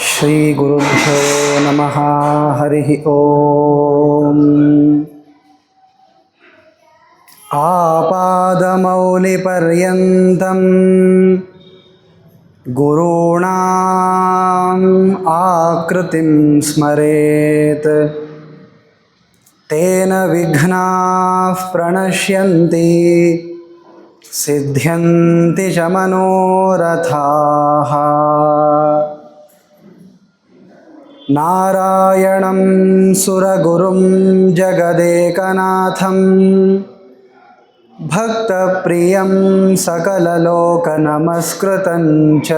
ಶ್ರೀ ಗುರುಭ್ಯೋ ನಮಃ. ಹರಿ ಓಂ. ಆಪಾದಮೌಲಿಪರ್ಯಂತಂ ಗುರುಣಾಂ ಆಕೃತಿಂ ಸ್ಮರೇತ್ ತೇನ ವಿಘ್ನಾಃ ಪ್ರಣಶ್ಯಂತಿ ಸಿದ್ಧ್ಯಂತಿ ಚ ಮನೋರಥಾಃ. ನಾರಾಯಣಂ ಸುರಗುರುಂ ಜಗದೇಕನಾಥಂ ಭಕ್ತಪ್ರಿಯಂ ಸಕಲಲೋಕನಮಸ್ಕೃತಂ ಚ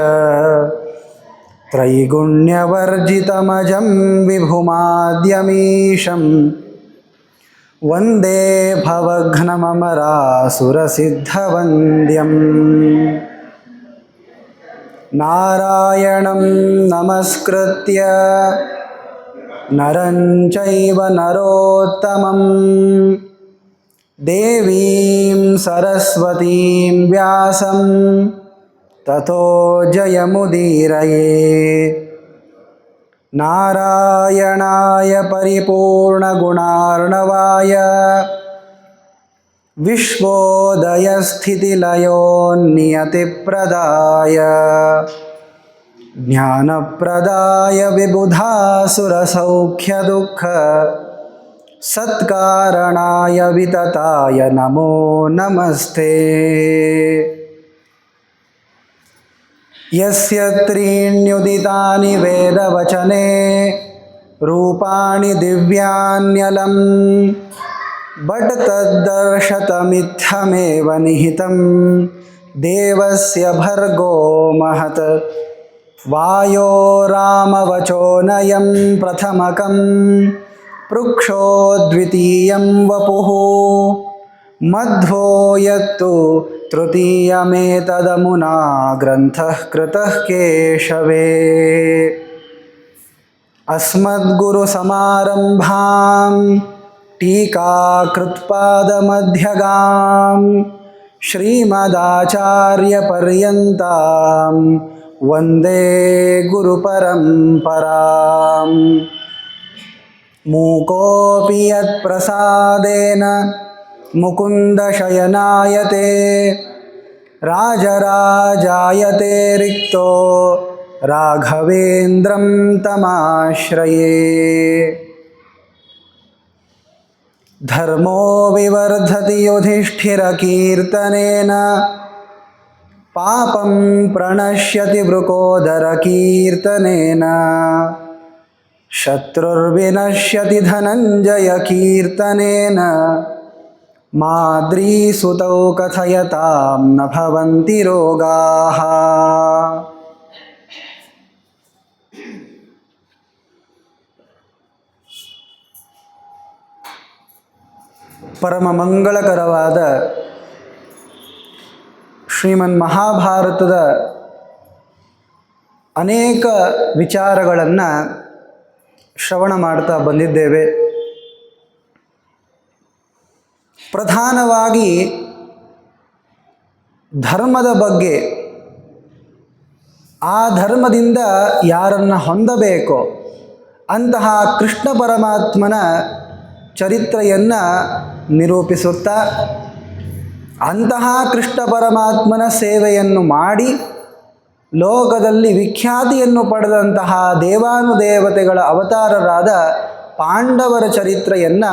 ತ್ರೈಗುಣ್ಯವರ್ಜಿತಮಜಂ ವಿಭುಮಾದ್ಯಮೀಶಂ ವಂದೇ ಭವಘ್ನಮಮರಾಸುರಸಿದ್ಧವಂದ್ಯಂ. ನಾರಾಯಣಂ ನಮಸ್ಕೃತ್ಯ ನರಂ ಚೈವ ನರೋತ್ತಮಂ ದೇವೀಂ ಸರಸ್ವತೀಂ ವ್ಯಾಸಂ ತತೋ ಜಯಮುದೀರಯೇ. ನಾರಾಯಣಾಯ ಪರಿಪೂರ್ಣಗುಣಾರ್ಣವಾಯ ವಿಶ್ವೋದಯಸ್ಥಿತಿಲಯೋನ್ನಿಯತಿಪ್ರದಾಯ ಜ್ಞಾನಪ್ರದಾಯ ವಿಬುಧಾಸುರಸೌಖ್ಯದುಃಖ ಸತ್ಕಾರಣಾಯ ವಿತತಾಯ ನಮೋ ನಮಸ್ತೆ. ಯಸ್ಯ ತ್ರೀಣ್ಯುದಿತಾನಿ ವೇದವಚನೆ ರೂಪಾಣಿ ದಿವ್ಯಾನ್ಯಲಂ ಬಟ್ ತದ್ದರ್ಶತಮಿತ್ಥಮೇವ ನಿಹಿತಂ ದೇವಸ್ಯ ಭರ್ಗೋ ಮಹತ್. ವಾಯೋ ರಾಮವಚೋನಯಂ ಪ್ರಥಮಕಂ ಪೃಕ್ಷೋ ದ್ವಿತೀಯಂ ವಪುಃ ಮಧ್ವೋ ಯತ್ತು ತೃತೀಯಮೇತದಮುನಾ ಗ್ರಂಥಃ ಕೃತಃ ಕೇಶವೇ. ಅಸ್ಮದ್ಗುರುಸಮಾರಂಭಾಂ ಟೀಕಾಕೃತ್ಪಾದಮಧ್ಯಗಾಂ ಶ್ರೀಮದಾಚಾರ್ಯಪರ್ಯಂತಾಂ ವಂದೇ ಗುರುಪರಂಪರಾಂ. ಮೂಕೋಪಿ ಯತ್ಪ್ರಸಾದೇನ ಮುಕುಂದಶಯನಾಯತೆ ರಾಜರಾಜಾಯತೆ ರಿಕ್ತೋ ರಾಘವೇಂದ್ರಂ ತಮಾಶ್ರಯೇ. ಧರ್ಮೋ ವಿವರ್ಧತಿ ಯುಧಿಷ್ಠಿರಕೀರ್ತನೇನ ಪಾಪಂ ಪ್ರಣಶ್ಯತಿ ವೃಕೋದರಕೀರ್ತನೇನ ಶತ್ರುರ್ವಿನಶ್ಯತಿ ಧನಂಜಯಕೀರ್ತನೇನ ಮಾದ್ರೀಸುತೌ ಕಥಯತಾಂ ನ ಭವಂತಿ ರೋಗಾಃ. ಪರಮ ಮಂಗಳಕರವಾದ ಶ್ರೀಮನ್ ಮಹಾಭಾರತದ ಅನೇಕ ವಿಚಾರಗಳನ್ನು ಶ್ರವಣ ಮಾಡ್ತಾ ಬಂದಿದ್ದೇವೆ. ಪ್ರಧಾನವಾಗಿ ಧರ್ಮದ ಬಗ್ಗೆ, ಆ ಧರ್ಮದಿಂದ ಯಾರನ್ನು ಹೊಂದಬೇಕೋ ಅಂತಹ ಕೃಷ್ಣ ಪರಮಾತ್ಮನ ಚರಿತ್ರೆಯನ್ನು ನಿರೂಪಿಸುತ್ತಾ, ಅಂತಹ ಕೃಷ್ಣ ಪರಮಾತ್ಮನ ಸೇವೆಯನ್ನು ಮಾಡಿ ಲೋಕದಲ್ಲಿ ವಿಖ್ಯಾತಿಯನ್ನು ಪಡೆದಂತಹ ದೇವಾನುದೇವತೆಗಳ ಅವತಾರರಾದ ಪಾಂಡವರ ಚರಿತ್ರೆಯನ್ನು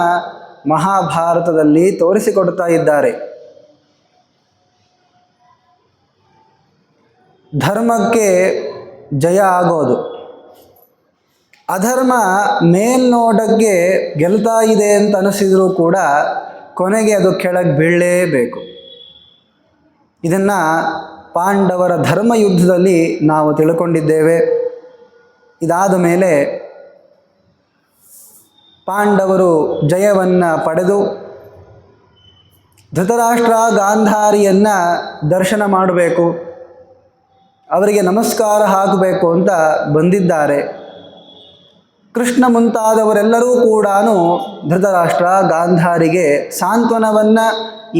ಮಹಾಭಾರತದಲ್ಲಿ ತೋರಿಸಿಕೊಡ್ತಾ ಇದ್ದಾರೆ. ಧರ್ಮಕ್ಕೆ ಜಯ ಆಗೋದು, ಅಧರ್ಮ ಮೇಲ್ನೋಟಕ್ಕೆ ಗೆಲ್ತಾ ಇದೆ ಅಂತ ಅನಿಸಿದರೂ ಕೂಡ ಕೊನೆಗೆ ಅದು ಕೆಳಗೆ ಬೀಳಲೇಬೇಕು. ಇದನ್ನು ಪಾಂಡವರ ಧರ್ಮಯುದ್ಧದಲ್ಲಿ ನಾವು ತಿಳ್ಕೊಂಡಿದ್ದೇವೆ. ಇದಾದ ಮೇಲೆ ಪಾಂಡವರು ಜಯವನ್ನು ಪಡೆದು ಧೃತರಾಷ್ಟ್ರ ಗಾಂಧಾರಿಯನ್ನು ದರ್ಶನ ಮಾಡಬೇಕು. ಅವರಿಗೆ ನಮಸ್ಕಾರ ಹಾಕಬೇಕು ಅಂತ ಬಂದಿದ್ದಾರೆ. ಕೃಷ್ಣ ಮುಂತಾದವರೆಲ್ಲರೂ ಕೂಡ ಧೃತರಾಷ್ಟ್ರ ಗಾಂಧಾರಿಗೆ ಸಾಂತ್ವನವನ್ನು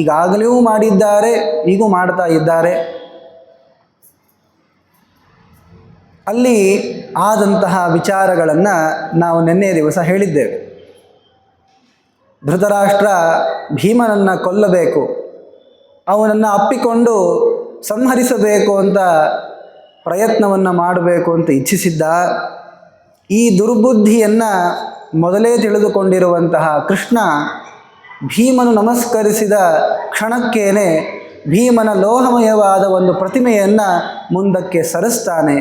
ಈಗಾಗಲೂ ಮಾಡಿದ್ದಾರೆ, ಈಗೂ ಮಾಡ್ತಾ ಇದ್ದಾರೆ. ಅಲ್ಲಿ ಆದಂತಹ ವಿಚಾರಗಳನ್ನು ನಾವು ನಿನ್ನೆ ದಿವಸ ಹೇಳಿದ್ದೇವೆ. ಧೃತರಾಷ್ಟ್ರ ಭೀಮನನ್ನು ಕೊಲ್ಲಬೇಕು, ಅವನನ್ನು ಅಪ್ಪಿಕೊಂಡು ಸಂಹರಿಸಬೇಕು ಅಂತ ಪ್ರಯತ್ನವನ್ನು ಮಾಡಬೇಕು ಅಂತ ಇಚ್ಛಿಸಿದ್ದ. ಈ ದುರ್ಬುದ್ಧಿಯನ್ನು ಮೊದಲೇ ತಿಳಿದುಕೊಂಡಿರುವಂತಹ ಕೃಷ್ಣ ಭೀಮನು ನಮಸ್ಕರಿಸಿದ ಕ್ಷಣಕ್ಕೇನೆ ಭೀಮನ ಲೋಹಮಯವಾದ ಒಂದು ಪ್ರತಿಮೆಯನ್ನು ಮುಂದಕ್ಕೆ ಸರಿಸ್ತಾನೆ.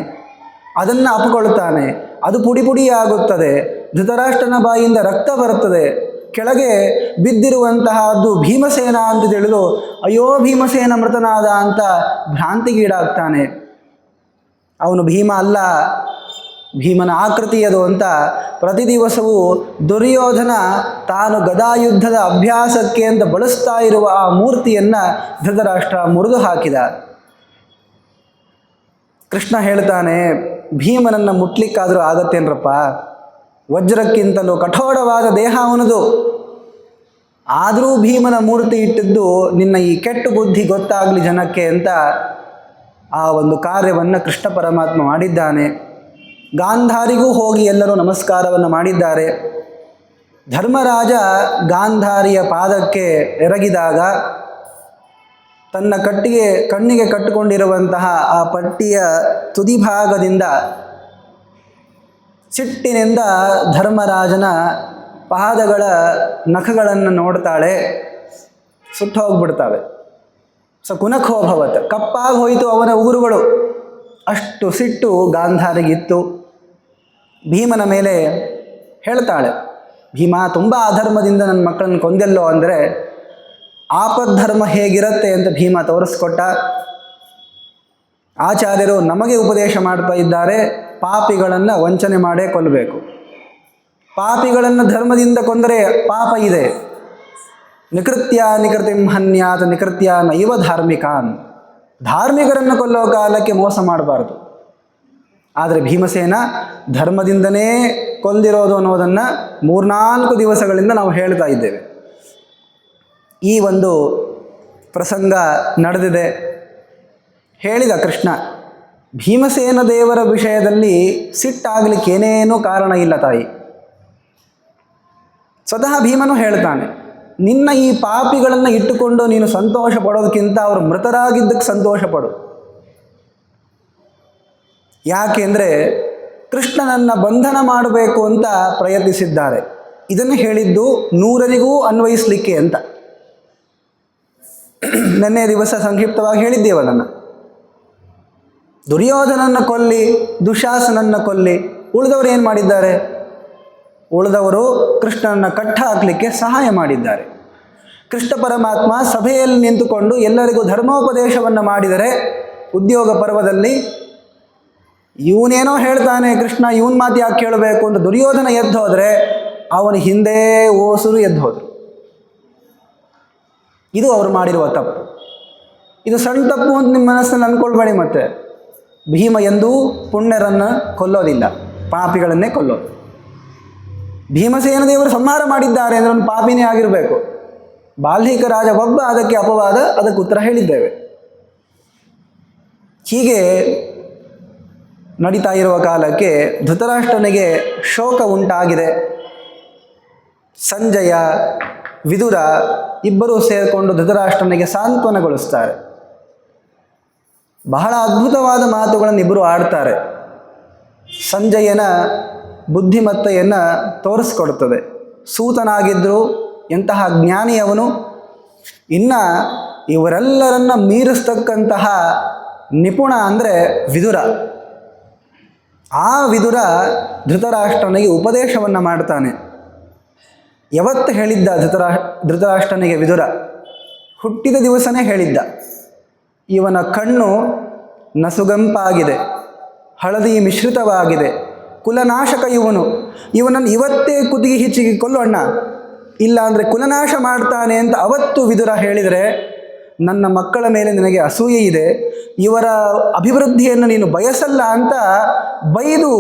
ಅದನ್ನು ಅಪ್ಪಿಕೊಳ್ತಾನೆ. ಅದು ಪುಡಿ ಪುಡಿಯಾಗುತ್ತದೆ. ಧೃತರಾಷ್ಟ್ರನ ಬಾಯಿಂದ ರಕ್ತ ಬರುತ್ತದೆ. ಕೆಳಗೆ ಬಿದ್ದಿರುವಂತಹದ್ದು ಭೀಮಸೇನ ಅಂತ ತಿಳಿದು ಅಯ್ಯೋ ಭೀಮಸೇನ ಮೃತನಾದ ಅಂತ ಭ್ರಾಂತಿಗೀಡಾಗ್ತಾನೆ. ಅವನು ಭೀಮ ಅಲ್ಲ, ಭೀಮನ ಆಕೃತಿಯದು ಅಂತ ಪ್ರತಿ ದಿವಸವೂ ದುರ್ಯೋಧನ ತಾನು ಗದಾಯುದ್ಧದ ಅಭ್ಯಾಸಕ್ಕೆ ಅಂತ ಬಳಸ್ತಾ ಇರುವ ಆ ಮೂರ್ತಿಯನ್ನು ಧೃತರಾಷ್ಟ್ರ ಮುರಿದು ಹಾಕಿದ. ಕೃಷ್ಣ ಹೇಳ್ತಾನೆ, ಭೀಮನನ್ನು ಮುಟ್ಲಿಕ್ಕಾದರೂ ಆಗತ್ತೇನ್ರಪ್ಪ, ವಜ್ರಕ್ಕಿಂತಲೂ ಕಠೋರವಾದ ದೇಹ ಅವನದು. ಆದರೂ ಭೀಮನ ಮೂರ್ತಿ ಇಟ್ಟಿದ್ದು ನಿನ್ನ ಈ ಕೆಟ್ಟ ಬುದ್ಧಿ ಗೊತ್ತಾಗಲಿ ಜನಕ್ಕೆ ಅಂತ ಆ ಒಂದು ಕಾರ್ಯವನ್ನು ಕೃಷ್ಣ ಪರಮಾತ್ಮ ಮಾಡಿದ್ದಾನೆ. ಗಾಂಧಾರಿಗೂ ಹೋಗಿ ಎಲ್ಲರೂ ನಮಸ್ಕಾರವನ್ನು ಮಾಡಿದ್ದಾರೆ. ಧರ್ಮರಾಜ ಗಾಂಧಾರಿಯ ಪಾದಕ್ಕೆ ಎರಗಿದಾಗ ತನ್ನ ಕಣ್ಣಿಗೆ ಕಟ್ಟಿಕೊಂಡಿರುವಂತಹ ಆ ಪಟ್ಟಿಯ ತುದಿಭಾಗದಿಂದ ಸಿಟ್ಟಿನಿಂದ ಧರ್ಮರಾಜನ ಪಾದಗಳ ನಖಗಳನ್ನು ನೋಡ್ತಾಳೆ. ಸುಟ್ಟು ಹೋಗ್ಬಿಡ್ತಾವೆ. ಕುನಖೋಭವತ್, ಕಪ್ಪಾಗಿ ಹೋಯಿತು ಅವನ ಉಗುರುಗಳು. ಅಷ್ಟು ಸಿಟ್ಟು ಗಾಂಧಾರಿಗಿತ್ತು. ಭೀಮನ ಮೇಲೆ ಹೇಳ್ತಾಳೆ, ಭೀಮ ತುಂಬ ಅಧರ್ಮದಿಂದ ನನ್ನ ಮಕ್ಕಳನ್ನು ಕೊಂದೆಲ್ಲೋ ಅಂದರೆ ಆಪದ್ಧರ್ಮ ಹೇಗಿರುತ್ತೆ ಅಂತ ಭೀಮ ತೋರಿಸ್ಕೊಟ್ಟ. ಆಚಾರ್ಯರು ನಮಗೆ ಉಪದೇಶ ಮಾಡ್ತಾ ಇದ್ದಾರೆ, ಪಾಪಿಗಳನ್ನು ವಂಚನೆ ಮಾಡೇ ಕೊಲ್ಲಬೇಕು. ಪಾಪಿಗಳನ್ನು ಧರ್ಮದಿಂದ ಕೊಂದರೆ ಪಾಪ ಇದೆ. ನಿಕೃತ್ಯ ನಿಕೃತಿಂ ಹನ್ಯಾತ್ ನಿಕೃತ್ಯ ನೈವ ಧಾರ್ಮಿಕಾನ್. ಧಾರ್ಮಿಕರನ್ನು ಕೊಲ್ಲೋ ಕಾಲಕ್ಕೆ ಮೋಸ ಮಾಡಬಾರ್ದು. ಆದರೆ ಭೀಮಸೇನ ಧರ್ಮದಿಂದನೇ ಕೊಂದಿರೋದು ಅನ್ನೋದನ್ನು 3-4 ದಿವಸಗಳಿಂದ ನಾವು ಹೇಳ್ತಾ ಇದ್ದೇವೆ. ಈ ಒಂದು ಪ್ರಸಂಗ ನಡೆದಿದೆ. ಹೇಳಿದ ಕೃಷ್ಣ, ಭೀಮಸೇನ ದೇವರ ವಿಷಯದಲ್ಲಿ ಸಿಟ್ಟಾಗಲಿಕ್ಕೆ ಏನೇನೂ ಕಾರಣ ಇಲ್ಲ ತಾಯಿ. ಸ್ವತಃ ಭೀಮನು ಹೇಳ್ತಾನೆ, ನಿನ್ನ ಈ ಪಾಪಿಗಳನ್ನು ಇಟ್ಟುಕೊಂಡು ನೀನು ಸಂತೋಷ ಪಡೋದಕ್ಕಿಂತ ಅವರು ಮೃತರಾಗಿದ್ದಕ್ಕೆ ಸಂತೋಷ ಪಡು. ಯಾಕೆಂದರೆ ಕೃಷ್ಣನನ್ನು ಬಂಧನ ಮಾಡಬೇಕು ಅಂತ ಪ್ರಯತ್ನಿಸಿದ್ದಾರೆ. ಇದನ್ನು ಹೇಳಿದ್ದು 100 ಅನ್ವಯಿಸಲಿಕ್ಕೆ ಅಂತ ನಿನ್ನೆ ದಿವಸ ಸಂಕ್ಷಿಪ್ತವಾಗಿ ಹೇಳಿದ್ದೇವೆ. ಅದನ್ನು ದುರ್ಯೋಧನನ್ನು ಕೊಲ್ಲಿ, ದುಶಾಸನನ್ನು ಕೊಲ್ಲಿ, ಉಳಿದವರು ಏನು ಮಾಡಿದ್ದಾರೆ? ಉಳಿದವರು ಕೃಷ್ಣನನ್ನು ಕಟ್ಟ ಹಾಕಲಿಕ್ಕೆ ಸಹಾಯ ಮಾಡಿದ್ದಾರೆ. ಕೃಷ್ಣ ಪರಮಾತ್ಮ ಸಭೆಯಲ್ಲಿ ನಿಂತುಕೊಂಡು ಎಲ್ಲರಿಗೂ ಧರ್ಮೋಪದೇಶವನ್ನು ಮಾಡಿದರೆ ಉದ್ಯೋಗ ಪರ್ವದಲ್ಲಿ ಇವನೇನೋ ಹೇಳ್ತಾನೆ ಕೃಷ್ಣ, ಇವನ್ ಮಾತು ಯಾಕೆ ಕೇಳಬೇಕು ಅಂತ ದುರ್ಯೋಧನ ಎದ್ದು ಹೋದರೆ ಅವನ ಹಿಂದೆ ಓಸುರು ಎದ್ದು ಹೋದರು. ಇದು ಅವರು ಮಾಡಿರುವ ತಪ್ಪು. ಇದು ಸಣ್ಣ ತಪ್ಪು ಅಂತ ನಿಮ್ಮ ಮನಸ್ಸಲ್ಲಿ ಅಂದ್ಕೊಳ್ಬೇಡಿ. ಮತ್ತೆ ಭೀಮ ಎಂದೂ ಪುಣ್ಯರನ್ನು ಕೊಲ್ಲೋದಿಲ್ಲ, ಪಾಪಿಗಳನ್ನೇ ಕೊಲ್ಲೋದು. ಭೀಮಸೇನ ದೇವರು ಸಂಹಾರ ಮಾಡಿದ್ದಾರೆ ಅಂದರೆ ಒಂದು ಪಾಪಿನೇ ಆಗಿರಬೇಕು. ಬಾಲ್ಹಿಕ ರಾಜ ಒಬ್ಬ ಅದಕ್ಕೆ ಅಪವಾದ, ಅದಕ್ಕೆ ಉತ್ತರ ಹೇಳಿದ್ದೇವೆ. ಹೀಗೆ ನಡೀತಾ ಇರುವ ಕಾಲಕ್ಕೆ ಧೃತರಾಷ್ಟ್ರನಿಗೆ ಶೋಕ ಉಂಟಾಗಿದೆ. ಸಂಜಯ, ವಿದುರ ಇಬ್ಬರೂ ಸೇರಿಕೊಂಡು ಧೃತರಾಷ್ಟ್ರನಿಗೆ ಸಾಂತ್ವನಗೊಳಿಸ್ತಾರೆ. ಬಹಳ ಅದ್ಭುತವಾದ ಮಾತುಗಳನ್ನು ಇಬ್ಬರು ಆಡ್ತಾರೆ. ಸಂಜಯನ ಬುದ್ಧಿಮತ್ತೆಯನ್ನು ತೋರಿಸ್ಕೊಡ್ತದೆ. ಸೂತನಾಗಿದ್ದರೂ ಎಂತಹ ಜ್ಞಾನಿಯವನು, ಇನ್ನು ಇವರೆಲ್ಲರನ್ನ ಮೀರಿಸ್ತಕ್ಕಂತಹ ನಿಪುಣ ಅಂದರೆ ವಿದುರ. ಆ ವಿದುರ ಧೃತರಾಷ್ಟ್ರನಿಗೆ ಉಪದೇಶವನ್ನು ಮಾಡ್ತಾನೆ. ಯಾವತ್ತು ಹೇಳಿದ್ದ ಧೃತರಾಷ್ಟ್ರನಿಗೆ ವಿದುರ? ಹುಟ್ಟಿದ ದಿವಸನೇ ಹೇಳಿದ್ದ. ಇವನ ಕಣ್ಣು ನಸುಗಂಪಾಗಿದೆ, ಹಳದಿ ಮಿಶ್ರಿತವಾಗಿದೆ, ಕುಲನಾಶಕ ಇವನನ್ನು ಇವತ್ತೇ ಕುದಿಗೆ ಹಿಚ್ಚಿಗೆ ಕೊಲ್ಲೋಣ, ಇಲ್ಲ ಅಂದರೆ ಕುಲನಾಶ ಮಾಡ್ತಾನೆ ಅಂತ ಅವತ್ತು ವಿದುರ ಹೇಳಿದರೆ, ನನ್ನ ಮಕ್ಕಳ ಮೇಲೆ ನಿನಗೆ ಅಸೂಯೆ ಇದೆ, ಇವರ ಅಭಿವೃದ್ಧಿಯನ್ನು ನೀನು ಬಯಸಲ್ಲ ಅಂತ ಬೈದು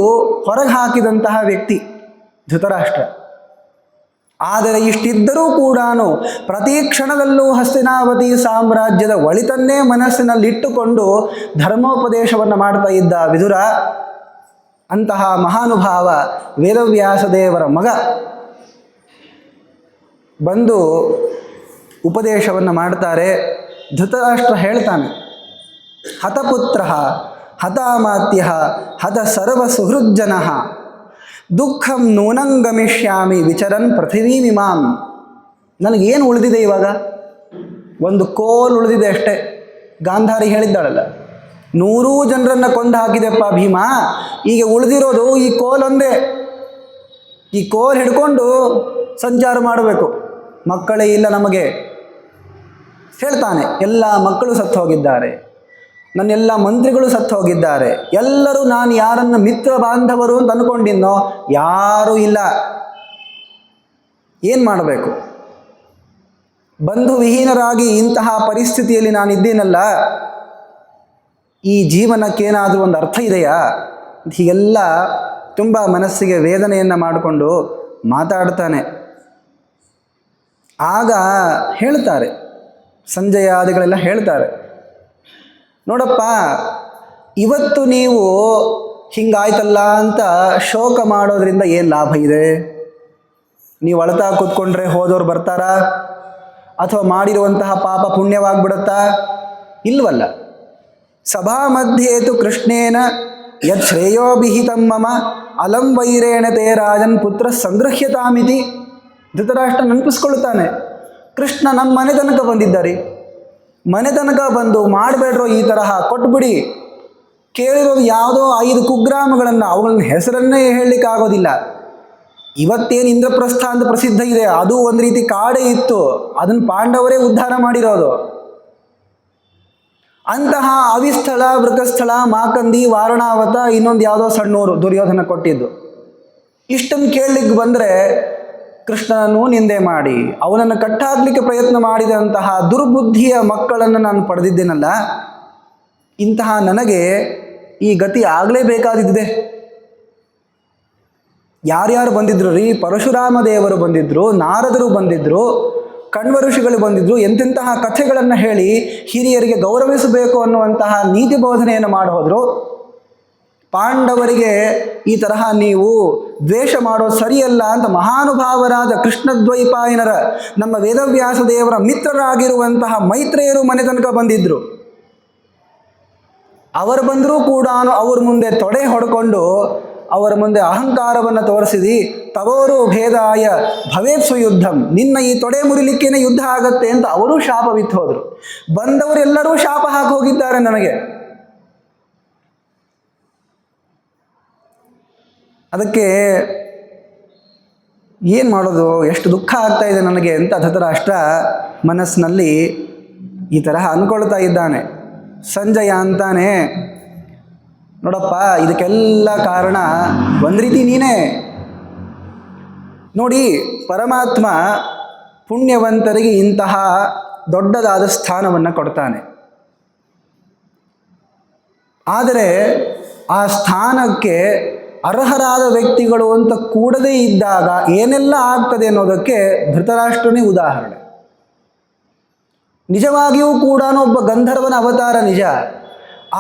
ಹೊರಗೆ ಹಾಕಿದಂತಹ ವ್ಯಕ್ತಿ ಧೃತರಾಷ್ಟ್ರ. ಆದರೆ ಇಷ್ಟಿದ್ದರೂ ಕೂಡ ಪ್ರತಿ ಕ್ಷಣದಲ್ಲೂ ಹಸ್ತಿನಾವತಿ ಸಾಮ್ರಾಜ್ಯದ ಒಳಿತನ್ನೇ ಮನಸ್ಸಿನಲ್ಲಿಟ್ಟುಕೊಂಡು ಧರ್ಮೋಪದೇಶವನ್ನು ಮಾಡ್ತಾ ಇದ್ದ ವಿದುರ ಅಂತಹ ಮಹಾನುಭಾವ ವೇದವ್ಯಾಸ ದೇವರ ಮಗ ಬಂದು ಉಪದೇಶವನ್ನು ಮಾಡ್ತಾರೆ. ಧೃತರಾಷ್ಟ್ರ ಹೇಳ್ತಾನೆ, ಹತಪುತ್ರ ಹತಾಮಾತ್ಯ ಹತ ಸರ್ವ ಸುಹೃಜ್ಜನ ದುಃಖಂ ನೂನಂ ಗಮಿಷ್ಯಾಮಿ ವಿಚರನ್ ಪೃಥಿವೀಮಿಮಾಂ. ನನಗೇನು ಉಳಿದಿದೆ ಇವಾಗ? ಒಂದು ಕೋಲ್ ಉಳಿದಿದೆ ಅಷ್ಟೇ. ಗಾಂಧಾರಿ ಹೇಳಿದ್ದಾಳಲ್ಲ, 100 ಜನರನ್ನು ಕೊಂದು ಹಾಕಿದೆಪ್ಪ ಭೀಮ, ಈಗ ಉಳಿದಿರೋದು ಈ ಕೋಲ್ ಒಂದೇ. ಈ ಕೋಲ್ ಹಿಡ್ಕೊಂಡು ಸಂಚಾರ ಮಾಡಬೇಕು. ಮಕ್ಕಳೇ ಇಲ್ಲ ನಮಗೆ ಹೇಳ್ತಾನೆ. ಎಲ್ಲ ಮಕ್ಕಳು ಸತ್ತು ಹೋಗಿದ್ದಾರೆ, ನನ್ನೆಲ್ಲ ಮಂತ್ರಿಗಳು ಸತ್ತು ಹೋಗಿದ್ದಾರೆ, ಎಲ್ಲರೂ ನಾನು ಯಾರನ್ನು ಮಿತ್ರ ಬಾಂಧವರು ಅಂತ ಅಂದ್ಕೊಂಡಿನ್ನೋ ಯಾರೂ ಇಲ್ಲ. ಏನು ಮಾಡಬೇಕು? ಬಂಧು ವಿಹೀನರಾಗಿ ಇಂತಹ ಪರಿಸ್ಥಿತಿಯಲ್ಲಿ ನಾನಿದ್ದೀನಲ್ಲ, ಈ ಜೀವನಕ್ಕೇನಾದರೂ ಒಂದು ಅರ್ಥ ಇದೆಯಾ? ಹೀಗೆಲ್ಲ ತುಂಬ ಮನಸ್ಸಿಗೆ ವೇದನೆಯನ್ನು ಮಾಡಿಕೊಂಡು ಮಾತಾಡ್ತಾನೆ. ಆಗ ಹೇಳ್ತಾರೆ, ಸಂಜಯಾದಿಗಳೆಲ್ಲ ಹೇಳ್ತಾರೆ, ನೋಡಪ್ಪ, ಇವತ್ತು ನೀವು ಹಿಂಗಾಯ್ತಲ್ಲ ಅಂತ ಶೋಕ ಮಾಡೋದ್ರಿಂದ ಏನು ಲಾಭ ಇದೆ? ನೀವು ಅಳ್ತಾ ಕೂತ್ಕೊಂಡ್ರೆ ಹೋದವ್ರು ಬರ್ತಾರಾ? ಅಥವಾ ಮಾಡಿರುವಂತಹ ಪಾಪ ಪುಣ್ಯವಾಗ್ಬಿಡುತ್ತಾ? ಇಲ್ವಲ್ಲ. ಸಭಾ ಮಧ್ಯೇತು ಕೃಷ್ಣೇನ ಯತ್ ಶ್ರೇಯೋಭಿಹಿತಂ ಮಮ ಅಲಂ ವೈರೇಣ ತೇ ರಾಜನ್ ಪುತ್ರ ಸಂಗೃಹ್ಯತಾಮಿತಿ. ಧೃತರಾಷ್ಟ್ರ ನೆನಪಿಸ್ಕೊಳ್ತಾನೆ, ಕೃಷ್ಣ ನಮ್ಮ ಮನೆ ತನಕ ಬಂದಿದ್ದಾರೆ, ಮನೆ ತನಕ ಬಂದು ಮಾಡಬೇಡ್ರೋ ಈ ತರಹ, ಕೊಟ್ಬಿಡಿ. ಕೇಳಿರೋದು ಯಾವುದೋ 5 ಕುಗ್ರಾಮಗಳನ್ನು, ಅವುಗಳನ್ನ ಹೆಸರನ್ನೇ ಹೇಳಲಿಕ್ಕಾಗೋದಿಲ್ಲ. ಇವತ್ತೇನು ಇಂದ್ರಪ್ರಸ್ಥ ಅಂತ ಪ್ರಸಿದ್ಧ ಇದೆ, ಅದು ಒಂದು ರೀತಿ ಕಾಡೇ ಇತ್ತು, ಅದನ್ನು ಪಾಂಡವರೇ ಉದ್ಧಾರ ಮಾಡಿರೋದು. ಅಂತಹ ಅವಿಸ್ಥಳ, ವೃಕಸ್ಥಳ, ಮಾಕಂದಿ, ವಾರಣಾವತ, ಇನ್ನೊಂದು ಯಾವುದೋ ಸಣ್ಣೂರು ದುರ್ಯೋಧನ ಕೊಟ್ಟಿದ್ದು. ಇಷ್ಟನ್ನು ಕೇಳಲಿಕ್ಕೆ ಬಂದರೆ ಕೃಷ್ಣನನ್ನು ನಿಂದೆ ಮಾಡಿ ಅವನನ್ನು ಕಟ್ಟಾಕಲಿಕ್ಕೆ ಪ್ರಯತ್ನ ಮಾಡಿದಂತಹ ದುರ್ಬುದ್ಧಿಯ ಮಕ್ಕಳನ್ನು ನಾನು ಪಡೆದಿದ್ದೇನಲ್ಲ, ಇಂತಹ ನನಗೆ ಈ ಗತಿ ಆಗಲೇಬೇಕಾದಿದ್ದೆ. ಯಾರ್ಯಾರು ಬಂದಿದ್ರು ರೀ? ಪರಶುರಾಮ ದೇವರು ಬಂದಿದ್ದರು, ನಾರದರು ಬಂದಿದ್ದರು, ಕಣ್ವ ಋಷಿಗಳು ಬಂದಿದ್ದರು. ಎಂತೆಂತಹ ಕಥೆಗಳನ್ನು ಹೇಳಿ ಹಿರಿಯರಿಗೆ ಗೌರವಿಸಬೇಕು ಅನ್ನುವಂತಹ ನೀತಿ ಬೋಧನೆಯನ್ನು ಮಾಡೋದ್ರು. ಪಾಂಡವರಿಗೆ ಈ ತರಹ ನೀವು ದ್ವೇಷ ಮಾಡೋದು ಸರಿಯಲ್ಲ ಅಂತ ಮಹಾನುಭಾವರಾದ ಕೃಷ್ಣದ್ವೈಪಾಯನರ, ನಮ್ಮ ವೇದವ್ಯಾಸ ದೇವರ ಮಿತ್ರರಾಗಿರುವಂತಹ ಮೈತ್ರೇಯರು ಮನೆ ತನಕ ಬಂದಿದ್ದರು. ಅವರು ಬಂದರೂ ಕೂಡ ಅವ್ರ ಮುಂದೆ ತೊಡೆ ಹೊಡ್ಕೊಂಡು ಅವರ ಮುಂದೆ ಅಹಂಕಾರವನ್ನು ತೋರಿಸಿದಿ. ತಗೋರು ಭೇದಾಯ ಭವೇತ್ಸು ಯುದ್ಧಂ, ನಿನ್ನ ಈ ತೊಡೆ ಮುರಿಲಿಕ್ಕೇನೆ ಯುದ್ಧ ಆಗತ್ತೆ ಅಂತ ಅವರು ಶಾಪ ಬಿತ್ತು ಹೋದರು. ಬಂದವರೆಲ್ಲರೂ ಶಾಪ ಹಾಕಿ ಹೋಗಿದ್ದಾರೆ ನನಗೆ. ಅದಕ್ಕೆ ಏನು ಮಾಡೋದು, ಎಷ್ಟು ದುಃಖ ಆಗ್ತಾ ಇದೆ ನನಗೆ ಅಂತ ಧೃತರಾಷ್ಟ್ರ ಮನಸ್ಸಿನಲ್ಲಿ ಈ ತರಹ ಅಂದ್ಕೊಳ್ತಾ ಇದ್ದಾನೆ. ಸಂಜಯ ಅಂತಾನೆ, ನೋಡಪ್ಪ, ಇದಕ್ಕೆಲ್ಲ ಕಾರಣ ಒಂದು ರೀತಿ ನೀನೇ. ನೋಡಿ, ಪರಮಾತ್ಮ ಪುಣ್ಯವಂತರಿಗೆ ಇಂತಹ ದೊಡ್ಡದಾದ ಸ್ಥಾನವನ್ನು ಕೊಡ್ತಾನೆ. ಆದರೆ ಆ ಸ್ಥಾನಕ್ಕೆ ಅರ್ಹರಾದ ವ್ಯಕ್ತಿಗಳು ಅಂತ ಕೂಡದೇ ಇದ್ದಾಗ ಏನೆಲ್ಲ ಆಗ್ತದೆ ಅನ್ನೋದಕ್ಕೆ ಧೃತರಾಷ್ಟ್ರನೇ ಉದಾಹರಣೆ. ನಿಜವಾಗಿಯೂ ಕೂಡ ಒಬ್ಬ ಗಂಧರ್ವನ ಅವತಾರ ನಿಜ,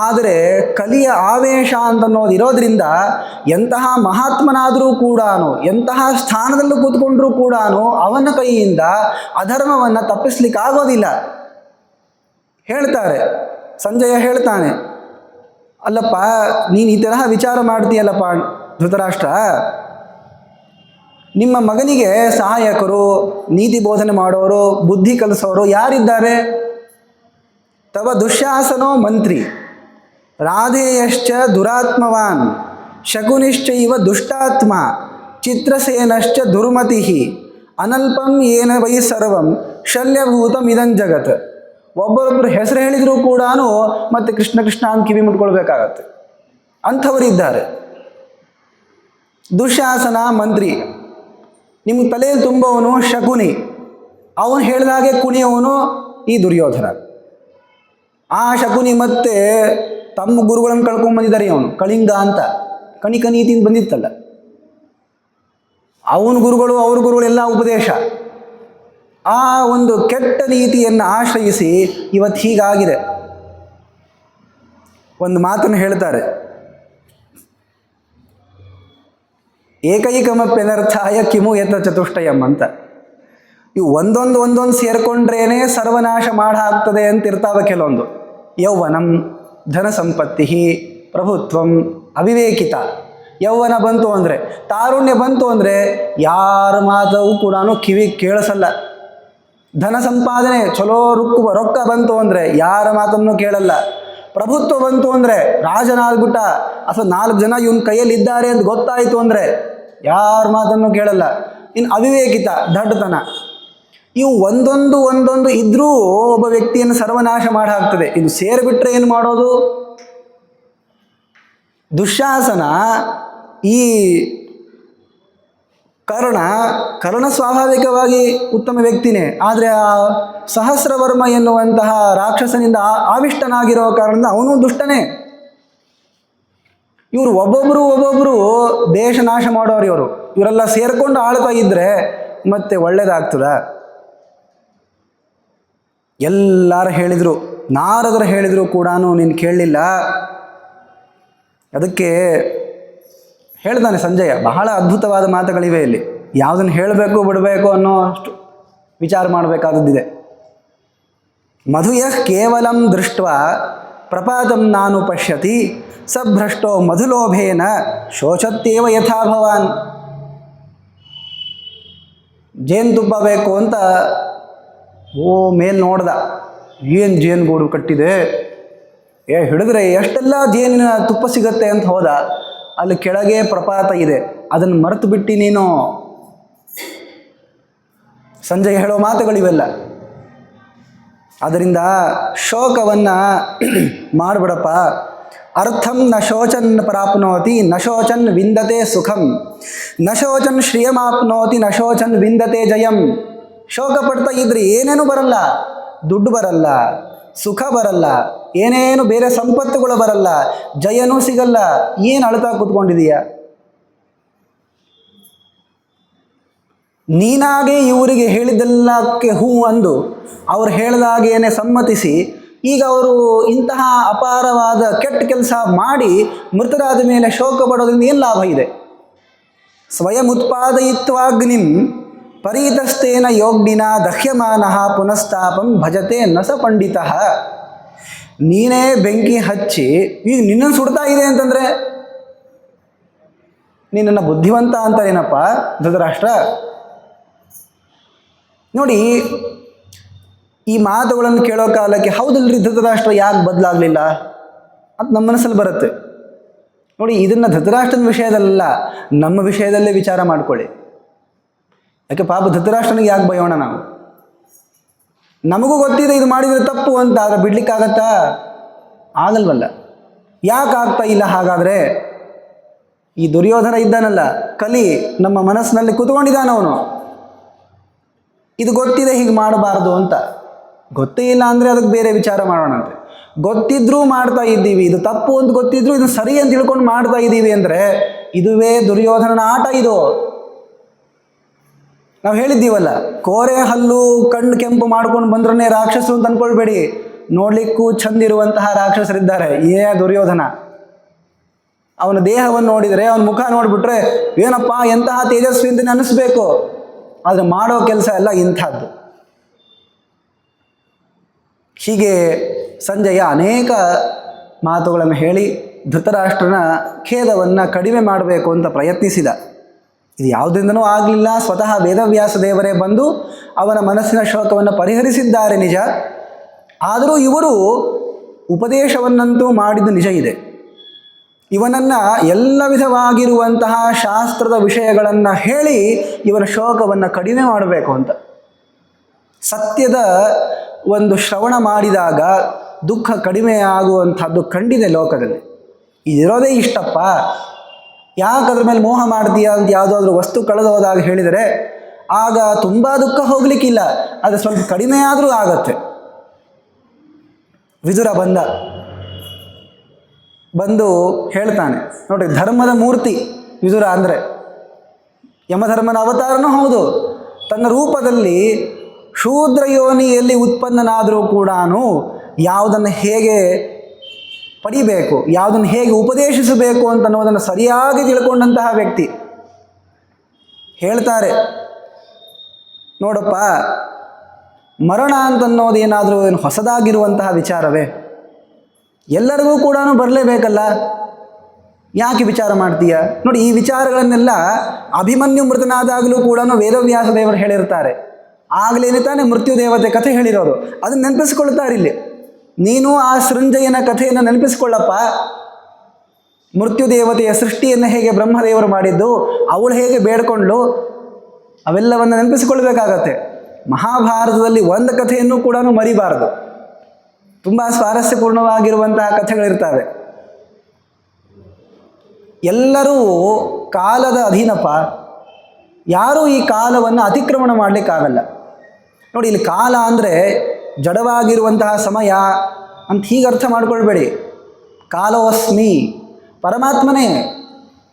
ಆದರೆ ಕಲಿಯ ಆವೇಶ ಅಂತನ್ನೋದು ಇರೋದ್ರಿಂದ ಎಂತಹ ಮಹಾತ್ಮನಾದರೂ ಕೂಡ, ಎಂತಹ ಸ್ಥಾನದಲ್ಲೂ ಕೂತ್ಕೊಂಡ್ರೂ ಕೂಡ ಅವನ ಕೈಯಿಂದ ಅಧರ್ಮವನ್ನು ತಪ್ಪಿಸ್ಲಿಕ್ಕಾಗೋದಿಲ್ಲ. ಹೇಳ್ತಾರೆ, ಸಂಜಯ ಹೇಳ್ತಾನೆ, ಅಲ್ಲಪ್ಪ, ನೀನು ಈ ತರಹ ವಿಚಾರ ಮಾಡ್ತೀಯಲ್ಲಪ್ಪ ಧೃತರಾಷ್ಟ್ರ, ನಿಮ್ಮ ಮಗನಿಗೆ ಸಹಾಯಕರು, ನೀತಿ ಬೋಧನೆ ಮಾಡೋರು, ಬುದ್ಧಿ ಕಲಿಸೋರು ಯಾರಿದ್ದಾರೆ? ತವ ದುಶ್ಯಾಸನೋ ಮಂತ್ರಿ, ರಾಧೇಯಶ್ಚ ದುರಾತ್ಮವಾನ್, ಶಕುನಿಶ್ಚೈವ ದುಷ್ಟಾತ್ಮ, ಚಿತ್ರಸೇನಶ್ಚ ದುರ್ಮತಿ, ಅನಲ್ಪಂ ಏನ ವೈ ಸರ್ವಂ ಶಲ್ಯಭೂತಂ ಇದಂ ಜಗತ್. ಒಬ್ಬರೊಬ್ಬರು ಹೆಸರು ಹೇಳಿದರೂ ಕೂಡ ಮತ್ತೆ ಕೃಷ್ಣ ಕೃಷ್ಣ ಅಂತ ಕಿವಿ ಮುಟ್ಕೊಳ್ಬೇಕಾಗತ್ತೆ. ಅಂಥವರಿದ್ದಾರೆ. ದುಶ್ಯಾಸನ ಮಂತ್ರಿ, ನಿಮ್ಗೆ ತಲೆಯಲ್ಲಿ ತುಂಬವನು ಶಕುನಿ, ಅವನು ಹೇಳಿದಾಗೆ ಕುಣಿಯವನು ಈ ದುರ್ಯೋಧನ. ಆ ಶಕುನಿ ಮತ್ತೆ ತಮ್ಮ ಗುರುಗಳನ್ನು ಕಳ್ಕೊಂಡ್ಬಂದಿದ್ದಾರೆ. ಅವನು ಕಳಿಂಗ ಅಂತ ಕಣಿಕ ನೀತಿಯಿಂದ ಬಂದಿತ್ತಲ್ಲ, ಅವನ ಗುರುಗಳು ಅವ್ರ ಗುರುಗಳೆಲ್ಲ ಉಪದೇಶ. ಆ ಒಂದು ಕೆಟ್ಟ ನೀತಿಯನ್ನು ಆಶ್ರಯಿಸಿ ಇವತ್ತು ಹೀಗಾಗಿದೆ. ಒಂದು ಮಾತನ್ನು ಹೇಳ್ತಾರೆ, ಏಕೈಕಮಪ್ಯನರ್ಥಾಯ ಕಿಮು ಯತ ಚತುಷ್ಟಯಂ ಅಂತ. ಇವು ಒಂದೊಂದು ಸೇರ್ಕೊಂಡ್ರೇನೆ ಸರ್ವನಾಶ ಹಾಕ್ತದೆ ಅಂತ ಇರ್ತಾವೆ ಕೆಲವೊಂದು. ಯೌವನಂ, ಧನ ಸಂಪತ್ತಿ, ಪ್ರಭುತ್ವಂ, ಅವಿವೇಕಿತ. ಯೌವನ ಬಂತು ಅಂದರೆ, ತಾರುಣ್ಯ ಬಂತು ಅಂದರೆ ಯಾರ ಮಾತವು ಕೂಡ ಕಿವಿ ಕೇಳಿಸಲ್ಲ. ಧನ ಸಂಪಾದನೆ ಚಲೋ ರೊಕ್ಕ ಬಂತು ಅಂದರೆ ಯಾರ ಮಾತನ್ನು ಕೇಳಲ್ಲ. ಪ್ರಭುತ್ವ ಬಂತು ಅಂದರೆ, ರಾಜನಾಗ್ಬಿಟ್ಟ ಅಥವಾ 4 ಜನ ಇವನ ಕೈಯಲ್ಲಿ ಇದ್ದಾರೆ ಅಂತ ಗೊತ್ತಾಯಿತು ಅಂದರೆ ಯಾರ ಮಾತನ್ನು ಕೇಳಲ್ಲ. ಇನ್ನು ಅವಿವೇಕಿತ, ದಡ್ಡತನ. ಇವು ಒಂದೊಂದು ಇದ್ರೂ ಒಬ್ಬ ವ್ಯಕ್ತಿಯನ್ನು ಸರ್ವನಾಶ ಹಾಕ್ತದೆ. ಇದು ಸೇರಿಬಿಟ್ರೆ ಏನು ಮಾಡೋದು? ದುಶ್ಯಾಸನ ಈ ಕರ್ಣ ಸ್ವಾಭಾವಿಕವಾಗಿ ಉತ್ತಮ ವ್ಯಕ್ತಿನೇ, ಆದರೆ ಆ ಸಹಸ್ರವರ್ಮ ಎನ್ನುವಂತಹ ರಾಕ್ಷಸನಿಂದ ಆವಿಷ್ಟನಾಗಿರೋ ಕಾರಣದಿಂದ ಅವನು ದುಷ್ಟನೇ. ಇವರು ಒಬ್ಬೊಬ್ಬರು ದೇಶ ನಾಶ ಮಾಡೋರು. ಇವರೆಲ್ಲ ಸೇರ್ಕೊಂಡು ಆಳ್ತಾ ಇದ್ದರೆ ಮತ್ತೆ ಒಳ್ಳೇದಾಗ್ತದ? ಎಲ್ಲರೂ ಹೇಳಿದರು, ನಾರದರು ಹೇಳಿದರು ಕೂಡ ನೀನು ಕೇಳಲಿಲ್ಲ. ಅದಕ್ಕೆ ಹೇಳ್ತಾನೆ ಸಂಜಯ, ಬಹಳ ಅದ್ಭುತವಾದ ಮಾತುಗಳಿವೆ ಇಲ್ಲಿ. ಯಾವುದನ್ನು ಹೇಳಬೇಕು ಬಿಡಬೇಕು ಅನ್ನೋ ಅಷ್ಟು ವಿಚಾರ ಮಾಡಬೇಕಾದದ್ದಿದೆ. ಮಧುಯಃ ಕೇವಲಂ ದೃಷ್ಟ ಪ್ರಪಾದಂ ನಾನು ಪಶ್ಯತಿ ಸಭ್ರಷ್ಟೋ ಮಧುಲೋಭೇನ ಶೋಚತ್ಯೇವ ಯಥಾ ಭವಾನ್. ಜೇನುತುಪ್ಪ ಬೇಕು ಅಂತ ಮೇಲೆ ನೋಡ್ದ, ಏನು ಜೇನುಗೂಡು ಕಟ್ಟಿದೆ, ಹಿಡಿದ್ರೆ ಎಷ್ಟೆಲ್ಲ ಜೇನಿನ ತುಪ್ಪ ಸಿಗತ್ತೆ ಅಂತ ಹೋದ. ಅಲ್ಲಿ ಕೆಳಗೆ ಪ್ರಪಾತ ಇದೆ, ಅದನ್ನು ಮರೆತು ಬಿಟ್ಟು ನೀನು. ಸಂಜಯ್ ಹೇಳೋ ಮಾತುಗಳಿವೆಲ್ಲ. ಅದರಿಂದ ಶೋಕವನ್ನು ಮಾಡಿಬಿಡಪ್ಪ. ಅರ್ಥಂ ನ ಶೋಚನ್ ಪ್ರಾಪ್ನೋತಿ ನ ಶೋಚನ್ ವಿಂದತೆ ಸುಖಂ ನ ಶೋಚನ್ ಶ್ರಿಯಮಾಪ್ನೋತಿ ನ ಶೋಚನ್ ವಿಂದತೆ ಜಯಂ. ಶೋಕ ಪಡ್ತಾ ಇದ್ರೆ ಏನೇನು ಬರಲ್ಲ, ದುಡ್ಡು ಬರಲ್ಲ, ಸುಖ ಬರಲ್ಲ, ಏನೇನು ಬೇರೆ ಸಂಪತ್ತುಗಳು ಬರಲ್ಲ, ಜಯನೂ ಸಿಗಲ್ಲ. ಏನು ಅಳ್ತಾ ಕೂತ್ಕೊಂಡಿದೀಯ? ನೀನಾಗೆ ಇವರಿಗೆ ಹೇಳಿದ್ದೆಲ್ಲಕ್ಕೆ ಹೂ ಅಂದು ಅವ್ರು ಹೇಳಿದಾಗೇನೆ ಸಮ್ಮತಿಸಿ ಈಗ ಅವರು ಇಂತಹ ಅಪಾರವಾದ ಕೆಟ್ಟ ಕೆಲಸ ಮಾಡಿ ಮೃತರಾದ ಮೇಲೆ ಶೋಕ ಪಡೋದ್ರಿಂದ ಏನು ಲಾಭ ಇದೆ? ಸ್ವಯಂ ಉತ್ಪಾದಯಿತ್ವಾಗ್ನಿಂ ಪರೀತಸ್ತೇನ ಯೋಗ್ನಿನ ದಹ್ಯಮಾನಃ ಪುನಸ್ತಾಪಂ ಭಜತೆ ನಸ ಪಂಡಿತ. ನೀನೇ ಬೆಂಕಿ ಹಚ್ಚಿ ಈಗ ನಿನ್ನನ್ನು ಸುಡ್ತಾ ಇದೆ ಅಂತಂದರೆ ನಿನ್ನನ್ನು ಬುದ್ಧಿವಂತ ಅಂತಾರೇನಪ್ಪ ಧೃತರಾಷ್ಟ್ರ? ನೋಡಿ, ಈ ಮಾತುಗಳನ್ನು ಕೇಳೋ ಕಾಲಕ್ಕೆ ಹೌದಲ್ರಿ ಧೃತರಾಷ್ಟ್ರ ಯಾಕೆ ಬದಲಾಗಲಿಲ್ಲ ಅಂತ ನಮ್ಮ ಮನಸ್ಸಲ್ಲಿ ಬರುತ್ತೆ. ನೋಡಿ, ಇದನ್ನು ಧೃತರಾಷ್ಟ್ರನ ವಿಷಯದಲ್ಲ, ನಮ್ಮ ವಿಷಯದಲ್ಲೇ ವಿಚಾರ ಮಾಡ್ಕೊಳ್ಳಿ. ಯಾಕೆ ಪಾಪ ಧೃತರಾಷ್ಟ್ರನಿಗೆ ಯಾಕೆ ಬಯೋಣ ನಾವು? ನಮಗೂ ಗೊತ್ತಿದೆ ಇದು ಮಾಡಿದರೆ ತಪ್ಪು ಅಂತ, ಆದರೆ ಬಿಡ್ಲಿಕ್ಕಾಗತ್ತಾ? ಆಗಲ್ವಲ್ಲ. ಯಾಕೆ ಆಗ್ತಾ ಇಲ್ಲ ಹಾಗಾದರೆ? ಈ ದುರ್ಯೋಧನ ಇದ್ದಾನಲ್ಲ, ಕಲಿ ನಮ್ಮ ಮನಸ್ಸಿನಲ್ಲಿ ಕೂತ್ಕೊಂಡಿದ್ದಾನವನು. ಇದು ಗೊತ್ತಿದೆ ಹೀಗೆ ಮಾಡಬಾರ್ದು ಅಂತ. ಗೊತ್ತೇ ಇಲ್ಲ ಅಂದರೆ ಅದಕ್ಕೆ ಬೇರೆ ವಿಚಾರ ಮಾಡೋಣಂತೆ. ಗೊತ್ತಿದ್ರೂ ಮಾಡ್ತಾ ಇದ್ದೀವಿ, ಇದು ತಪ್ಪು ಅಂತ ಗೊತ್ತಿದ್ರೂ ಇದು ಸರಿ ಅಂತ ತಿಳ್ಕೊಂಡು ಮಾಡ್ತಾ ಇದ್ದೀವಿ ಅಂದರೆ ಇದುವೇ ದುರ್ಯೋಧನನ ಆಟ. ಇದು ನಾವು ಹೇಳಿದ್ದೀವಲ್ಲ, ಕೋರೆ ಹಲ್ಲು ಕಣ್ಣು ಕೆಂಪು ಮಾಡ್ಕೊಂಡು ಬಂದ್ರೇ ರಾಕ್ಷಸರು ಅಂತ ಅಂದ್ಕೊಳ್ಬೇಡಿ. ನೋಡ್ಲಿಕ್ಕೂ ಚಂದಿರುವಂತಹ ರಾಕ್ಷಸರಿದ್ದಾರೆ. ದುರ್ಯೋಧನ ಅವನ ದೇಹವನ್ನು ನೋಡಿದರೆ, ಅವನ ಮುಖ ನೋಡಿಬಿಟ್ರೆ ಏನಪ್ಪ ಎಂತಹ ತೇಜಸ್ವಿ ಅಂತ ಅನ್ನಿಸ್ಬೇಕು. ಆದರೆ ಮಾಡೋ ಕೆಲಸ ಎಲ್ಲ ಇಂಥದ್ದು. ಹೀಗೆ ಸಂಜಯ ಅನೇಕ ಮಾತುಗಳನ್ನು ಹೇಳಿ ಧೃತರಾಷ್ಟ್ರನ ಖೇದವನ್ನು ಕಡಿಮೆ ಮಾಡಬೇಕು ಅಂತ ಪ್ರಯತ್ನಿಸಿದ. ಇದು ಯಾವುದರಿಂದನೂ ಆಗಲಿಲ್ಲ. ಸ್ವತಃ ವೇದವ್ಯಾಸ ದೇವರೇ ಬಂದು ಅವನ ಮನಸ್ಸಿನ ಶೋಕವನ್ನು ಪರಿಹರಿಸಿದ್ದಾರೆ ನಿಜ. ಆದರೂ ಇವರು ಉಪದೇಶವನ್ನಂತೂ ಮಾಡಿದ್ದು ನಿಜ ಇದೆ. ಇವನನ್ನು ಎಲ್ಲ ವಿಧವಾಗಿರುವಂತಹ ಶಾಸ್ತ್ರದ ವಿಷಯಗಳನ್ನು ಹೇಳಿ ಇವನ ಶೋಕವನ್ನು ಕಡಿಮೆ ಮಾಡಬೇಕು ಅಂತ. ಸತ್ಯದ ಒಂದು ಶ್ರವಣ ಮಾಡಿದಾಗ ದುಃಖ ಕಡಿಮೆ ಆಗುವಂಥದ್ದು ಕಂಡಿದೆ ಲೋಕದಲ್ಲಿ. ಇದಿರೋದೇ ಇಷ್ಟಪ್ಪ, ಯಾಕೆ ಅದ್ರ ಮೇಲೆ ಮೋಹ ಮಾಡ್ತೀಯಾ ಅಂತ ಯಾವುದಾದ್ರೂ ವಸ್ತು ಕಳೆದೋದಾಗ ಹೇಳಿದರೆ ಆಗ ತುಂಬ ದುಃಖ ಹೋಗಲಿಕ್ಕಿಲ್ಲ, ಆದರೆ ಸ್ವಲ್ಪ ಕಡಿಮೆ ಆದರೂ ಆಗತ್ತೆ. ವಿದುರ ಬಂದು ಹೇಳ್ತಾನೆ, ನೋಡಿ ಧರ್ಮದ ಮೂರ್ತಿ ವಿದುರ ಅಂದರೆ, ಯಮಧರ್ಮನ ಅವತಾರನೂ ಹೌದು. ತನ್ನ ರೂಪದಲ್ಲಿ ಶೂದ್ರ ಯೋನಿಯಲ್ಲಿ ಉತ್ಪನ್ನನಾದರೂ ಕೂಡ ಯಾವುದನ್ನು ಹೇಗೆ ಪಡಿಬೇಕು, ಯಾವುದನ್ನು ಹೇಗೆ ಉಪದೇಶಿಸಬೇಕು ಅಂತನ್ನೋದನ್ನು ಸರಿಯಾಗಿ ತಿಳ್ಕೊಂಡಂತಹ ವ್ಯಕ್ತಿ. ಹೇಳ್ತಾರೆ, ನೋಡಪ್ಪ, ಮರಣ ಅಂತನ್ನೋದೇನಾದರೂ ಏನು ಹೊಸದಾಗಿರುವಂತಹ ವಿಚಾರವೇ? ಎಲ್ಲರಿಗೂ ಕೂಡ ಬರಲೇಬೇಕಲ್ಲ, ಯಾಕೆ ವಿಚಾರ ಮಾಡ್ತೀಯ? ನೋಡಿ, ಈ ವಿಚಾರಗಳನ್ನೆಲ್ಲ ಅಭಿಮನ್ಯು ಮೃತನಾದಾಗಲೂ ಕೂಡ ವೇದವ್ಯಾಸ ದೇವರು ಹೇಳಿರ್ತಾರೆ. ಆಗಲೇನೆ ತಾನೇ ಮೃತ್ಯು ದೇವತೆ ಕಥೆ ಹೇಳಿರೋದು. ಅದನ್ನು ನೆನಪಿಸ್ಕೊಳ್ತಾರೆ ಇಲ್ಲಿ. ನೀನು ಆ ಸೃಂಜಯನ ಕಥೆಯನ್ನು ನೆನಪಿಸ್ಕೊಳ್ಳಪ್ಪ. ಮೃತ್ಯು ದೇವತೆಯ ಸೃಷ್ಟಿಯನ್ನು ಹೇಗೆ ಬ್ರಹ್ಮದೇವರು ಮಾಡಿದ್ದು, ಅವಳು ಹೇಗೆ ಬೇಡ್ಕೊಂಡ್ಲು, ಅವೆಲ್ಲವನ್ನು ನೆನಪಿಸಿಕೊಳ್ಬೇಕಾಗತ್ತೆ. ಮಹಾಭಾರತದಲ್ಲಿ ಒಂದು ಕಥೆಯನ್ನು ಕೂಡ ಮರಿಬಾರದು. ತುಂಬ ಸ್ವಾರಸ್ಯಪೂರ್ಣವಾಗಿರುವಂತಹ ಕಥೆಗಳಿರ್ತವೆ. ಎಲ್ಲರೂ ಕಾಲದ ಅಧೀನಪ್ಪ, ಯಾರೂ ಈ ಕಾಲವನ್ನು ಅತಿಕ್ರಮಣ ಮಾಡಲಿಕ್ಕಾಗಲ್ಲ. ನೋಡಿ, ಇಲ್ಲಿ ಕಾಲ ಅಂದರೆ ಜಡವಾಗಿರುವಂತಹ ಸಮಯ ಅಂತ ಹೀಗೆ ಅರ್ಥ ಮಾಡ್ಕೊಳ್ಬೇಡಿ. ಕಾಲೋಸ್ಮಿ, ಪರಮಾತ್ಮನೇ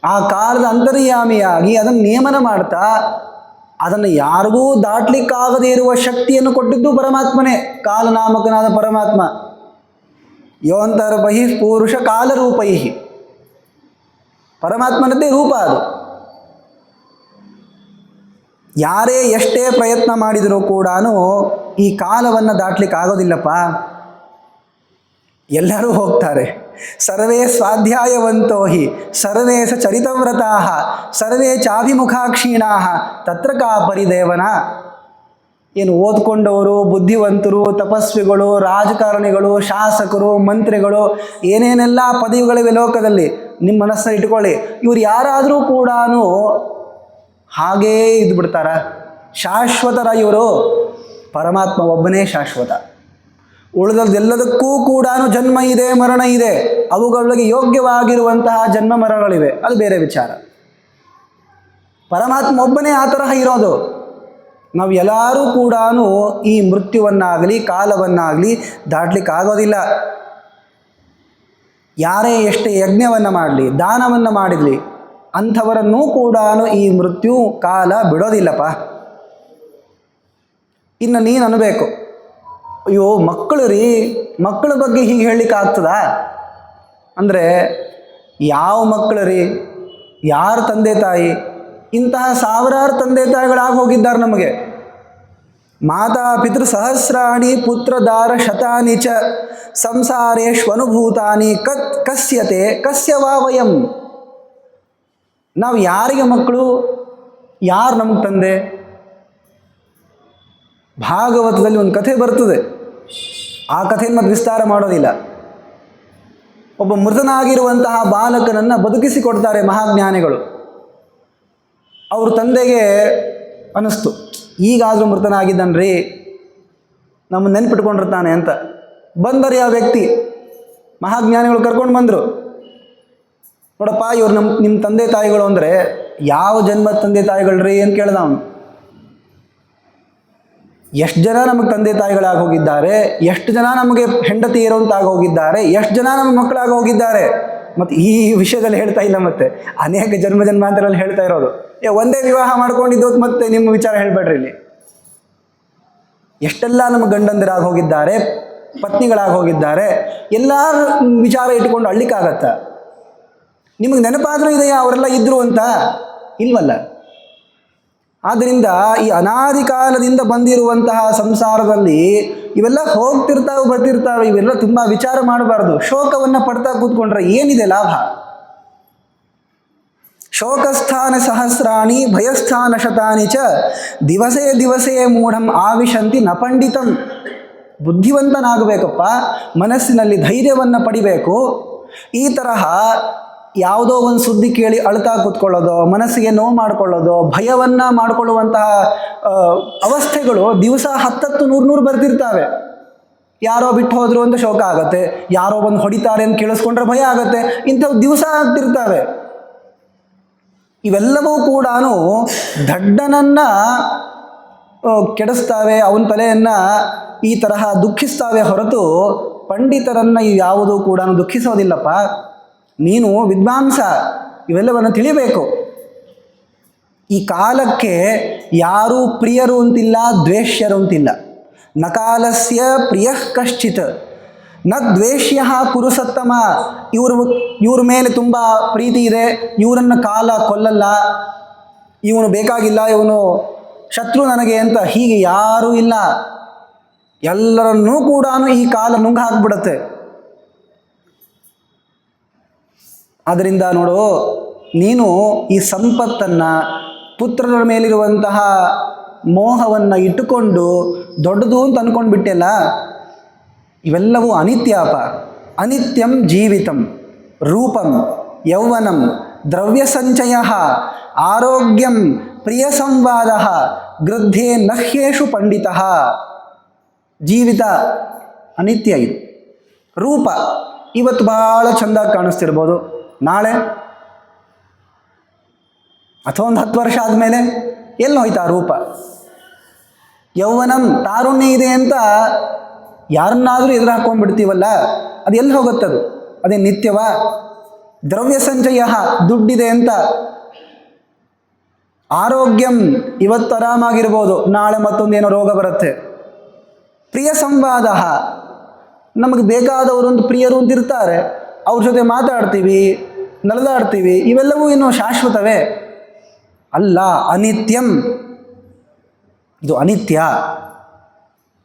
ಆ ಕಾಲದ ಅಂತರ್ಯಾಮಿಯಾಗಿ ಅದನ್ನು ನಿಯಮನ ಮಾಡ್ತಾ ಅದನ್ನು ಯಾರಿಗೂ ದಾಟ್ಲಿಕ್ಕಾಗದೇ ಇರುವ ಶಕ್ತಿಯನ್ನು ಕೊಟ್ಟಿದ್ದು ಪರಮಾತ್ಮನೇ, ಕಾಲನಾಮಕನಾದ ಪರಮಾತ್ಮ. ಯೋಂತರ್ಬಹಿ ಪೂರುಷ ಕಾಲರೂಪೈ, ಪರಮಾತ್ಮನದ್ದೇ ರೂಪ ಅದು. ಯಾರೇ ಎಷ್ಟೇ ಪ್ರಯತ್ನ ಮಾಡಿದರೂ ಕೂಡ ಈ ಕಾಲವನ್ನು ದಾಟ್ಲಿಕ್ಕೆ ಆಗೋದಿಲ್ಲಪ್ಪ. ಎಲ್ಲರೂ ಹೋಗ್ತಾರೆ. ಸರ್ವೇ ಸ್ವಾಧ್ಯಾಯವಂತೋ ಹಿ ಸರ್ವೇ ಸ ಚರಿತವ್ರತಾ ಸರ್ವೇ ಚಾಭಿಮುಖಾಕ್ಷೀಣಾ ತತ್ರ ಕಾ ಪರಿದೇವನ. ಏನು ಓದ್ಕೊಂಡವರು, ಬುದ್ಧಿವಂತರು, ತಪಸ್ವಿಗಳು, ರಾಜಕಾರಣಿಗಳು, ಶಾಸಕರು, ಮಂತ್ರಿಗಳು, ಏನೇನೆಲ್ಲ ಪದವಿಗಳಿವೆ ಲೋಕದಲ್ಲಿ, ನಿಮ್ಮ ಮನಸ್ಸನ್ನು ಇಟ್ಕೊಳ್ಳಿ. ಇವರು ಯಾರಾದರೂ ಕೂಡ ಹಾಗೇ ಇದ್ದು ಬಿಡ್ತಾರ? ಶಾಶ್ವತರ ಇವರು? ಪರಮಾತ್ಮ ಒಬ್ಬನೇ ಶಾಶ್ವತ. ಉಳಿದದ್ದೆಲ್ಲದಕ್ಕೂ ಕೂಡ ಜನ್ಮ ಇದೆ, ಮರಣ ಇದೆ. ಅವುಗಳಿಗೆ ಯೋಗ್ಯವಾಗಿರುವಂತಹ ಜನ್ಮ ಮರಣಗಳಿವೆ, ಅದು ಬೇರೆ ವಿಚಾರ. ಪರಮಾತ್ಮ ಒಬ್ಬನೇ ಆ ತರಹ ಇರೋದು. ನಾವು ಎಲ್ಲರೂ ಕೂಡ ಈ ಮೃತ್ಯುವನ್ನಾಗಲಿ ಕಾಲವನ್ನಾಗಲಿ ದಾಟ್ಲಿಕ್ಕಾಗೋದಿಲ್ಲ. ಯಾರೇ ಎಷ್ಟೇ ಯಜ್ಞವನ್ನು ಮಾಡಲಿ, ದಾನವನ್ನು ಮಾಡಿರಲಿ, ಅಂಥವರನ್ನೂ ಕೂಡ ಈ ಮೃತ್ಯು ಕಾಲ ಬಿಡೋದಿಲ್ಲಪ್ಪ. ಇನ್ನು ನೀನು ಅನ್ನಬೇಕು, ಅಯ್ಯೋ ಮಕ್ಕಳು ರೀ, ಮಕ್ಕಳ ಬಗ್ಗೆ ಹೀಗೆ ಹೇಳಲಿಕ್ಕೆ ಆಗ್ತದಾ ಅಂದರೆ, ಯಾವ ಮಕ್ಕಳು ರೀ, ಯಾರ ತಂದೆ ತಾಯಿ? ಇಂತಹ ಸಾವಿರಾರು ತಂದೆ ತಾಯಿಗಳಾಗಿ ಹೋಗಿದ್ದಾರೆ ನಮಗೆ. ಮಾತಾ ಪಿತೃ ಸಹಸ್ರಾಣಿ ಪುತ್ರದಾರ ಶತಾನಿ ಚ ಸಂಸಾರೇಶ್ವನುಭೂತಾನಿ ಕಸ್ಯತೆ ಕಸ್ಯ ವಾ ವಯಂ. ನಾವು ಯಾರಿಗೆ ಮಕ್ಕಳು, ಯಾರು ನಮಗೆ ತಂದೆ? ಭಾಗವತದಲ್ಲಿ ಒಂದು ಕಥೆ ಬರ್ತದೆ, ಆ ಕಥೆಯನ್ನು ಮತ್ತೆ ವಿಸ್ತಾರ ಮಾಡೋದಿಲ್ಲ. ಒಬ್ಬ ಮೃತನಾಗಿರುವಂತಹ ಬಾಲಕನನ್ನು ಬದುಕಿಸಿಕೊಡ್ತಾರೆ ಮಹಾಜ್ಞಾನಿಗಳು. ಅವ್ರ ತಂದೆಗೆ ಅನ್ನಿಸ್ತು, ಈಗಾದರೂ ಮೃತನಾಗಿದ್ದಾನ್ರಿ, ನಮ್ಮನ್ನು ನೆನ್ಪಿಟ್ಕೊಂಡಿರ್ತಾನೆ ಅಂತ. ಬಂದರಿ ಆ ವ್ಯಕ್ತಿ, ಮಹಾಜ್ಞಾನಿಗಳು ಕರ್ಕೊಂಡು ಬಂದರು. ನೋಡಪ್ಪ, ಇವ್ರು ನಿಮ್ಮ ತಂದೆ ತಾಯಿಗಳು ಅಂದರೆ ಯಾವ ಜನ್ಮದ ತಂದೆ ತಾಯಿಗಳ್ರಿ ಅಂತ ಕೇಳ್ದ ಅವನು. ಎಷ್ಟು ಜನ ನಮಗೆ ತಂದೆ ತಾಯಿಗಳಾಗಿ ಹೋಗಿದ್ದಾರೆ, ಎಷ್ಟು ಜನ ನಮಗೆ ಹೆಂಡತಿ ಇರೋಂತಾಗಿ ಹೋಗಿದ್ದಾರೆ, ಎಷ್ಟು ಜನ ನಮ್ಮ ಮಕ್ಕಳಾಗಿ ಹೋಗಿದ್ದಾರೆ. ಮತ್ತು ಈ ವಿಷಯದಲ್ಲಿ ಹೇಳ್ತಾ ಇಲ್ಲ, ಮತ್ತೆ ಅನೇಕ ಜನ್ಮಾಂತರಲ್ಲಿ ಹೇಳ್ತಾ ಇರೋದು. ಒಂದೇ ವಿವಾಹ ಮಾಡ್ಕೊಂಡಿದ್ದು ಮತ್ತೆ ನಿಮ್ಮ ವಿಚಾರ ಹೇಳಬೇಡ್ರಿ. ಇಲ್ಲಿ ಎಷ್ಟೆಲ್ಲ ನಮ್ಮ ಗಂಡಂದಿರಾಗಿ ಹೋಗಿದ್ದಾರೆ, ಪತ್ನಿಗಳಾಗಿ ಹೋಗಿದ್ದಾರೆ. ಎಲ್ಲರ ವಿಚಾರ ಇಟ್ಕೊಂಡು ಅಳ್ಳಿಕ್ಕಾಗತ್ತ? ನಿಮಗೆ ನೆನಪಾದರೂ ಇದೆಯಾ ಅವರೆಲ್ಲ ಇದ್ದರು ಅಂತ? ಇಲ್ವಲ್ಲ. ಆದ್ದರಿಂದ ಈ ಅನಾದಿ ಕಾಲದಿಂದ ಬಂದಿರುವಂತಹ ಸಂಸಾರದಲ್ಲಿ ಇವೆಲ್ಲ ಹೋಗ್ತಿರ್ತಾವೆ, ಬರ್ತಿರ್ತಾವೆ. ಇವೆಲ್ಲ ತುಂಬ ವಿಚಾರ ಮಾಡಬಾರ್ದು. ಶೋಕವನ್ನು ಪಡ್ತಾ ಕೂತ್ಕೊಂಡ್ರೆ ಏನಿದೆ ಲಾಭ? ಶೋಕಸ್ಥಾನ ಸಹಸ್ರಾಣಿ ಭಯಸ್ಥಾನ ಶತಾನಿ ಚ ದಿವಸೇ ದಿವಸೇ ಮೂಢಂ ಆವಿಶಂತಿ ನ ಪಂಡಿತಂ. ಬುದ್ಧಿವಂತನಾಗಬೇಕಪ್ಪ, ಮನಸ್ಸಿನಲ್ಲಿ ಧೈರ್ಯವನ್ನು ಪಡಿಬೇಕು. ಈ ತರಹ ಯಾವುದೋ ಒಂದು ಸುದ್ದಿ ಕೇಳಿ ಅಳ್ತಾ ಕೂತ್ಕೊಳ್ಳೋದು, ಮನಸ್ಸಿಗೆ ನೋವು ಮಾಡಿಕೊಳ್ಳೋದು, ಭಯವನ್ನು ಮಾಡಿಕೊಳ್ಳುವಂತಹ ಅವಸ್ಥೆಗಳು ದಿವಸ 10-100 ಬರ್ತಿರ್ತಾವೆ. ಯಾರೋ ಬಿಟ್ಟು ಹೋದ್ರು ಅಂತ ಶೋಕ ಆಗುತ್ತೆ, ಯಾರೋ ಬಂದು ಹೊಡಿತಾರೆ ಅಂತ ಕೇಳಿಸ್ಕೊಂಡ್ರೆ ಭಯ ಆಗುತ್ತೆ. ಇಂಥವು ದಿವಸ ಆಗ್ತಿರ್ತವೆ. ಇವೆಲ್ಲವೂ ಕೂಡ ದಡ್ಡನನ್ನು ಕೆಡಿಸ್ತಾವೆ, ಅವನ ತಲೆಯನ್ನು ಈ ತರಹ ದುಃಖಿಸ್ತಾವೆ ಹೊರತು ಪಂಡಿತರನ್ನು ಯಾವುದೂ ಕೂಡ ದುಃಖಿಸೋದಿಲ್ಲಪ್ಪ. ನೀನು ವಿದ್ವಾಂಸ, ಇವೆಲ್ಲವನ್ನು ತಿಳಿಬೇಕು. ಈ ಕಾಲಕ್ಕೆ ಯಾರೂ ಪ್ರಿಯರು ಅಂತಿಲ್ಲ, ದ್ವೇಷ್ಯರು ಅಂತಿಲ್ಲ. ನಕಾಲಸ್ಯ ಪ್ರಿಯ ಕಶ್ಚಿತ್ ನ ದ್ವೇಷ್ಯ ಕುರುಸತ್ತಮ. ಇವ್ರ ಮೇಲೆ ತುಂಬ ಪ್ರೀತಿ ಇದೆ, ಇವರನ್ನು ಕಾಲ ಕೊಲ್ಲಲ್ಲ, ಇವನು ಬೇಕಾಗಿಲ್ಲ, ಇವನು ಶತ್ರು ನನಗೆ ಅಂತ ಹೀಗೆ ಯಾರೂ ಇಲ್ಲ. ಎಲ್ಲರನ್ನೂ ಕೂಡ ಈ ಕಾಲ ನುಂಗ ಹಾಕ್ಬಿಡುತ್ತೆ. ಆದ್ದರಿಂದ ನೋಡು, ನೀನು ಈ ಸಂಪತ್ತನ್ನು, ಪುತ್ರರ ಮೇಲಿರುವಂತಹ ಮೋಹವನ್ನು ಇಟ್ಟುಕೊಂಡು ದೊಡ್ಡದು ಅಂತ ಅಂದ್ಕೊಂಡು ಬಿಟ್ಟೆಲ್ಲ, ಇವೆಲ್ಲವೂ ಅನಿತ್ಯಪ. ಅನಿತ್ಯಂ ಜೀವಿತಂ ರೂಪಂ ಯೌವನಂ ದ್ರವ್ಯ ಸಂಚಯ ಆರೋಗ್ಯಂ ಪ್ರಿಯ ಸಂವಾದ ಗೃದ್ಧೇ ನಹ್ಯೇಷು ಪಂಡಿತ. ಜೀವಿತ ಅನಿತ್ಯ ಇದು. ರೂಪ ಇವತ್ತು ಭಾಳ ಚೆಂದಾಗಿ ಕಾಣಿಸ್ತಿರ್ಬೋದು, ನಾಳೆ ಅಥವಾ ಒಂದು 10 ವರ್ಷ ಆದಮೇಲೆ ಎಲ್ಲಿ ಹೋಯ್ತಾ ರೂಪ? ಯೌವನಂ ತಾರುಣ್ಯ ಇದೆ ಅಂತ ಯಾರನ್ನಾದರೂ ಎದುರು ಹಾಕ್ಕೊಂಡ್ಬಿಡ್ತೀವಲ್ಲ, ಅದು ಎಲ್ಲಿ ಹೋಗುತ್ತದು? ಅದೇ ನಿತ್ಯವ? ದ್ರವ್ಯ ಸಂಚಯ ದುಡ್ಡಿದೆ ಅಂತ. ಆರೋಗ್ಯಂ ಇವತ್ತು ಆರಾಮಾಗಿರ್ಬೋದು, ನಾಳೆ ಮತ್ತೊಂದೇನೋ ರೋಗ ಬರುತ್ತೆ. ಪ್ರಿಯ ಸಂವಾದ ನಮಗೆ ಬೇಕಾದವರೊಂದು ಪ್ರಿಯರು ಅಂತಿರ್ತಾರೆ, ಅವ್ರ ಜೊತೆ ಮಾತಾಡ್ತೀವಿ, ನಲಿದಾಡ್ತೀವಿ, ಇವೆಲ್ಲವೂ ಇನ್ನೂ ಶಾಶ್ವತವೇ ಅಲ್ಲ. ಅನಿತ್ಯಂ, ಇದು ಅನಿತ್ಯ.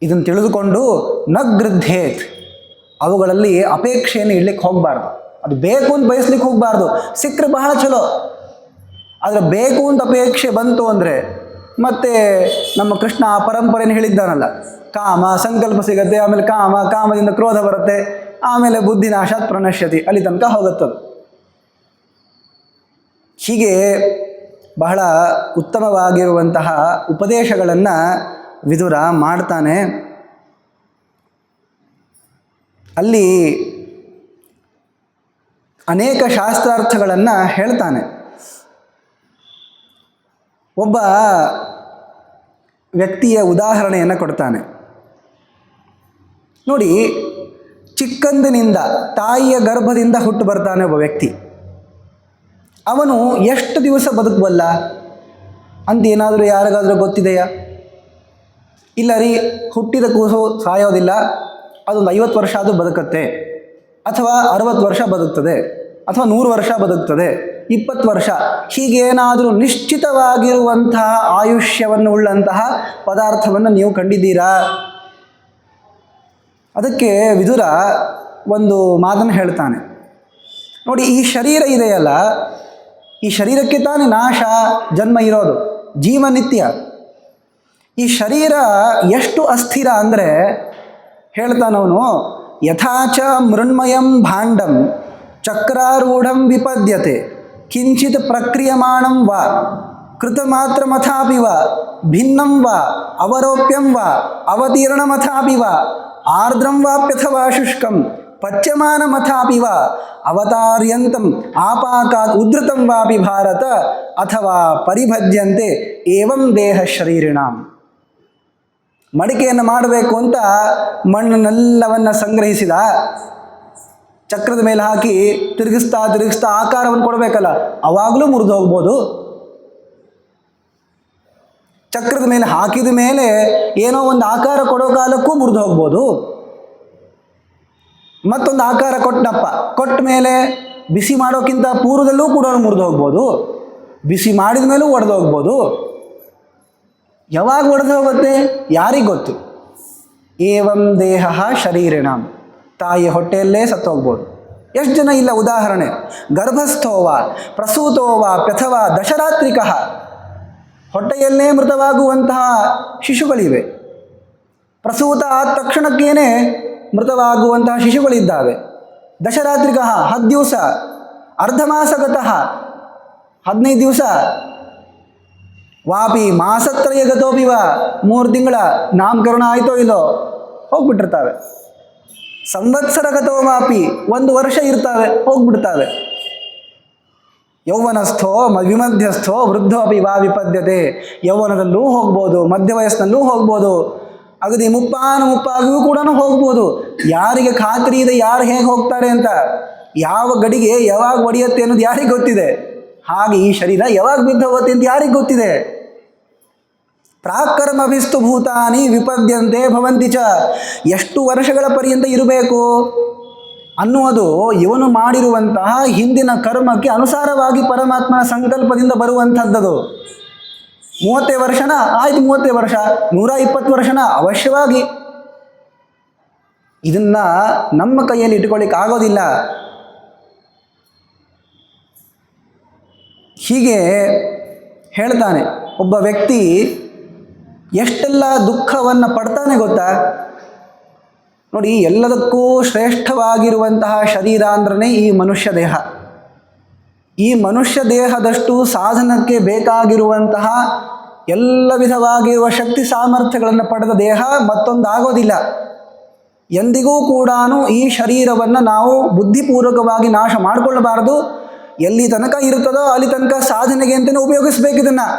ಇದನ್ನು ತಿಳಿದುಕೊಂಡು ನ ಗೃದ್ಧೇತ್, ಅವುಗಳಲ್ಲಿ ಅಪೇಕ್ಷೆಯನ್ನು ಇಡ್ಲಿಕ್ಕೆ ಹೋಗಬಾರ್ದು. ಅದು ಬೇಕು ಅಂತ ಬಯಸ್ಲಿಕ್ಕೆ ಹೋಗಬಾರ್ದು. ಸಿಕ್ಕರೆ ಬಹಳ ಚಲೋ, ಆದರೆ ಬೇಕು ಅಂತ ಅಪೇಕ್ಷೆ ಬಂತು ಅಂದರೆ ಮತ್ತೆ ನಮ್ಮ ಕೃಷ್ಣ ಆ ಪರಂಪರೆಯನ್ನು ಹೇಳಿದ್ದಾನಲ್ಲ, ಕಾಮ ಸಂಕಲ್ಪ ಸಿಗತ್ತೆ, ಆಮೇಲೆ ಕಾಮದಿಂದ ಕ್ರೋಧ ಬರುತ್ತೆ, ಆಮೇಲೆ ಬುದ್ಧಿನಾಶಾತ್ ಪ್ರಣಶ್ಯತಿ, ಅಲ್ಲಿ ತನಕ ಹೋಗುತ್ತದು. ಹೀಗೆ ಬಹಳ ಉತ್ತಮವಾಗಿರುವಂತಹ ಉಪದೇಶಗಳನ್ನು ವಿದುರ ಮಾಡ್ತಾನೆ. ಅಲ್ಲಿ ಅನೇಕ ಶಾಸ್ತ್ರಾರ್ಥಗಳನ್ನು ಹೇಳ್ತಾನೆ. ಒಬ್ಬ ವ್ಯಕ್ತಿಯ ಉದಾಹರಣೆಯನ್ನು ಕೊಡ್ತಾನೆ ನೋಡಿ. ಚಿಕ್ಕಂದಿನಿಂದ ತಾಯಿಯ ಗರ್ಭದಿಂದ ಹುಟ್ಟು ಬರ್ತಾನೆ ಒಬ್ಬ ವ್ಯಕ್ತಿ. ಅವನು ಎಷ್ಟು ದಿವಸ ಬದುಕಬಲ್ಲ ಅಂತ ಏನಾದರೂ ಯಾರಿಗಾದರೂ ಗೊತ್ತಿದೆಯಾ? ಇಲ್ಲ ರೀ, ಹುಟ್ಟಿದ ಕೂಸು ಸಾಯೋದಿಲ್ಲ, ಅದೊಂದು 50 ವರ್ಷ ಆದರೂ ಬದುಕತ್ತೆ, ಅಥವಾ 60 ವರ್ಷ ಬದುಕ್ತದೆ, ಅಥವಾ 100 ವರ್ಷ ಬದುಕ್ತದೆ, 20 ವರ್ಷ, ಹೀಗೇನಾದರೂ ನಿಶ್ಚಿತವಾಗಿರುವಂತಹ ಆಯುಷ್ಯವನ್ನು ಉಳ್ಳಂತಹ ಪದಾರ್ಥವನ್ನು ನೀವು ಕಂಡಿದ್ದೀರಾ? ಅದಕ್ಕೆ ವಿದುರ ಒಂದು ಮಾತನ್ನು ಹೇಳ್ತಾನೆ ನೋಡಿ. ಈ ಶರೀರ ಇದೆಯಲ್ಲ, ಈ ಶರೀರಕ್ಕೆ ತಾನೇ ನಾಶ ಜನ್ಮ ಇರೋದು, ಜೀವನಿತ್ಯ. ಈ ಶರೀರ ಎಷ್ಟು ಅಸ್ಥಿರ ಅಂದರೆ ಹೇಳ್ತಾನವನು, ಯಥಾಚ ಮೃಣ್ಮಯಂ ಭಾಂಡಂ ಚಕ್ರಾರೂಢಂ ವಿಪದ್ಯತೆ ಕಿಂಚಿತ್ ಪ್ರಕ್ರಿಯಮಾಣಂ ವಾ ಕೃತಮಾತ್ರಮಥಾಪಿ ವಾ ಭಿನ್ನಂ ವಾ ಅವರೋಪ್ಯಂ ವಾ ಅವತೀರ್ಣಮಥಾಪಿ ವಾ ಆರ್ದ್ರಂ ವಾಪ್ಯಥವಾ ಶುಷ್ಕಂ ಪಚ್ಯಮಾನಮಥಾಪಿ ವಾ ಅವತಾರ್ಯಂತಂ ಆಪಾಕಾತ್ ಉದ್ಧೃತಂ ವಾಪಿ ಭಾರತ ಅಥವಾ ಪರಿಭಜ್ಯಂತೆ ಏವಂ ದೇಹ ಶರೀರಿಣಾಂ. ಮಡಿಕೆಯನ್ನು ಮಾಡಬೇಕು ಅಂತ ಮಣ್ಣನ್ನೆಲ್ಲವನ್ನು ಸಂಗ್ರಹಿಸಿದ, ಚಕ್ರದ ಮೇಲೆ ಹಾಕಿ ತಿರುಗಿಸ್ತಾ ಆಕಾರವನ್ನು ಕೊಡಬೇಕಲ್ಲ, ಅವಾಗಲೂ ಮುರಿದು ಹೋಗ್ಬೋದು. ಚಕ್ರದ ಮೇಲೆ ಹಾಕಿದ ಮೇಲೆ ಏನೋ ಒಂದು ಆಕಾರ ಕೊಡೋ ಕಾಲಕ್ಕೂ ಮುರಿದು ಹೋಗ್ಬೋದು. ಮತ್ತೊಂದು ಆಕಾರ ಕೊಟ್ಟ ಮೇಲೆ ಬಿಸಿ ಮಾಡೋಕ್ಕಿಂತ ಪೂರ್ವದಲ್ಲೂ ಕೂಡ ಮುರಿದು ಹೋಗ್ಬೋದು, ಬಿಸಿ ಮಾಡಿದ ಮೇಲೂ ಒಡೆದು ಹೋಗ್ಬೋದು. ಯಾವಾಗ ಒಡೆದು ಹೋಗುತ್ತೆ ಯಾರಿಗೆ ಗೊತ್ತು? ಏವಂ ದೇಹ ಶರೀರಿಣಾಂ, ತಾಯಿಯ ಹೊಟ್ಟೆಯಲ್ಲೇ ಸತ್ತೋಗ್ಬೋದು. ಎಷ್ಟು ಜನ ಇಲ್ಲ ಉದಾಹರಣೆ, ಗರ್ಭಸ್ಥೋವ ಪ್ರಸೂತೋವ ಪ್ಯಥವಾ ದಶರಾತ್ರಿಕಃ, ಹೊಟ್ಟೆಯಲ್ಲೇ ಮೃತವಾಗುವಂತಹ ಶಿಶುಗಳಿವೆ. ಪ್ರಸೂತ ಆದ ತಕ್ಷಣಕ್ಕೇನೆ ಮೃತವಾಗುವಂತಹ ಶಿಶುಗಳಿದ್ದಾವೆ. ದಶರಾತ್ರಿಕಃ 10 ದಿವಸ, ಅರ್ಧಮಾಸಗತಃ 15 ದಿವಸ, ವಾಪಿ ಮಾಸತ್ರಯ ಗತೋಪಿವ 3 ತಿಂಗಳ ನಾಮಕರಣ ಆಯಿತೋ ಇಲ್ಲೋ ಹೋಗ್ಬಿಟ್ಟಿರ್ತಾವೆ. ಸಂವತ್ಸರ ಗತೋ ವಾಪಿ 1 ವರ್ಷ ಇರ್ತಾವೆ, ಹೋಗ್ಬಿಡ್ತಾವೆ. ಯೌವನಸ್ಥೋ ವಿಮಧ್ಯಸ್ಥೋ ವೃದ್ಧೋ ಅಪಿ ವಾ ವಿಪದ್ಯತೆ, ಯೌವನದಲ್ಲೂ ಹೋಗ್ಬೋದು, ಮಧ್ಯ ವಯಸ್ಸಿನಲ್ಲೂ ಹೋಗ್ಬೋದು, ಅಗದಿ ಮುಪ್ಪಾಗಿಯೂ ಕೂಡ ಹೋಗ್ಬೋದು. ಯಾರಿಗೆ ಖಾತ್ರಿ ಇದೆ ಯಾರು ಹೇಗೆ ಹೋಗ್ತಾರೆ ಅಂತ, ಯಾವ ಗಡಿಗೆ ಯಾವಾಗ ಒಡೆಯುತ್ತೆ ಅನ್ನೋದು ಯಾರಿಗೆ ಗೊತ್ತಿದೆ. ಹಾಗೆ ಈ ಶರೀರ ಯಾವಾಗ ಬಿದ್ದು ಹೋಗುತ್ತೆ ಅಂತ ಯಾರಿಗೆ ಗೊತ್ತಿದೆ. ಪ್ರಾಕರ್ಮಭಿಸ್ತು ಭೂತಾನಿ ವಿಪದ್ಯಂತೆ ಭವಂತಿ ಚ. ಎಷ್ಟು ವರ್ಷಗಳ ಪರ್ಯಂತ ಇರಬೇಕು ಅನ್ನುವುದು ಇವನು ಮಾಡಿರುವಂತಹ ಹಿಂದಿನ ಕರ್ಮಕ್ಕೆ ಅನುಸಾರವಾಗಿ ಪರಮಾತ್ಮನ ಸಂಕಲ್ಪದಿಂದ ಬರುವಂಥದ್ದದು. 30 ವರ್ಷನ ಆಯ್ತು, 30 ವರ್ಷ, 120 ವರ್ಷನ ಅವಶ್ಯವಾಗಿ. ಇದನ್ನ ನಮ್ಮ ಕೈಯಲ್ಲಿ ಇಟ್ಕೊಳ್ಳಿಕ್ಕೆ ಆಗೋದಿಲ್ಲ. ಹೀಗೆ ಹೇಳ್ತಾನೆ. ಒಬ್ಬ ವ್ಯಕ್ತಿ ಎಷ್ಟೆಲ್ಲ ದುಃಖವನ್ನು ಪಡ್ತಾನೆ ಗೊತ್ತಾ. ನೋಡಿ, ಎಲ್ಲದಕ್ಕೂ ಶ್ರೇಷ್ಠವಾಗಿರುವಂತಹ ಶರೀರ ಅಂದ್ರೆ ಈ ಮನುಷ್ಯ ದೇಹ. ಈ ಮನುಷ್ಯ ದೇಹದಷ್ಟು ಸಾಧನಕ್ಕೆ ಬೇಕಾಗಿರುವಂತಹ ಎಲ್ಲ ವಿಧವಾಗಿರುವ ಶಕ್ತಿ ಸಾಮರ್ಥ್ಯಗಳನ್ನು ಪಡೆದ ದೇಹ ಮತ್ತೊಂದು ಆಗೋದಿಲ್ಲ. ಎಂದಿಗೂ ಕೂಡ ಈ ಶರೀರವನ್ನು ನಾವು ಬುದ್ಧಿಪೂರ್ವಕವಾಗಿ ನಾಶ ಮಾಡಿಕೊಳ್ಳಬಾರದು. ಎಲ್ಲಿ ತನಕ ಇರುತ್ತದೋ ಅಲ್ಲಿ ತನಕ ಸಾಧನೆಗೆ ಅಂತಲೇ ಉಪಯೋಗಿಸ್ಬೇಕು. ಇದನ್ನು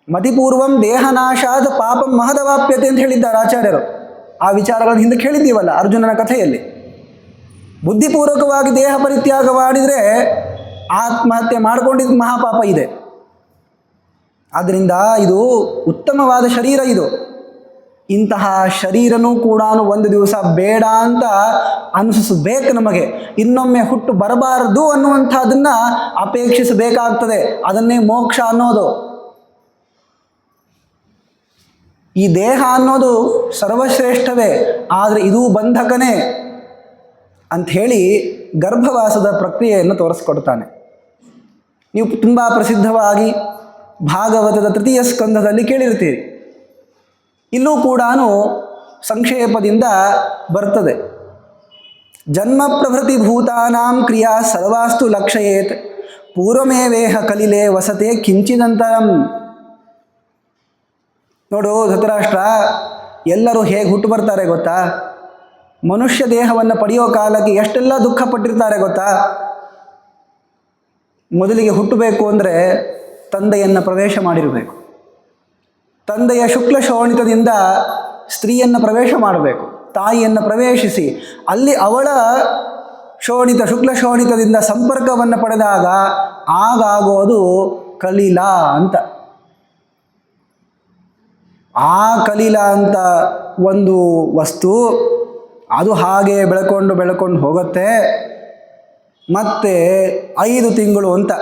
ಮತಿಪೂರ್ವಂ ದೇಹನಾಶಾದ ಪಾಪಂ ಮಹದವಾಪ್ಯತೆ ಅಂತ ಹೇಳಿದ್ದಾರೆ ಆಚಾರ್ಯರು. ಆ ವಿಚಾರಗಳನ್ನು ಹಿಂದೆ ಕೇಳಿದ್ದೀವಲ್ಲ ಅರ್ಜುನನ ಕಥೆಯಲ್ಲಿ. ಬುದ್ಧಿಪೂರ್ವಕವಾಗಿ ದೇಹ ಪರಿತ್ಯಾಗ ಮಾಡಿದರೆ ಆತ್ಮಹತ್ಯೆ ಮಾಡಿಕೊಂಡಿದ್ದು ಮಹಾಪಾಪ ಇದೆ. ಆದ್ದರಿಂದ ಇದು ಉತ್ತಮವಾದ ಶರೀರ. ಇದು ಇಂತಹ ಶರೀರನೂ ಕೂಡ ಒಂದು ದಿವಸ ಬೇಡ ಅಂತ ಅನಿಸಬೇಕು ನಮಗೆ. ಇನ್ನೊಮ್ಮೆ ಹುಟ್ಟು ಬರಬಾರದು ಅನ್ನುವಂಥದ್ದನ್ನು ಅಪೇಕ್ಷಿಸಬೇಕಾಗ್ತದೆ. ಅದನ್ನೇ ಮೋಕ್ಷ ಅನ್ನೋದು. ಈ ದೇಹ ಅನ್ನೋದು ಸರ್ವಶ್ರೇಷ್ಠವೇ, ಆದರೆ ಇದೂ ಬಂಧಕನೇ ಅಂಥೇಳಿ ಗರ್ಭವಾಸದ ಪ್ರಕ್ರಿಯೆಯನ್ನು ತೋರಿಸ್ಕೊಡ್ತಾನೆ. ನೀವು ತುಂಬ ಪ್ರಸಿದ್ಧವಾಗಿ ಭಾಗವತದ 3ಯ ಸ್ಕಂಧದಲ್ಲಿ ಕೇಳಿರ್ತೀರಿ. ಇಲ್ಲೂ ಕೂಡ ಸಂಕ್ಷೇಪದಿಂದ ಬರ್ತದೆ. ಜನ್ಮ ಪ್ರಭೃತಿ ಭೂತಾನಾಂ ಕ್ರಿಯಾ ಸರ್ವಾಸ್ತು ಲಕ್ಷಯೇತ್ ಪೂರ್ವಮೇವೇಹ ಕಲಿಲೆ ವಸತೆ ಕಿಂಚಿದಂತರಂ. ನೋಡು ಧೃತರಾಷ್ಟ್ರ, ಎಲ್ಲರೂ ಹೇಗೆ ಹುಟ್ಟು ಬರ್ತಾರೆ ಗೊತ್ತಾ. ಮನುಷ್ಯ ದೇಹವನ್ನು ಪಡೆಯೋ ಕಾಲಕ್ಕೆ ಎಷ್ಟೆಲ್ಲ ದುಃಖ ಪಟ್ಟಿರ್ತಾರೆ ಗೊತ್ತಾ. ಮೊದಲಿಗೆ ಹುಟ್ಟಬೇಕು ಅಂದರೆ ತಂದೆಯನ್ನು ಪ್ರವೇಶ ಮಾಡಿರಬೇಕು. ತಂದೆಯ ಶುಕ್ಲ ಶೋಣಿತದಿಂದ ಸ್ತ್ರೀಯನ್ನು ಪ್ರವೇಶ ಮಾಡಬೇಕು. ತಾಯಿಯನ್ನು ಪ್ರವೇಶಿಸಿ ಅಲ್ಲಿ ಅವಳ ಶುಕ್ಲ ಶೋಣಿತದಿಂದ ಸಂಪರ್ಕವನ್ನು ಪಡೆದಾಗ ಆಗಾಗೋದು ಕಲೀಲ ಅಂತ. ಆ ಕಲೀಲ ಅಂತ ಒಂದು ವಸ್ತು ಅದು ಹಾಗೆ ಬೆಳ್ಕೊಂಡು ಹೋಗುತ್ತೆ. ಮತ್ತೆ 5 ತಿಂಗಳು ಅಂತ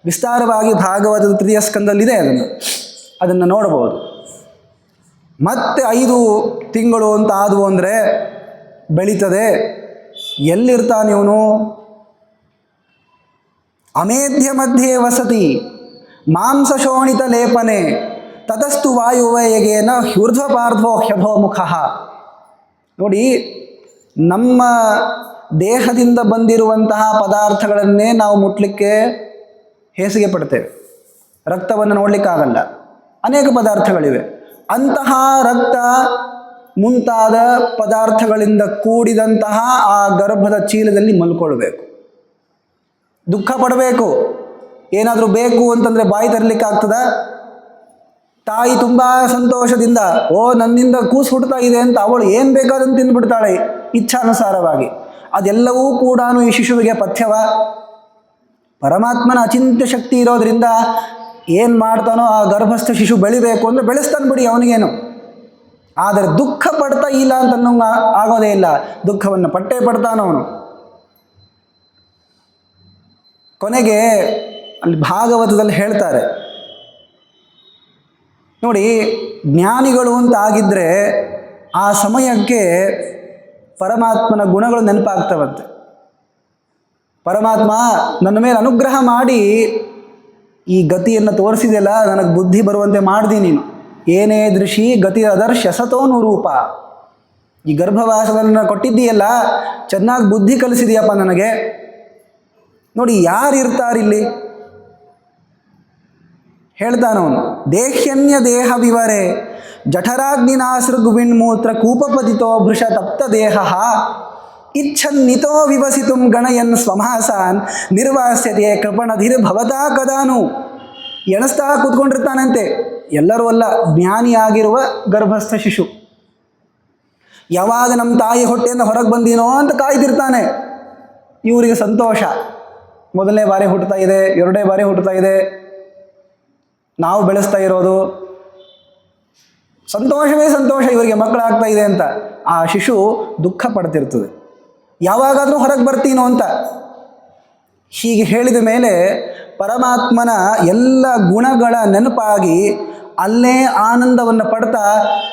ವಿಸ್ತಾರವಾಗಿ ಭಾಗವತದ 3ಯ ಸ್ಕಂದಲ್ಲಿದೆ. ಅದನ್ನು ನೋಡ್ಬೋದು. ಮತ್ತೆ 5 ತಿಂಗಳು ಅಂತ ಆದವು ಅಂದರೆ ಬೆಳೀತದೆ. ಎಲ್ಲಿರ್ತಾನೆ ಇವನು? ಅಮೇಧ್ಯ ಮಧ್ಯೆ ವಸತಿ ಮಾಂಸ ಶೋಣಿತ ಲೇಪನೆ ತತಸ್ತು ವಾಯುವಯಗೇನ ಹ್ಯೂರ್ಧ್ವಪಾರ್ಧ್ವೋ ಹ್ಯಧೋಮುಖ. ನೋಡಿ, ನಮ್ಮ ದೇಹದಿಂದ ಬಂದಿರುವಂತಹ ಪದಾರ್ಥಗಳನ್ನೇ ನಾವು ಮುಟ್ಲಿಕ್ಕೆ ಹೇಸಿಗೆ ಪಡ್ತೇವೆ. ರಕ್ತವನ್ನು ನೋಡಲಿಕ್ಕಾಗಲ್ಲ. ಅನೇಕ ಪದಾರ್ಥಗಳಿವೆ. ಅಂತಹ ರಕ್ತ ಮುಂತಾದ ಪದಾರ್ಥಗಳಿಂದ ಕೂಡಿದಂತಹ ಆ ಗರ್ಭದ ಚೀಲದಲ್ಲಿ ಮಲ್ಕೊಳ್ಬೇಕು. ದುಃಖ ಪಡಬೇಕು. ಏನಾದರೂ ಬೇಕು ಅಂತಂದರೆ ಬಾಯಿ ತರಲಿಕ್ಕಾಗ್ತದ? ತಾಯಿ ತುಂಬ ಸಂತೋಷದಿಂದ ನನ್ನಿಂದ ಕೂಸು ಹುಡ್ತಾ ಇದೆ ಅಂತ ಅವಳು ಏನು ಬೇಕಾದಂತ ತಿಂದುಬಿಡ್ತಾಳೆ ಇಚ್ಛಾನುಸಾರವಾಗಿ. ಅದೆಲ್ಲವೂ ಕೂಡ ಈ ಶಿಶುವಿಗೆ ಪಥ್ಯವ? ಪರಮಾತ್ಮನ ಅಚಿಂತ್ಯ ಶಕ್ತಿ ಇರೋದರಿಂದ ಏನು ಮಾಡ್ತಾನೋ ಆ ಗರ್ಭಸ್ಥ ಶಿಶು ಬೆಳಿಬೇಕು ಅಂದರೆ ಬೆಳೆಸ್ತಾನೆ ಬಿಡಿ, ಅವನಿಗೇನು. ಆದರೆ ದುಃಖ ಪಡ್ತಾ ಇಲ್ಲ ಅಂತ ಆಗೋದೇ ಇಲ್ಲ. ದುಃಖವನ್ನು ಪಟ್ಟೇ ಪಡ್ತಾನವನು. ಕೊನೆಗೆ ಅಲ್ಲಿ ಭಾಗವತದಲ್ಲಿ ಹೇಳ್ತಾರೆ ನೋಡಿ, ಜ್ಞಾನಿಗಳು ಅಂತ ಆಗಿದ್ದರೆ ಆ ಸಮಯಕ್ಕೆ ಪರಮಾತ್ಮನ ಗುಣಗಳು ನೆನಪಾಗ್ತವಂತೆ. ಪರಮಾತ್ಮ ನನ್ನ ಮೇಲೆ ಅನುಗ್ರಹ ಮಾಡಿ ಈ ಗತಿಯನ್ನು ತೋರಿಸಿದೆಯಲ್ಲ, ನನಗೆ ಬುದ್ಧಿ ಬರುವಂತೆ ಮಾಡ್ದಿ ನೀನು. ಏನೇ ದೃಶಿ ಗತಿ ಅದರ್ಶ ಸತೋನು ರೂಪ. ಈ ಗರ್ಭವಾಸವನ್ನು ಕೊಟ್ಟಿದ್ದೀಯಲ್ಲ, ಚೆನ್ನಾಗಿ ಬುದ್ಧಿ ಕಲಿಸಿದೆಯಪ್ಪ ನನಗೆ. ನೋಡಿ, ಯಾರು ಇರ್ತಾರಿಲ್ಲಿ? ಹೇಳ್ತಾನವನು, ದೇಹ್ಯನ್ಯ ದೇಹ ವಿವರೆ ಜಠರಾಗ್ನಿನಾಸೃಗುವಿಣ್ಮೂತ್ರ ಕೂಪಪತಿತೋ ಭೃಷ ತಪ್ತ ದೇಹ ಇಚ್ಛನ್ನಿತೋ ವಿವಸಿತುಂ ಗಣಯನ್ ಸ್ವಮಾಸಾನ್ ನಿರ್ವಾಸ್ಯತೆ ಕೃಪಣಧಿರ್ ಭವತಾ ಕದಾನು. ಎಣಿಸ್ತಾ ಕೂತ್ಕೊಂಡಿರ್ತಾನಂತೆ. ಎಲ್ಲರೂ ಅಲ್ಲ, ಜ್ಞಾನಿಯಾಗಿರುವ ಗರ್ಭಸ್ಥ ಶಿಶು. ಯಾವಾಗ ನಮ್ಮ ತಾಯಿ ಹೊಟ್ಟೆಯಿಂದ ಹೊರಗೆ ಬಂದೀನೋ ಅಂತ ಕಾಯ್ದಿರ್ತಾನೆ. ಇವರಿಗೆ ಸಂತೋಷ, ಮೊದಲನೇ ಬಾರಿ ಹುಟ್ಟುತ್ತಾ ಇದೆ, ಎರಡನೇ ಬಾರಿ ಹುಟ್ಟುತ್ತಾ ಇದೆ, ನಾವು ಬೆಳೆಸ್ತಾ ಇರೋದು ಸಂತೋಷವೇ ಸಂತೋಷ, ಇವರಿಗೆ ಮಕ್ಕಳಾಗ್ತಾ ಇದೆ ಅಂತ. ಆ ಶಿಶು ದುಃಖ ಪಡ್ತಿರ್ತದೆ, ಯಾವಾಗಾದರೂ ಹೊರಗೆ ಬರ್ತೀನೋ ಅಂತ. ಹೀಗೆ ಹೇಳಿದ ಮೇಲೆ ಪರಮಾತ್ಮನ ಎಲ್ಲ ಗುಣಗಳ ನೆನಪಾಗಿ ಅಲ್ಲೇ ಆನಂದವನ್ನು ಪಡ್ತಾ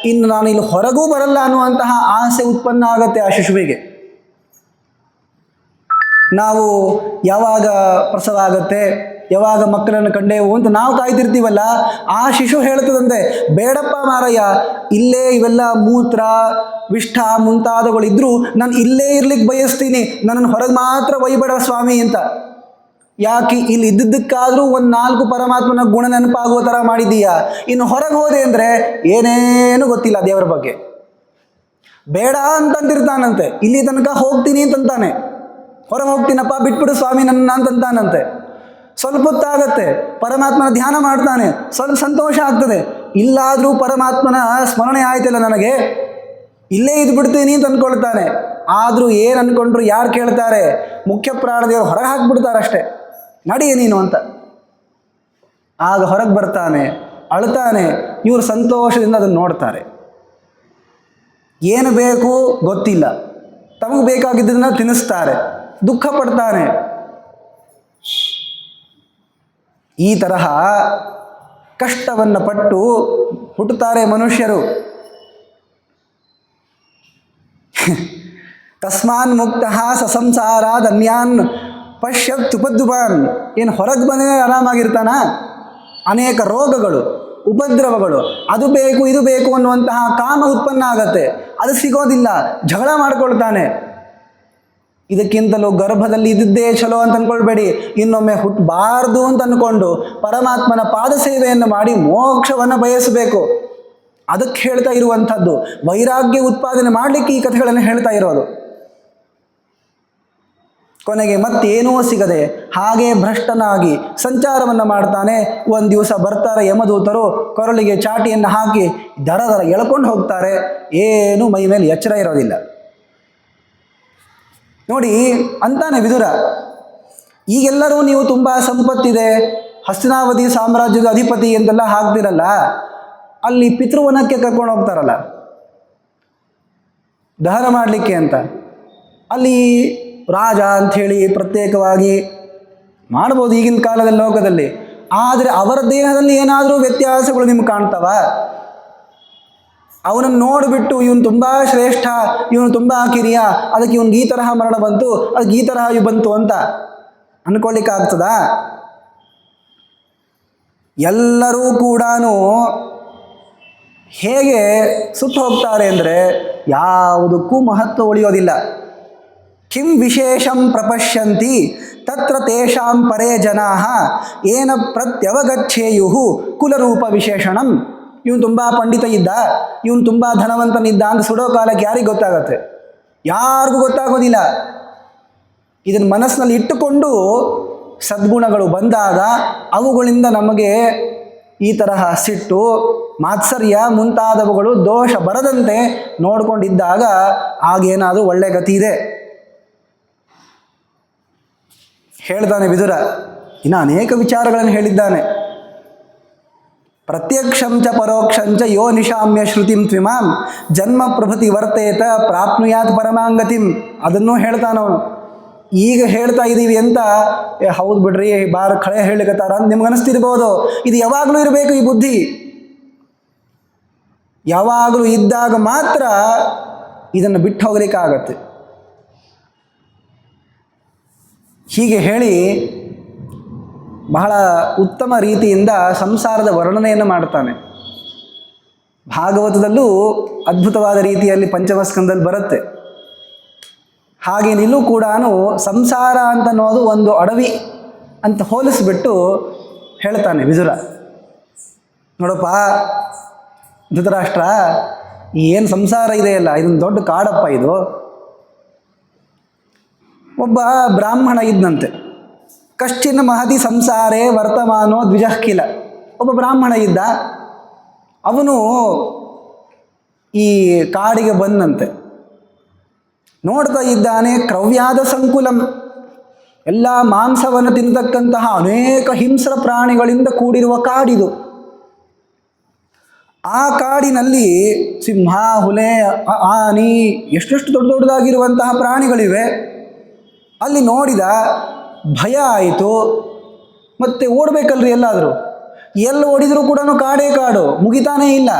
ಇನ್ನು ನಾನು ಇಲ್ಲಿ ಹೊರಗೂ ಬರಲ್ಲ ಅನ್ನುವಂತಹ ಆಸೆ ಉತ್ಪನ್ನ ಆಗತ್ತೆ ಆ ಶಿಶುವಿಗೆ. ನಾವು ಯಾವಾಗ ಪ್ರಸವ ಆಗತ್ತೆ, ಯಾವಾಗ ಮಕ್ಕಳನ್ನು ಕಂಡೇವು ಅಂತ ನಾವು ಕಾಯ್ತಿರ್ತೀವಲ್ಲ, ಆ ಶಿಶು ಹೇಳ್ತದಂತೆ, ಬೇಡಪ್ಪ ಮಾರಯ್ಯ, ಇಲ್ಲೇ ಇವೆಲ್ಲ ಮೂತ್ರ ವಿಷ್ಠ ಮುಂತಾದವುಗಳಿದ್ರೂ ನಾನು ಇಲ್ಲೇ ಇರ್ಲಿಕ್ಕೆ ಬಯಸ್ತೀನಿ, ನನ್ನನ್ನು ಹೊರಗೆ ಮಾತ್ರ ಒಯ್ಬೇಡ ಸ್ವಾಮಿ ಅಂತ. ಯಾಕೆ ಇಲ್ಲಿ ಇದ್ದಿದ್ದಕ್ಕಾದರೂ ಒಂದು 4 ಪರಮಾತ್ಮನ ಗುಣ ನೆನಪಾಗುವ ಥರ ಮಾಡಿದ್ದೀಯಾ, ಇನ್ನು ಹೊರಗೆ ಹೋದೆ ಅಂದರೆ ಏನೇನು ಗೊತ್ತಿಲ್ಲ ದೇವರ ಬಗ್ಗೆ, ಬೇಡ ಅಂತಂತಿರ್ತಾನಂತೆ. ಇಲ್ಲಿ ತನಕ ಹೋಗ್ತೀನಿ ಅಂತಂತಾನೆ, ಹೊರಗೆ ಹೋಗ್ತೀನಪ್ಪ ಬಿಟ್ಬಿಡು ಸ್ವಾಮಿ ನನ್ನ ಅಂತಂತಾನಂತೆ. ಸ್ವಲ್ಪ ಹೊತ್ತಾಗತ್ತೆ, ಪರಮಾತ್ಮನ ಧ್ಯಾನ ಮಾಡ್ತಾನೆ, ಸ್ವಲ್ಪ ಸಂತೋಷ ಆಗ್ತದೆ. ಇಲ್ಲಾದರೂ ಪರಮಾತ್ಮನ ಸ್ಮರಣೆ ಆಯ್ತಲ್ಲ ನನಗೆ, ಇಲ್ಲೇ ಇದ್ದು ಬಿಡ್ತೀನಿ ಅಂತ ಅಂದ್ಕೊಳ್ತಾನೆ. ಆದರೂ ಏನು ಅಂದ್ಕೊಂಡ್ರು ಯಾರು ಕೇಳ್ತಾರೆ, ಮುಖ್ಯ ಪ್ರಾಣದೇವರು ಹೊರಗೆ ಹಾಕ್ಬಿಡ್ತಾರೆ ಅಷ್ಟೇ, ನಡಿಯೇ ನೀನು ಅಂತ. ಆಗ ಹೊರಗೆ ಬರ್ತಾನೆ, ಅಳ್ತಾನೆ. ಇವರು ಸಂತೋಷದಿಂದ ಅದನ್ನು ನೋಡ್ತಾರೆ. ಏನು ಬೇಕು ಗೊತ್ತಿಲ್ಲ, ತಮಗೆ ಬೇಕಾಗಿದ್ದನ್ನು ತಿನ್ನಿಸ್ತಾರೆ, ದುಃಖ ಪಡ್ತಾನೆ. ಈ ತರಹ ಕಷ್ಟವನ್ನು ಪಟ್ಟು ಹುಟ್ಟುತ್ತಾರೆ ಮನುಷ್ಯರು. ತಸ್ಮಾನ್ ಮುಕ್ತ ಸಸಂಸಾರಾದ್ ಅನ್ಯಾನ್ ಪಶ್ಯತ್ ಉಪದ್ರುವಾನ್. ಏನು ಹೊರಗೆ ಬಂದೇ ಆರಾಮಾಗಿರ್ತಾನ? ಅನೇಕ ರೋಗಗಳು, ಉಪದ್ರವಗಳು, ಅದು ಬೇಕು ಇದು ಬೇಕು ಅನ್ನುವಂತಹ ಕಾಮ ಉತ್ಪನ್ನ ಆಗತ್ತೆ, ಅದು ಸಿಗೋದಿಲ್ಲ, ಜಗಳ ಮಾಡ್ಕೊಳ್ತಾನೆ. ಇದಕ್ಕಿಂತಲೂ ಗರ್ಭದಲ್ಲಿ ಇದ್ದಿದ್ದೇ ಚಲೋ ಅಂತ ಅಂದ್ಕೊಳ್ಬೇಡಿ, ಇನ್ನೊಮ್ಮೆ ಹುಟ್ಟಬಾರ್ದು ಅಂತ ಅಂದ್ಕೊಂಡು ಪರಮಾತ್ಮನ ಪಾದ ಸೇವೆಯನ್ನು ಮಾಡಿ ಮೋಕ್ಷವನ್ನು ಬಯಸಬೇಕು. ಅದಕ್ಕೆ ಹೇಳ್ತಾ ಇರುವಂಥದ್ದು, ವೈರಾಗ್ಯ ಉತ್ಪಾದನೆ ಮಾಡಲಿಕ್ಕೆ ಈ ಕಥೆಗಳನ್ನು ಹೇಳ್ತಾ ಇರೋದು. ಕೊನೆಗೆ ಮತ್ತೇನೂ ಸಿಗದೆ ಹಾಗೆ ಭ್ರಷ್ಟನಾಗಿ ಸಂಚಾರವನ್ನು ಮಾಡ್ತಾನೆ. ಒಂದು ದಿವಸ ಬರ್ತಾರೆ ಯಮದೂತರು, ಕೊರಳಿಗೆ ಚಾಟಿಯನ್ನು ಹಾಕಿ ದರ ದರ ಎಳ್ಕೊಂಡು ಹೋಗ್ತಾರೆ. ಏನು ಮೈ ಮೇಲೆ ಎಚ್ಚರ ಇರೋದಿಲ್ಲ. ನೋಡಿ ಅಂತಾನೆ ವಿದುರ, ಈಗೆಲ್ಲರೂ ನೀವು ತುಂಬ ಸಂಪತ್ತಿದೆ, ಹಸ್ತಿನಾವತಿ ಸಾಮ್ರಾಜ್ಯದ ಅಧಿಪತಿ ಎಂತೆಲ್ಲ ಹಾಕ್ತಿರಲ್ಲ, ಅಲ್ಲಿ ಪಿತೃವನಕ್ಕೆ ಕರ್ಕೊಂಡು ಹೋಗ್ತಾರಲ್ಲ ದಹನ ಮಾಡಲಿಕ್ಕೆ ಅಂತ, ಅಲ್ಲಿ ರಾಜ ಅಂಥೇಳಿ ಪ್ರತ್ಯೇಕವಾಗಿ ಮಾಡ್ಬೋದು ಈಗಿನ ಕಾಲದಲ್ಲಿ ಲೋಕದಲ್ಲಿ. ಆದರೆ ಅವರ ದೇಹದಲ್ಲಿ ಏನಾದರೂ ವ್ಯತ್ಯಾಸಗಳು ನಿಮ್ಗೆ ಕಾಣ್ತವ? ಅವನನ್ನು ನೋಡಿಬಿಟ್ಟು ಇವನು ತುಂಬ ಶ್ರೇಷ್ಠ, ಇವನು ತುಂಬ ಕಿರಿಯ, ಅದಕ್ಕೆ ಇವನಿಗೆ ಈ ತರಹ ಮರಣ ಬಂತು, ಅದಕ್ಕೆ ಈ ತರಹ ಇವು ಬಂತು ಅಂತ ಅಂದ್ಕೊಳ್ಳಿಕ್ಕಾಗ್ತದ? ಎಲ್ಲರೂ ಕೂಡ ಹೇಗೆ ಸುಟ್ಟು ಹೋಗ್ತಾರೆ ಅಂದರೆ ಯಾವುದಕ್ಕೂ ಮಹತ್ವ ಉಳಿಯೋದಿಲ್ಲ. ಕಿಂ ವಿಶೇಷಂ ಪ್ರಪಶ್ಯಂತಿ ತತ್ರ ತೇಷಾಂ ಪರೇ ಜನಾಃ ಏನ ಪ್ರತ್ಯವಗಚ್ಚೇಯು ಕುಲರೂಪ ವಿಶೇಷಣಂ. ಇವನು ತುಂಬ ಪಂಡಿತ ಇದ್ದ, ಇವನು ತುಂಬ ಧನವಂತನಿದ್ದ ಅಂತ ಸುಡೋ ಕಾಲಕ್ಕೆ ಯಾರಿಗೆ ಗೊತ್ತಾಗತ್ತೆ? ಯಾರಿಗೂ ಗೊತ್ತಾಗೋದಿಲ್ಲ. ಇದನ್ನು ಮನಸ್ಸಿನಲ್ಲಿ ಇಟ್ಟುಕೊಂಡು ಸದ್ಗುಣಗಳು ಬಂದಾಗ ಅವುಗಳಿಂದ ನಮಗೆ ಈ ತರಹ ಸಿಟ್ಟು, ಮಾತ್ಸರ್ಯ ಮುಂತಾದವುಗಳು ದೋಷ ಬರದಂತೆ ನೋಡಿಕೊಂಡಿದ್ದಾಗ ಆಗೇನಾದರೂ ಒಳ್ಳೆ ಗತಿ ಇದೆ. ಹೇಳ್ತಾನೆ ವಿದುರ. ಇನ್ನು ಅನೇಕ ವಿಚಾರಗಳನ್ನು ಹೇಳಿದ್ದಾನೆ. ಪ್ರತ್ಯಕ್ಷಂ ಚ ಪರೋಕ್ಷಂಚ ಯೋ ನಿಶಾಮ್ಯ ಶ್ರುತಿಂ ತ್ವಿಮಾಂ ಜನ್ಮ ಪ್ರಭೃತಿ ವರ್ತೇತ ಪ್ರಾಪ್ನುಯಾತ್ ಪರಮಾಂಗತಿಂ. ಅದನ್ನೂ ಹೇಳ್ತಾನವನು. ಈಗ ಹೇಳ್ತಾ ಇದ್ದೀವಿ ಅಂತ ಹೌದು ಬಿಡ್ರಿ ಬಾರ ಖಳೆ ಹೇಳಿಕತ್ತಾರ ಅಂತ ನಿಮ್ಗೆ ಅನಿಸ್ತಿರ್ಬೋದು. ಇದು ಯಾವಾಗಲೂ ಇರಬೇಕು ಈ ಬುದ್ಧಿ. ಯಾವಾಗಲೂ ಇದ್ದಾಗ ಮಾತ್ರ ಇದನ್ನು ಬಿಟ್ಟು ಹೋಗ್ಲಿಕ್ಕಾಗತ್ತೆ. ಹೀಗೆ ಹೇಳಿ ಬಹಳ ಉತ್ತಮ ರೀತಿಯಿಂದ ಸಂಸಾರದ ವರ್ಣನೆಯನ್ನು ಮಾಡ್ತಾನೆ. ಭಾಗವತದಲ್ಲೂ ಅದ್ಭುತವಾದ ರೀತಿಯಲ್ಲಿ ಪಂಚಮಸ್ಕಂದಲ್ಲಿ ಬರುತ್ತೆ. ಹಾಗೇನಿಲ್ಲೂ ಕೂಡ ಸಂಸಾರ ಅಂತನ್ನೋದು ಒಂದು ಅಡವಿ ಅಂತ ಹೋಲಿಸಿಬಿಟ್ಟು ಹೇಳ್ತಾನೆ ವಿದುರ. ನೋಡಪ್ಪ ಧೃತರಾಷ್ಟ್ರ, ಏನು ಸಂಸಾರ ಇದೆಯಲ್ಲ ಇದೊಂದು ದೊಡ್ಡ ಕಾಡಪ್ಪ ಇದು. ಒಬ್ಬ ಬ್ರಾಹ್ಮಣ ಇದ್ದಂತೆ. ಕಶ್ಚಿನ್ ಮಹತಿ ಸಂಸಾರೇ ವರ್ತಮಾನೋ ದ್ವಿಜಃ ಕಿಲ. ಒಬ್ಬ ಬ್ರಾಹ್ಮಣ ಇದ್ದ, ಅವನು ಈ ಕಾಡಿಗೆ ಬಂದಂತೆ. ನೋಡ್ತಾ ಇದ್ದಾನೆ, ಕ್ರವ್ಯಾದ ಸಂಕುಲಂ, ಎಲ್ಲ ಮಾಂಸವನ್ನು ತಿನ್ನತಕ್ಕಂತಹ ಅನೇಕ ಹಿಂಸ್ರ ಪ್ರಾಣಿಗಳಿಂದ ಕೂಡಿರುವ ಕಾಡಿದು. ಆ ಕಾಡಿನಲ್ಲಿ ಸಿಂಹ, ಹುಲೆ, ಆನೆ, ಎಷ್ಟೆಷ್ಟು ದೊಡ್ಡ ದೊಡ್ಡದಾಗಿರುವಂತಹ ಪ್ರಾಣಿಗಳಿವೆ. ಅಲ್ಲಿ ನೋಡಿದ, ಭಯ ಆಯಿತು. ಮತ್ತೆ ಓಡಬೇಕಲ್ರಿ ಎಲ್ಲಾದರೂ. ಎಲ್ಲಿ ಓಡಿದರೂ ಕೂಡ ಕಾಡೇ ಕಾಡು, ಮುಗಿತಾನೇ ಇಲ್ಲ.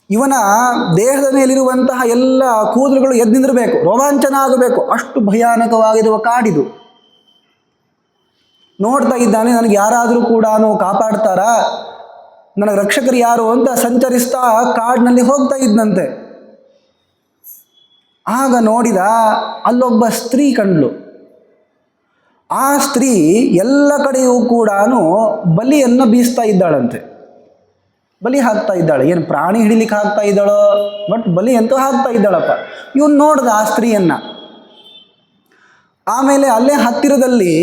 ಇವನ ದೇಹದ ಮೇಲಿರುವಂತಹ ಎಲ್ಲ ಕೂದಲುಗಳು ಎದ್ದು ನಿಂದಿರಬೇಕು, ರೋಮಾಂಚನ ಆಗಬೇಕು, ಅಷ್ಟು ಭಯಾನಕವಾಗಿರುವ ಕಾಡಿದು. ನೋಡ್ತಾ ಇದ್ದಾನೆ, ನನಗೆ ಯಾರಾದರೂ ಕೂಡ ಕಾಪಾಡ್ತಾರಾ, ನನಗೆ ರಕ್ಷಕರು ಯಾರು ಅಂತ ಸಂಚರಿಸ್ತಾ ಕಾಡಿನಲ್ಲಿ ಹೋಗ್ತಾ ಇದ್ದಂತೆ. ಆಗ ನೋಡಿದ, ಅಲ್ಲೊಬ್ಬ ಸ್ತ್ರೀ ಕಂಡ್ಲು. ಆ ಸ್ತ್ರೀ ಎಲ್ಲ ಕಡೆಯೂ ಕೂಡ ಬಲಿಯನ್ನು ಬೀಸ್ತಾ ಇದ್ದಾಳಂತೆ, ಬಲಿ ಹಾಕ್ತಾ ಇದ್ದಾಳೆ. ಏನು ಪ್ರಾಣಿ ಹಿಡಿಲಿಕ್ಕೆ ಹಾಕ್ತಾ ಇದ್ದಾಳೋ, ಬಟ್ ಬಲಿ ಅಂತೂ ಹಾಕ್ತಾ ಇದ್ದಾಳಪ್ಪ. ಇವನು ನೋಡ್ದ ಆ ಸ್ತ್ರೀಯನ್ನು. ಆಮೇಲೆ ಅಲ್ಲೇ ಹತ್ತಿರದಲ್ಲಿ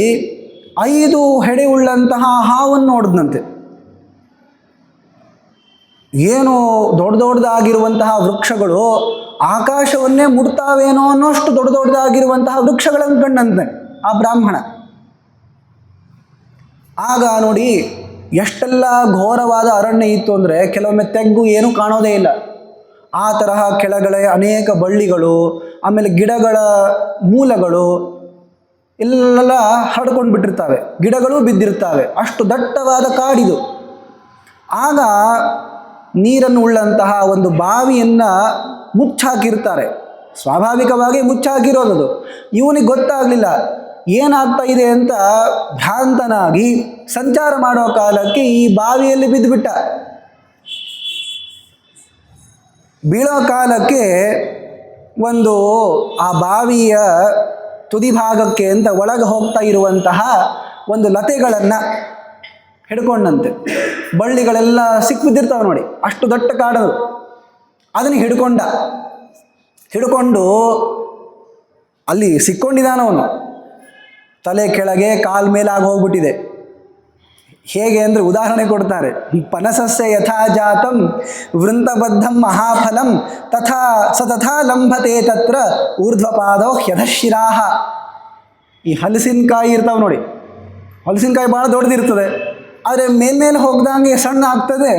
5 ಹೆಡೆ ಉಳ್ಳಂತಹ ಹಾವನ್ನು ನೋಡಿದ್ನಂತೆ. ಏನು ದೊಡ್ಡ ದೊಡ್ಡದಾಗಿರುವಂತಹ ವೃಕ್ಷಗಳು ಆಕಾಶವನ್ನೇ ಮುಟ್ತಾವೇನೋ ಅನ್ನೋಷ್ಟು ದೊಡ್ಡ ದೊಡ್ಡದಾಗಿರುವಂತಹ ವೃಕ್ಷಗಳನ್ನು ಕಂಡಂತೆ ಆ ಬ್ರಾಹ್ಮಣ. ಆಗ ನೋಡಿ, ಎಷ್ಟೆಲ್ಲ ಘೋರವಾದ ಅರಣ್ಯ ಇತ್ತು ಅಂದರೆ ಕೆಲವೊಮ್ಮೆ ತೆಗ್ಗು ಏನೂ ಕಾಣೋದೇ ಇಲ್ಲ. ಆ ತರಹ ಕೆಳಗಡೆ ಅನೇಕ ಬಳ್ಳಿಗಳು, ಆಮೇಲೆ ಗಿಡಗಳ ಮೂಲಗಳು ಎಲ್ಲ ಹರಡ್ಕೊಂಡು ಬಿಟ್ಟಿರ್ತವೆ, ಗಿಡಗಳು ಬಿದ್ದಿರ್ತವೆ, ಅಷ್ಟು ದಟ್ಟವಾದ ಕಾಡಿದು. ಆಗ ನೀರನ್ನು ಉಳ್ಳಂತಹ ಒಂದು ಬಾವಿಯನ್ನು ಮುಚ್ಚಾಕಿರ್ತಾರೆ, ಸ್ವಾಭಾವಿಕವಾಗಿ ಮುಚ್ಚಾಕಿರೋದು. ಇವನಿಗೆ ಗೊತ್ತಾಗಲಿಲ್ಲ ಏನಾಗ್ತಾ ಇದೆ ಅಂತ. ಭ್ರಾಂತನಾಗಿ ಸಂಚಾರ ಮಾಡೋ ಕಾಲಕ್ಕೆ ಈ ಬಾವಿಯಲ್ಲಿ ಬಿದ್ದುಬಿಟ್ಟ. ಬೀಳೋ ಕಾಲಕ್ಕೆ ಒಂದು ಆ ಬಾವಿಯ ತುದಿ ಭಾಗಕ್ಕೆ ಅಂತ ಒಳಗೆ ಹೋಗ್ತಾ ಇರುವಂತಹ ಒಂದು ಲತೆಗಳನ್ನು ಹಿಡ್ಕೊಂಡಂತೆ. ಬಳ್ಳಿಗಳೆಲ್ಲ ಸಿಕ್ಬಿದ್ದಿರ್ತಾವೆ ನೋಡಿ, ಅಷ್ಟು ದಟ್ಟ ಕಾಡದು. ಅದನ್ನು ಹಿಡ್ಕೊಂಡು ಅಲ್ಲಿ ಸಿಕ್ಕೊಂಡಿದ್ದಾನವನು. ತಲೆ ಕೆಳಗೆ, ಕಾಲ್ ಮೇಲಾಗಿ ಹೋಗ್ಬಿಟ್ಟಿದೆ. ಹೇಗೆ ಅಂದರೆ ಉದಾಹರಣೆ ಕೊಡ್ತಾರೆ, ಪನಸಸ್ಯ ಯಥಾ ಜಾತಂ ವೃಂತಬದ್ಧಂ ಮಹಾಫಲಂ ತಥಾ ಲಂಭತೆ ತತ್ರ ಊರ್ಧ್ವಪಾದೋ ಹ್ಯಧಶಿರಾಹ. ಈ ಹಲಸಿನಕಾಯಿ ಇರ್ತಾವೆ ನೋಡಿ, ಹಲಸಿನಕಾಯಿ ಭಾಳ ದೊಡ್ಡದಿರ್ತದೆ, ಆದರೆ ಮೇಲ್ಮೇಲೆ ಹೋಗ್ದಂಗೆ ಸಣ್ಣ ಆಗ್ತದೆ.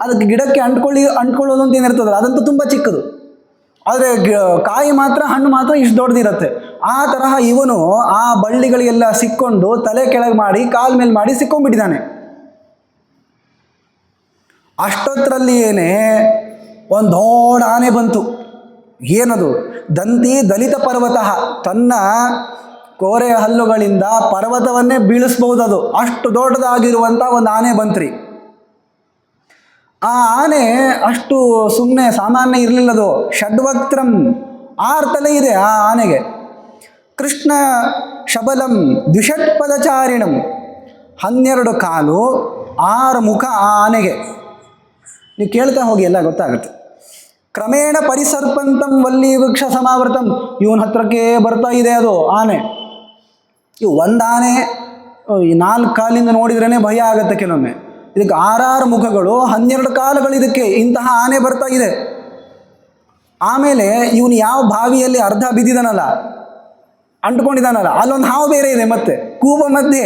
ಅದಕ್ಕೆ ಗಿಡಕ್ಕೆ ಅಂಟ್ಕೊಳ್ಳೋದು ಅಂತ ಏನಿರ್ತದಲ್ಲ, ಅದಂತೂ ತುಂಬ ಚಿಕ್ಕದು. ಆದರೆ ಕಾಯಿ ಮಾತ್ರ, ಹಣ್ಣು ಮಾತ್ರ ಇಷ್ಟು ದೊಡ್ಡದಿರುತ್ತೆ. ಆ ತರಹ ಇವನು ಆ ಬಳ್ಳಿಗಳಿಗೆಲ್ಲ ಸಿಕ್ಕೊಂಡು ತಲೆ ಕೆಳಗೆ ಮಾಡಿ, ಕಾಲ್ ಮೇಲೆ ಮಾಡಿ ಸಿಕ್ಕೊಂಡ್ಬಿಟ್ಟಿದ್ದಾನೆ. ಅಷ್ಟೊತ್ತರಲ್ಲಿ ಒಂದು ದೊಡ್ಡ ಆನೆ ಬಂತು. ಏನದು? ದಂತಿ ದಲಿತ ಪರ್ವತ. ತನ್ನ ಕೋರೆ ಹಲ್ಲುಗಳಿಂದ ಪರ್ವತವನ್ನೇ ಬೀಳಿಸ್ಬಹುದದು, ಅಷ್ಟು ದೊಡ್ಡದಾಗಿರುವಂಥ ಒಂದು ಆನೆ ಬಂತ್ರಿ. ಆ ಆನೆ ಅಷ್ಟು ಸುಮ್ಮನೆ ಸಾಮಾನ್ಯ ಇರಲಿಲ್ಲದು. ಷಡ್ವಕ್ತ್ರಂ, 6 ತಲೆ ಇದೆ ಆ ಆನೆಗೆ. ಕೃಷ್ಣ ಶಬಲಂ ದ್ವಿಷಟ್ಪದಚಾರಿಣಂ, 12 ಕಾಲು 6 ಮುಖ ಆ ಆನೆಗೆ. ನೀವು ಕೇಳ್ತಾ ಹೋಗಿ ಎಲ್ಲ ಗೊತ್ತಾಗುತ್ತೆ. ಕ್ರಮೇಣ ಪರಿಸರ್ಪಂತಂ ವಲ್ಲಿ ವೃಕ್ಷ ಸಮಾವೃತಂ, ಇವನ ಹತ್ರಕ್ಕೆ ಬರ್ತಾ ಇದೆ ಅದು ಆನೆ. ಇವು ಒಂದು ಆನೆ 4 ಕಾಲಿಂದ ನೋಡಿದ್ರೇ ಭಯ ಆಗುತ್ತೆ ಕೆಲವೊಮ್ಮೆ. ಇದಕ್ಕೆ 6 ಮುಖಗಳು, 12 ಕಾಲುಗಳು. ಇದಕ್ಕೆ ಇಂತಹ ಆನೆ ಬರ್ತಾ ಇದೆ. ಆಮೇಲೆ ಇವನು ಯಾವ ಬಾವಿಯಲ್ಲಿ ಅರ್ಧ ಬಿದ್ದಿದ್ದಾನಲ್ಲ, ಅಂಟ್ಕೊಂಡಿದ್ದಾನಲ್ಲ, ಅಲ್ಲೊಂದು ಹಾವು ಬೇರೆ ಇದೆ. ಮತ್ತೆ ಕೂಪ ಮಧ್ಯೆ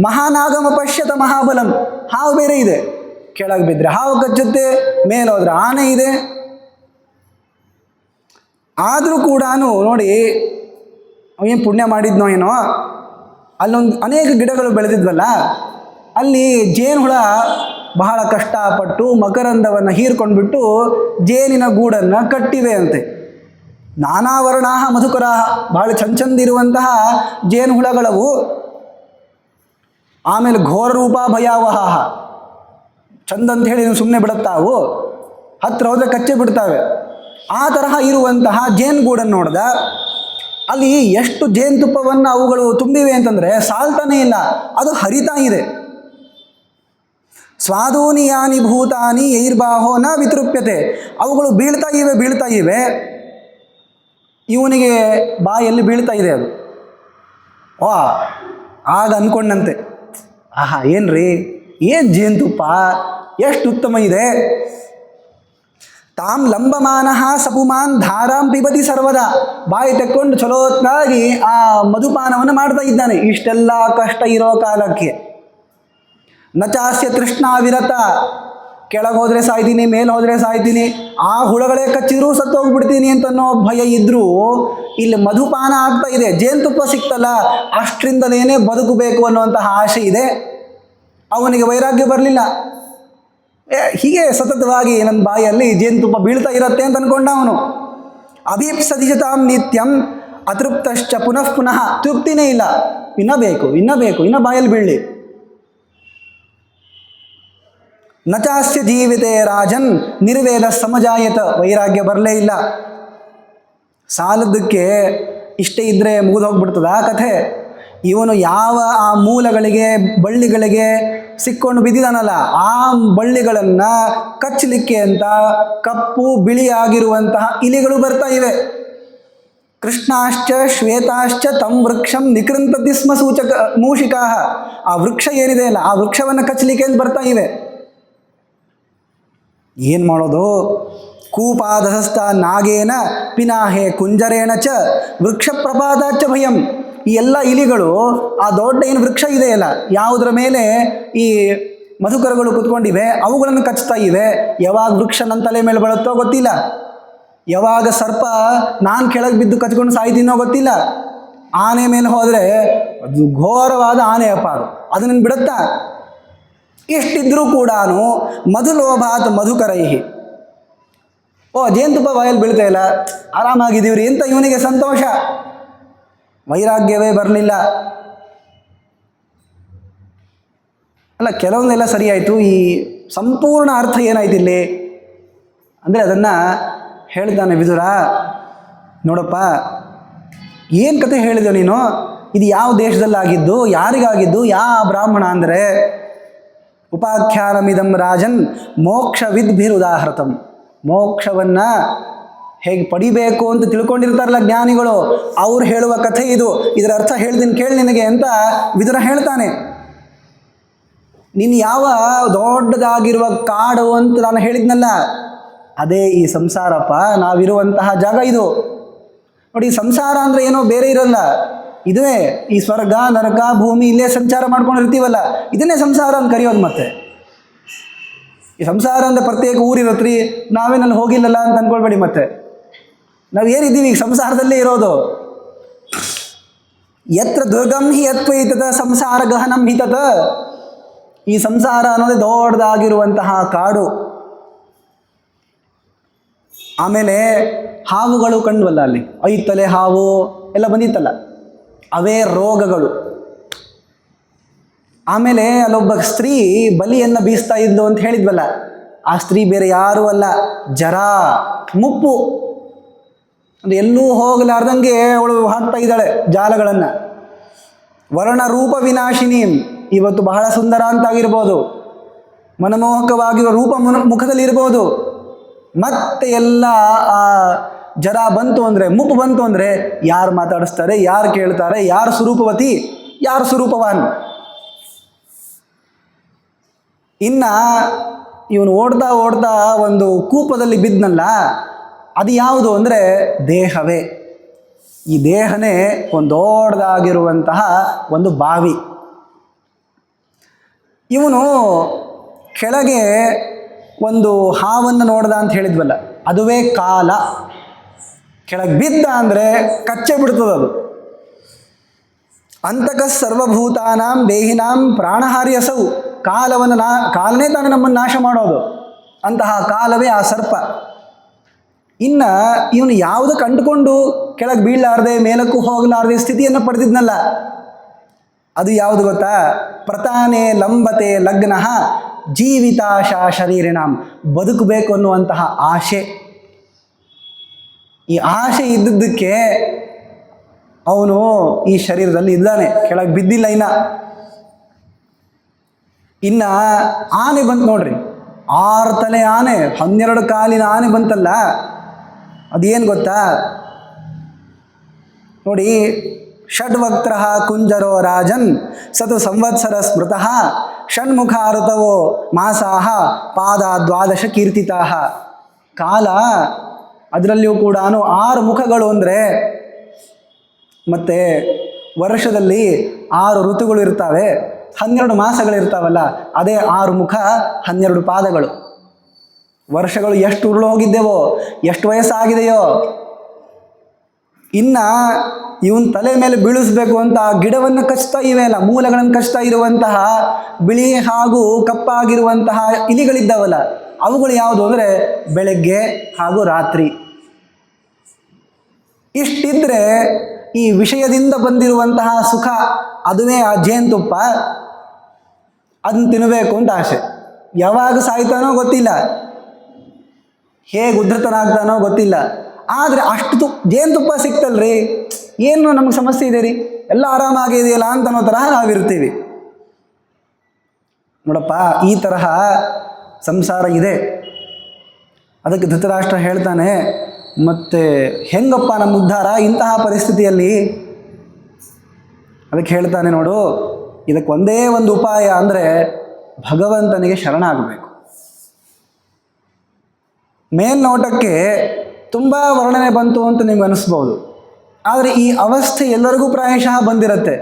ಮಹಾನಾಗಮ ಪಶ್ಯತ ಮಹಾಬಲಂ, ಹಾವು ಬೇರೆ ಇದೆ. ಕೆಳಗೆ ಬಿದ್ದರೆ ಹಾವು ಕಚ್ಚುತ್ತೆ, ಮೇಲೋದ್ರೆ ಆನೆ ಇದೆ. ಆದರೂ ಕೂಡ ನೋಡಿ, ಏನು ಪುಣ್ಯ ಮಾಡಿದ್ನೋ ಏನೋ, ಅಲ್ಲೊಂದು ಅನೇಕ ಗಿಡಗಳು ಬೆಳೆದಿದ್ವಲ್ಲ, ಅಲ್ಲಿ ಜೇನುಹುಳ ಬಹಳ ಕಷ್ಟಪಟ್ಟು ಮಕರಂದವನ್ನು ಹೀರ್ಕೊಂಡ್ಬಿಟ್ಟು ಜೇನಿನ ಗೂಡನ್ನು ಕಟ್ಟಿವೆ ಅಂತೆ. ನಾನಾ ವರ್ಣಾಹ ಮಧುಕರಾಹ, ಭಾಳ ಚಂದಿರುವಂತಹ ಜೇನುಹುಳಗಳವು. ಆಮೇಲೆ ಘೋರ ರೂಪ ಭಯಾವಹ, ಚಂದ ಅಂತ ಹೇಳಿ ಸುಮ್ಮನೆ ಬಿಡುತ್ತಾವು, ಹತ್ತಿರ ಹೋದರೆ ಕಚ್ಚೆ ಬಿಡ್ತಾವೆ. ಆ ತರಹ ಇರುವಂತಹ ಜೇನುಗೂಡನ್ನು ನೋಡ್ದ. ಅಲ್ಲಿ ಎಷ್ಟು ಜೇನುತುಪ್ಪವನ್ನು ಅವುಗಳು ತುಂಬಿವೆ ಅಂತಂದರೆ ಸಾಲ್ತಾನೇ ಇಲ್ಲ, ಅದು ಹರಿತಾ ಇದೆ. ಸ್ವಾದೂನಿ ಯಾನಿ ಭೂತಾನಿ ಯೈರ್ಬಾಹೋ ನ ವಿತೃಪ್ಯತೆ, ಅವುಗಳು ಬೀಳ್ತಾ ಇವೆ. ಇವನಿಗೆ ಬಾಯಲ್ಲಿ ಬೀಳ್ತಾ ಇದೆ ಅದು. ಆಗ ಅಂದ್ಕೊಂಡಂತೆ, ಆಹಾ ಏನ್ರಿ, ಏನು ಜೇನುತುಪ್ಪ, ಎಷ್ಟು ಉತ್ತಮ ಇದೆ. ತಾಂ ಲಂಬಮಾನಃ ಸಪುಮಾನ್ ಧಾರಾಂ ಪಿಬತಿ ಸರ್ವದಾ. ಬಾಯಿ ತೆಕ್ಕೊಂಡು ಚಲೋತ್ತಾಗಿ ಆ ಮಧುಪಾನವನ್ನು ಮಾಡ್ತಾ ಇದ್ದಾನೆ ಇಷ್ಟೆಲ್ಲ ಕಷ್ಟ ಇರೋ ಕಾಲಕ್ಕೆ. ನಚಾಸ್ಯ ತೃಷ್ಣಾ ವಿರತ. ಕೆಳಗೆ ಹೋದರೆ ಸಾಯ್ತೀನಿ, ಮೇಲೆ ಹೋದರೆ ಸಾಯ್ತೀನಿ, ಆ ಹುಳಗಳೇ ಕಚ್ಚಿದ್ರೂ ಸತ್ತೋಗ್ಬಿಡ್ತೀನಿ ಅಂತನೋ ಭಯ ಇದ್ದರೂ ಇಲ್ಲಿ ಮಧುಪಾನ ಆಗ್ತಾ ಇದೆ, ಜೇನುತುಪ್ಪ ಸಿಕ್ತಲ್ಲ ಅಷ್ಟರಿಂದಲೇನೇ ಬದುಕಬೇಕು ಅನ್ನುವಂತಹ ಆಸೆ ಇದೆ. ಅವನಿಗೆ ವೈರಾಗ್ಯ ಬರಲಿಲ್ಲ. ಹೀಗೆ ಸತತವಾಗಿ ನನ್ನ ಬಾಯಲ್ಲಿ ಜೇನುತುಪ್ಪ ಬೀಳ್ತಾ ಇರತ್ತೆ ಅಂತ ಅಂದ್ಕೊಂಡ ಅವನು. ಅಭೀಪ್ಸದಿಶತಾಂ ನಿತ್ಯಂ ಅತೃಪ್ತಶ್ಚ ಪುನಃ ಪುನಃ. ತೃಪ್ತಿನೇ ಇಲ್ಲ, ಇನ್ನೂ ಬೇಕು, ಇನ್ನೂ ಬಾಯಲ್ಲಿ ಬೀಳಲಿ. ನಚಾಸ್ಯ ಜೀವಿತೆ ರಾಜನ್ ನಿರ್ವೇದ ಸಮಜಾಯತ. ವೈರಾಗ್ಯ ಬರಲೇ ಇಲ್ಲ. ಸಾಲದಕ್ಕೆ ಇಷ್ಟೇ ಇದ್ದರೆ ಮುಗಿದು ಹೋಗ್ಬಿಡ್ತದ ಆ ಕಥೆ. ಇವನು ಯಾವ ಆ ಮೂಲಗಳಿಗೆ ಬಳ್ಳಿಗಳಿಗೆ ಸಿಕ್ಕೊಂಡು ಬಿದ್ದಿದಾನಲ್ಲ, ಆ ಬಳ್ಳಿಗಳನ್ನು ಕಚ್ಚಲಿಕ್ಕೆ ಅಂತ ಕಪ್ಪು ಬಿಳಿಯಾಗಿರುವಂತಹ ಇಲಿಗಳು ಬರ್ತಾ ಇವೆ. ಕೃಷ್ಣಾಶ್ಚ ಶ್ವೇತಾಶ್ಚ ತಂ ವೃಕ್ಷಂ ನಿಕೃಂತತಿ ಸ್ಮ ಮೂಷಿಕಾ. ಆ ವೃಕ್ಷ ಏನಿದೆ ಅಲ್ಲ, ಆ ವೃಕ್ಷವನ್ನು ಕಚ್ಚಲಿಕ್ಕೆ ಅಂತ ಬರ್ತಾ ಇವೆ. ಏನು ಮಾಡೋದು? ಕೂಪಾದಹಸ್ತ ನಾಗೇನ ಪಿನಾಹೆ ಕುಂಜರೇಣ ಚ ವೃಕ್ಷ ಪ್ರಪಾದಾಚ ಭಯಂ. ಈ ಎಲ್ಲ ಇಲಿಗಳು ಆ ದೊಡ್ಡ ಏನು ವೃಕ್ಷ ಇದೆಯಲ್ಲ, ಯಾವುದರ ಮೇಲೆ ಈ ಮಧುಕರಗಳು ಕುತ್ಕೊಂಡಿವೆ ಅವುಗಳನ್ನು ಕಚ್ತಾ ಇವೆ. ಯಾವಾಗ ವೃಕ್ಷ ನನ್ನ ತಲೆ ಮೇಲೆ ಬೀಳುತ್ತೋ ಗೊತ್ತಿಲ್ಲ, ಯಾವಾಗ ಸರ್ಪ ನಾನು ಕೆಳಗೆ ಬಿದ್ದು ಕಚ್ಕೊಂಡು ಸಾಯ್ತೀನೋ ಗೊತ್ತಿಲ್ಲ. ಆನೆ ಮೇಲೆ ಹೋದರೆ ಅದು ಘೋರವಾದ ಆನೆ ಅಪ್ಪ, ಅದನ್ನು ಬಿಡುತ್ತಾ? ಎಷ್ಟಿದ್ರೂ ಕೂಡ ಮಧುಲೋಭಾತ್ ಮಧುಕರೈಹಿ. ಜೇನುತುಪ್ಪ ಬಾಯಲ್ಲಿ ಬೀಳ್ತಾ ಇಲ್ಲ, ಆರಾಮಾಗಿದ್ದೀವ್ರಿ ಅಂತ ಇವನಿಗೆ ಸಂತೋಷ. ವೈರಾಗ್ಯವೇ ಬರಲಿಲ್ಲ. ಅಲ್ಲ, ಕೆಲವೊಂದೆಲ್ಲ ಸರಿಯಾಯಿತು. ಈ ಸಂಪೂರ್ಣ ಅರ್ಥ ಏನಾಯ್ತು ಇಲ್ಲಿ ಅಂದರೆ ಅದನ್ನು ಹೇಳ್ತಾನೆ ವಿದುರ. ನೋಡಪ್ಪ, ಏನು ಕತೆ ಹೇಳಿದೆವು ನೀನು? ಇದು ಯಾವ ದೇಶದಲ್ಲಾಗಿದ್ದು, ಯಾರಿಗಾಗಿದ್ದು, ಯಾವ ಬ್ರಾಹ್ಮಣ ಅಂದರೆ ಉಪಾಖ್ಯಾನಮಿದಂ ರಾಜನ್ ಮೋಕ್ಷವಿದ್ಭಿರುದಾಹೃತಂ. ಮೋಕ್ಷವನ್ನು ಹೇಗೆ ಪಡಿಬೇಕು ಅಂತ ತಿಳ್ಕೊಂಡಿರ್ತಾರಲ್ಲ ಜ್ಞಾನಿಗಳು, ಅವ್ರು ಹೇಳುವ ಕಥೆ ಇದು. ಇದರ ಅರ್ಥ ಹೇಳ್ತೀನಿ ಕೇಳಿ ನಿನಗೆ ಅಂತ ವಿದುರ ಹೇಳ್ತಾನೆ. ನೀನು ಯಾವ ದೊಡ್ಡದಾಗಿರುವ ಕಾಡು ಅಂತ ನಾನು ಹೇಳಿದ್ನಲ್ಲ, ಅದೇ ಈ ಸಂಸಾರಪ್ಪ. ನಾವಿರುವಂತಹ ಜಾಗ ಇದು ನೋಡಿ. ಸಂಸಾರ ಅಂದರೆ ಏನೋ ಬೇರೆ ಇರಲ್ಲ, ಇದುವೇ ಈ ಸ್ವರ್ಗ ನರಕ ಭೂಮಿ ಇಲ್ಲೇ ಸಂಚಾರ ಮಾಡ್ಕೊಂಡಿರ್ತೀವಲ್ಲ, ಇದನ್ನೇ ಸಂಸಾರ ಅಂತ ಕರೆಯೋದು. ಮತ್ತೆ ಈ ಸಂಸಾರ ಅಂದರೆ ಪ್ರತ್ಯೇಕ ಊರಿರತ್ರಿ, ನಾವೇನಲ್ಲಿ ಹೋಗಿಲ್ಲಲ್ಲ ಅಂತ ಅಂದ್ಕೊಳ್ಬೇಡಿ. ಮತ್ತೆ ನಾವು ಏನಿದ್ದೀವಿ ಈಗ ಸಂಸಾರದಲ್ಲೇ ಇರೋದು. ಯತ್ರ ದುರ್ಗಂ ಹಿ ಯತ್ವೈತದ ಸಂಸಾರ ಗಹನಂ ಹಿತತ. ಈ ಸಂಸಾರ ಅನ್ನೋದೇ ದೊಡ್ಡದಾಗಿರುವಂತಹ ಕಾಡು. ಆಮೇಲೆ ಹಾವುಗಳು ಕಂಡ್ವಲ್ಲ ಅಲ್ಲಿ, ಐತಲೆ ಹಾವು ಎಲ್ಲ ಬಂದಿತ್ತಲ್ಲ, ಅವೇ ರೋಗಗಳು. ಆಮೇಲೆ ಅಲ್ಲೊಬ್ಬ ಸ್ತ್ರೀ ಬಲಿಯನ್ನು ಬೀಸ್ತಾ ಇದ್ದು ಅಂತ ಹೇಳಿದ್ವಲ್ಲ, ಆ ಸ್ತ್ರೀ ಬೇರೆ ಯಾರೂ ಅಲ್ಲ, ಜರ, ಮುಪ್ಪು. ಅಂದರೆ ಎಲ್ಲೂ ಹೋಗಲಾರ್ದಂಗೆ ಅವಳು ಹಾಕ್ತಾ ಇದ್ದಾಳೆ ಜಾಲಗಳನ್ನು. ವರ್ಣರೂಪ ವಿನಾಶಿನಿ. ಇವತ್ತು ಬಹಳ ಸುಂದರ ಅಂತಾಗಿರ್ಬೋದು, ಮನಮೋಹಕವಾಗಿರುವ ರೂಪ ಮುಖದಲ್ಲಿರ್ಬೋದು, ಮತ್ತೆ ಎಲ್ಲ ಆ ಜರ ಬಂತು ಅಂದರೆ, ಮುಪ್ಪು ಬಂತು ಅಂದರೆ ಯಾರು ಮಾತಾಡಿಸ್ತಾರೆ, ಯಾರು ಕೇಳ್ತಾರೆ, ಯಾರು ಸ್ವರೂಪವತಿ, ಯಾರು ಸ್ವರೂಪವಾನ್. ಇನ್ನು ಇವನು ಓಡ್ತಾ ಓಡ್ತಾ ಒಂದು ಕೂಪದಲ್ಲಿ ಬಿದ್ದನಲ್ಲ, ಅದು ಯಾವುದು ಅಂದರೆ ದೇಹವೇ. ಈ ದೇಹನೇ ಒಂದು ದೊಡ್ಡದಾಗಿರುವಂತಹ ಒಂದು ಬಾವಿ. ಇವನು ಕೆಳಗೆ ಒಂದು ಹಾವನ್ನು ನೋಡ್ದ ಅಂತ ಹೇಳಿದ್ವಲ್ಲ, ಅದುವೇ ಕಾಲ. ಕೆಳಗೆ ಬಿದ್ದ ಅಂದರೆ ಕಚ್ಚೆ ಬಿಡ್ತದದು. ಅಂತಕ ಸರ್ವಭೂತಾನಾಂ ದೇಹಿನಾಂ ಪ್ರಾಣಹಾರ್ಯಸವು. ಕಾಲವನ್ನು ಕಾಲನೇ ತಾನೇ ನಮ್ಮನ್ನು ನಾಶ ಮಾಡೋದು. ಅಂತಹ ಕಾಲವೇ ಆ ಸರ್ಪ. ಇನ್ನು ಇವನು ಯಾವುದು ಕಂಡುಕೊಂಡು ಕೆಳಗೆ ಬೀಳಲಾರ್ದೆ ಮೇಲಕ್ಕೂ ಹೋಗಲಾರ್ದೆ ಸ್ಥಿತಿಯನ್ನು ಪಡೆದಿದ್ನಲ್ಲ, ಅದು ಯಾವುದು ಗೊತ್ತಾ? ಪ್ರತಾನೆ ಲಂಬತೆ ಲಗ್ನ ಜೀವಿತಾಶಾ ಶರೀರಿಣಾಂ. ಬದುಕಬೇಕು ಅನ್ನುವಂತಹ ಆಶೆ. ಈ ಆಶೆ ಇದ್ದದ್ದಕ್ಕೆ ಅವನು ಈ ಶರೀರದಲ್ಲಿ ಇದ್ದಾನೆ, ಕೆಳಗೆ ಬಿದ್ದಿಲ್ಲ. ಇನ್ನು ಆನೆ ಬಂತು ನೋಡ್ರಿ, 6 ತಲೆ ಆನೆ, 12 ಕಾಲಿನ ಆನೆ ಬಂತಲ್ಲ, ಅದೇನು ಗೊತ್ತಾ ನೋಡಿ. ಷಡ್ವಕ್ತ್ರ ಕುಂಜರೋ ರಾಜನ್ ಸತು ಸಂವತ್ಸರ ಸ್ಮೃತಃ ಷಣ್ಮುಖ ಋತವೋ ಮಾಸಾಹ ಪಾದ ದ್ವಾದಶ ಕೀರ್ತಿತಾಹ. ಕಾಲ ಅದರಲ್ಲಿಯೂ ಕೂಡ 6 ಮುಖಗಳು ಅಂದರೆ, ಮತ್ತು ವರ್ಷದಲ್ಲಿ 6 ಋತುಗಳು ಇರ್ತವೆ, 12 ಮಾಸಗಳಿರ್ತಾವಲ್ಲ, ಅದೇ 6 ಮುಖ 12 ಪಾದಗಳು. ವರ್ಷಗಳು ಎಷ್ಟು ಉರುಳು ಹೋಗಿದ್ದೇವೋ, ಎಷ್ಟು ವಯಸ್ಸಾಗಿದೆಯೋ, ಇನ್ನು ಇವನ್ ತಲೆ ಮೇಲೆ ಬೀಳಿಸ್ಬೇಕು ಅಂತ ಗಿಡವನ್ನು ಕಚ್ತಾ ಇವೆಯಲ್ಲ, ಮೂಲಗಳನ್ನು ಕಚ್ತಾ ಇರುವಂತಹ ಬಿಳಿ ಹಾಗೂ ಕಪ್ಪಾಗಿರುವಂತಹ ಇಲಿಗಳಿದ್ದಾವಲ್ಲ, ಅವುಗಳು ಯಾವುದು ಅಂದರೆ ಬೆಳಗ್ಗೆ ಹಾಗೂ ರಾತ್ರಿ. ಇಷ್ಟಿದ್ರೆ ಈ ವಿಷಯದಿಂದ ಬಂದಿರುವಂತಹ ಸುಖ, ಅದುವೇ ಆ ಜೇನುತುಪ್ಪ, ಅದನ್ನು ತಿನ್ನಬೇಕು ಅಂತ ಆಸೆ. ಯಾವಾಗ ಸಾಯ್ತಾನೋ ಗೊತ್ತಿಲ್ಲ, ಹೇಗೆ ಉದ್ಧತನಾಗ್ತಾನೋ ಗೊತ್ತಿಲ್ಲ. ಆದರೆ ಅಷ್ಟು ಜೇನುತುಪ್ಪ ಸಿಕ್ತಲ್ರಿ, ಏನು ನಮಗೆ ಸಮಸ್ಯೆ ಇದೆ ರೀ, ಎಲ್ಲ ಆರಾಮಾಗಿದೆಯಲ್ಲ ಅಂತ ಅನ್ನೋ ತರಹ ನಾವಿರ್ತೀವಿ. ನೋಡಪ್ಪ, ಈ ತರಹ ಸಂಸಾರ ಇದೆ. ಅದಕ್ಕೆ ಧೃತರಾಷ್ಟ್ರ ಹೇಳ್ತಾನೆ, ಮತ್ತೆ ಹೆಂಗಪ್ಪ ನಮ್ಮ ಉದ್ಧಾರ ಇಂತಹ ಪರಿಸ್ಥಿತಿಯಲ್ಲಿ? ಅದಕ್ಕೆ ಹೇಳ್ತಾನೆ, ನೋಡು, ಇದಕ್ಕೆ ಒಂದೇ ಒಂದು ಉಪಾಯ ಅಂದರೆ ಭಗವಂತನಿಗೆ ಶರಣಾಗಬೇಕು. ಮೇಲ್ನೋಟಕ್ಕೆ ತುಂಬ ವರ್ಣನೆ ಬಂತು ಅಂತ ನಿಮ್ಗೆ ಅನಿಸ್ಬೋದು, ಆದರೆ ಈ ಅವಸ್ಥೆ ಎಲ್ಲರಿಗೂ ಪ್ರಾಯಶಃ ಬಂದಿರುತ್ತೆ.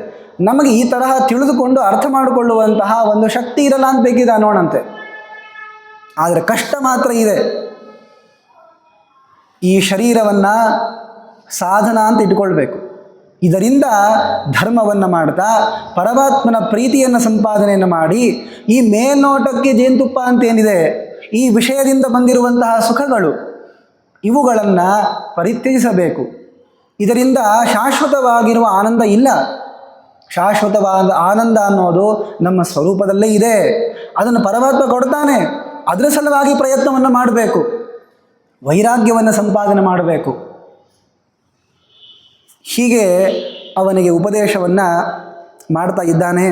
ನಮಗೆ ಈ ತರಹ ತಿಳಿದುಕೊಂಡು ಅರ್ಥ ಮಾಡಿಕೊಳ್ಳುವಂತಹ ಒಂದು ಶಕ್ತಿ ಇರಲ್ಲ ಅಂತ ಬೇಕಿದೆ ಅನ್ನೋಣಂತೆ. ಆದರೆ ಕಷ್ಟ ಮಾತ್ರ ಇದೆ. ಈ ಶರೀರವನ್ನು ಸಾಧನ ಅಂತ ಇಟ್ಕೊಳ್ಬೇಕು. ಇದರಿಂದ ಧರ್ಮವನ್ನು ಮಾಡ್ತಾ ಪರಮಾತ್ಮನ ಪ್ರೀತಿಯನ್ನು ಸಂಪಾದನೆಯನ್ನು ಮಾಡಿ, ಈ ಮೇಲ್ನೋಟಕ್ಕೆ ಜೇನುತುಪ್ಪ ಅಂತೇನಿದೆ, ಈ ವಿಷಯದಿಂದ ಬಂದಿರುವಂತಹ ಸುಖಗಳು, ಇವುಗಳನ್ನು ಪರಿತ್ಯಜಿಸಬೇಕು. ಇದರಿಂದ ಶಾಶ್ವತವಾಗಿರುವ ಆನಂದ ಇಲ್ಲ. ಶಾಶ್ವತವಾದ ಆನಂದ ಅನ್ನೋದು ನಮ್ಮ ಸ್ವರೂಪದಲ್ಲೇ ಇದೆ. ಅದನ್ನು ಪರಮಾತ್ಮ ಕೊಡ್ತಾನೆ. ಅದರ ಸಲುವಾಗಿ ಪ್ರಯತ್ನವನ್ನು ಮಾಡಬೇಕು, ವೈರಾಗ್ಯವನ್ನು ಸಂಪಾದನೆ ಮಾಡಬೇಕು. ಹೀಗೆ ಅವನಿಗೆ ಉಪದೇಶವನ್ನು ಮಾಡ್ತಾ ಇದ್ದಾನೆ.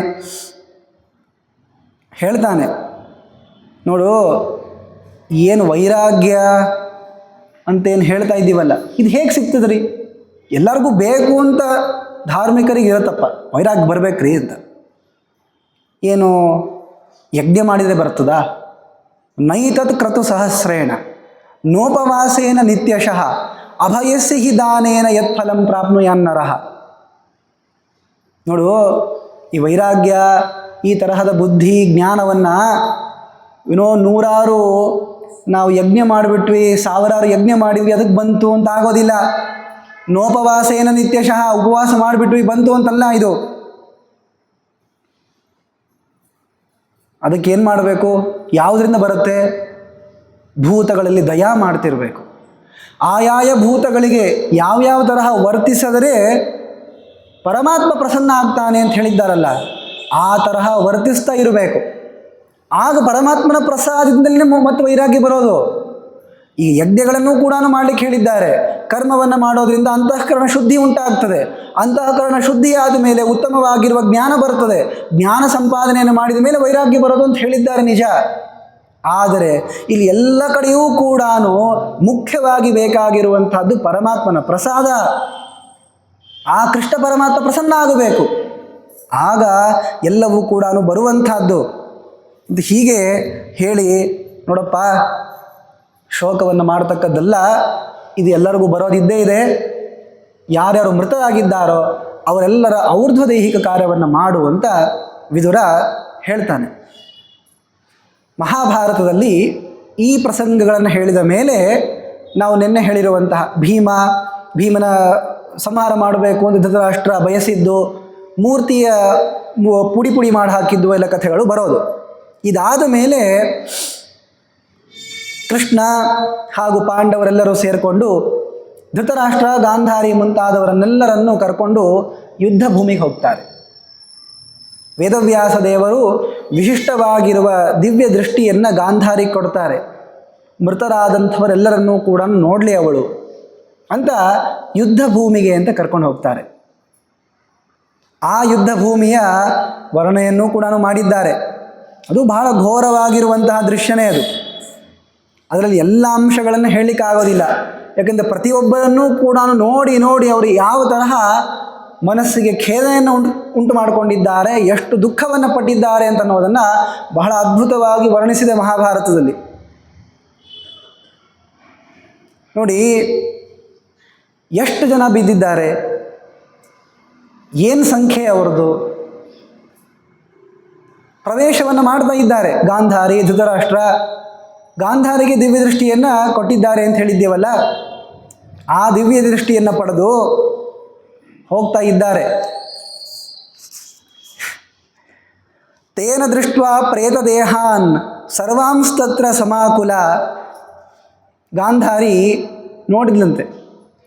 ಹೇಳ್ತಾನೆ, ನೋಡು, ಏನು ವೈರಾಗ್ಯ ಅಂತೇನು ಹೇಳ್ತಾ ಇದ್ದೀವಲ್ಲ, ಇದು ಹೇಗೆ ಸಿಗ್ತದ್ರಿ? ಎಲ್ಲರಿಗೂ ಬೇಕು ಅಂತ ಧಾರ್ಮಿಕರಿಗೆ ಇರತ್ತಪ್ಪ, ವೈರಾಗ್ಯ ಬರಬೇಕ್ರಿ ಅಂತ. ಏನು ಯಜ್ಞ ಮಾಡಿದರೆ ಬರ್ತದಾ? ನೈತತ್ ಕ್ರತು ಸಹಸ್ರೇಣ ನೋಪವಾಸೇನ ನಿತ್ಯಶಃ ಅಭಯಸ್ಯ ಹಿ ದಾನೇನ ಯತ್ಫಲಂ ಪ್ರಾಪ್ನುಯಾನ್ನರಃ. ನೋಡು, ಈ ವೈರಾಗ್ಯ, ಈ ತರಹದ ಬುದ್ಧಿ ಜ್ಞಾನವನ್ನು ನೂರಾರು ನಾವು ಯಜ್ಞ ಮಾಡಿಬಿಟ್ವಿ, ಸಾವಿರಾರು ಯಜ್ಞ ಮಾಡಿದ್ವಿ, ಅದಕ್ಕೆ ಬಂತು ಅಂತ ಆಗೋದಿಲ್ಲ. ನೋಪವಾಸೇನ ನಿತ್ಯಶಃ, ಉಪವಾಸ ಮಾಡಿಬಿಟ್ವಿ ಬಂತು ಅಂತಲ್ಲ ಇದು. ಅದಕ್ಕೇನು ಮಾಡಬೇಕು? ಯಾವುದರಿಂದ ಬರುತ್ತೆ? ಭೂತಗಳಲ್ಲಿ ದಯಾ ಮಾಡ್ತಿರಬೇಕು. ಆಯಾಯ ಭೂತಗಳಿಗೆ ಯಾವ್ಯಾವ ತರಹ ವರ್ತಿಸಿದರೆ ಪರಮಾತ್ಮ ಪ್ರಸನ್ನ ಆಗ್ತಾನೆ ಅಂತ ಹೇಳಿದ್ದಾರಲ್ಲ, ಆ ತರಹ ವರ್ತಿಸ್ತಾ ಇರಬೇಕು. ಆಗ ಪರಮಾತ್ಮನ ಪ್ರಸಾದದಿಂದಲೇ ಮತ್ತೆ ವೈರಾಗ್ಯ ಬರೋದು. ಈ ಯಜ್ಞಗಳನ್ನು ಕೂಡ ಮಾಡಲಿಕ್ಕೆ ಹೇಳಿದ್ದಾರೆ. ಕರ್ಮವನ್ನು ಮಾಡೋದ್ರಿಂದ ಅಂತಃಕರಣ ಶುದ್ಧಿ ಉಂಟಾಗ್ತದೆ. ಅಂತಃಕರಣ ಶುದ್ಧಿ ಆದ ಮೇಲೆ ಉತ್ತಮವಾಗಿರುವ ಜ್ಞಾನ ಬರ್ತದೆ. ಜ್ಞಾನ ಸಂಪಾದನೆಯನ್ನು ಮಾಡಿದ ಮೇಲೆ ವೈರಾಗ್ಯ ಬರೋದು ಅಂತ ಹೇಳಿದ್ದಾರೆ, ನಿಜ. ಆದರೆ ಇಲ್ಲಿ ಎಲ್ಲ ಕಡೆಯೂ ಕೂಡ ಮುಖ್ಯವಾಗಿ ಬೇಕಾಗಿರುವಂತಹದ್ದು ಪರಮಾತ್ಮನ ಪ್ರಸಾದ. ಆ ಕೃಷ್ಣ ಪರಮಾತ್ಮ ಪ್ರಸನ್ನ ಆಗಬೇಕು, ಆಗ ಎಲ್ಲವೂ ಕೂಡ ಬರುವಂತಹದ್ದು. ಹೀಗೆ ಹೇಳಿ, ನೋಡಪ್ಪ, ಶೋಕವನ್ನು ಮಾಡತಕ್ಕದ್ದಲ್ಲ, ಇದು ಎಲ್ಲರಿಗೂ ಬರೋದಿದ್ದೇ ಇದೆ. ಯಾರ್ಯಾರು ಮೃತರಾಗಿದ್ದಾರೋ ಅವರೆಲ್ಲರ ಔರ್ಧ್ವ ದೈಹಿಕ ಕಾರ್ಯವನ್ನು ಮಾಡುವಂತ ವಿದುರ ಹೇಳ್ತಾನೆ. ಮಹಾಭಾರತದಲ್ಲಿ ಈ ಪ್ರಸಂಗಗಳನ್ನು ಹೇಳಿದ ಮೇಲೆ ನಾವು ನಿನ್ನೆ ಹೇಳಿರುವಂತಹ ಭೀಮನ ಸಂಹಾರ ಮಾಡಬೇಕು ಅಂತ ಧೃತರಾಷ್ಟ್ರ ಬಯಸಿದ್ದು, ಮೂರ್ತಿಯ ಪುಡಿ ಪುಡಿ ಮಾಡಿ ಹಾಕಿದ್ದು ಎಲ್ಲ ಕಥೆಗಳು ಬರೋದು. ಇದಾದ ಮೇಲೆ ಕೃಷ್ಣ ಹಾಗೂ ಪಾಂಡವರೆಲ್ಲರೂ ಸೇರಿಕೊಂಡು ಧೃತರಾಷ್ಟ್ರ, ಗಾಂಧಾರಿ ಮುಂತಾದವರನ್ನೆಲ್ಲರನ್ನೂ ಕರ್ಕೊಂಡು ಯುದ್ಧ ಭೂಮಿಗೆ ಹೋಗ್ತಾರೆ. ವೇದವ್ಯಾಸ ದೇವರು ವಿಶಿಷ್ಟವಾಗಿರುವ ದಿವ್ಯ ದೃಷ್ಟಿಯನ್ನು ಗಾಂಧಾರಿ ಕೊಡ್ತಾರೆ. ಮೃತರಾದಂಥವರೆಲ್ಲರನ್ನೂ ಕೂಡ ನೋಡಲಿ ಅವಳು ಅಂತ ಯುದ್ಧ ಭೂಮಿಗೆ ಅಂತ ಕರ್ಕೊಂಡು ಹೋಗ್ತಾರೆ. ಆ ಯುದ್ಧ ಭೂಮಿಯ ವರ್ಣನೆಯನ್ನು ಕೂಡ ಮಾಡಿದ್ದಾರೆ. ಅದು ಬಹಳ ಘೋರವಾಗಿರುವಂತಹ ದೃಶ್ಯನೇ ಅದು. ಅದರಲ್ಲಿ ಎಲ್ಲ ಅಂಶಗಳನ್ನು ಹೇಳಲಿಕ್ಕಾಗೋದಿಲ್ಲ. ಯಾಕೆಂದರೆ ಪ್ರತಿಯೊಬ್ಬರನ್ನೂ ಕೂಡ ನೋಡಿ ನೋಡಿ ಅವರು ಯಾವ ತರಹ ಮನಸ್ಸಿಗೆ ಖೇದನೆಯನ್ನು ಉಂಟು ಮಾಡಿಕೊಂಡಿದ್ದಾರೆ, ಎಷ್ಟು ದುಃಖವನ್ನು ಪಟ್ಟಿದ್ದಾರೆ ಅಂತ ಅನ್ನೋದನ್ನು ಬಹಳ ಅದ್ಭುತವಾಗಿ ವರ್ಣಿಸಿದೆ ಮಹಾಭಾರತದಲ್ಲಿ. ನೋಡಿ, ಎಷ್ಟು ಜನ ಬಿದ್ದಿದ್ದಾರೆ, ಏನು ಸಂಖ್ಯೆ ಅವರದು. ಪ್ರವೇಶವನ್ನು ಮಾಡ್ತಾ ಇದ್ದಾರೆ. ಗಾಂಧಾರಿ, ಧೃತರಾಷ್ಟ್ರ, ಗಾಂಧಾರಿಗೆ ದಿವ್ಯ ದೃಷ್ಟಿಯನ್ನು ಕೊಟ್ಟಿದ್ದಾರೆ ಅಂತ ಹೇಳಿದ್ದೇವಲ್ಲ, ಆ ದಿವ್ಯ ದೃಷ್ಟಿಯನ್ನು ಪಡೆದು ಹೋಗ್ತಾ ಇದ್ದಾರೆ. ತೇನ ದೃಷ್ಟ ಪ್ರೇತದೇಹಾನ್ ಸರ್ವಾಂಸ್ತತ್ರ ಸಮಾಕುಲ. ಗಾಂಧಾರಿ ನೋಡಿದ್ಲಂತೆ.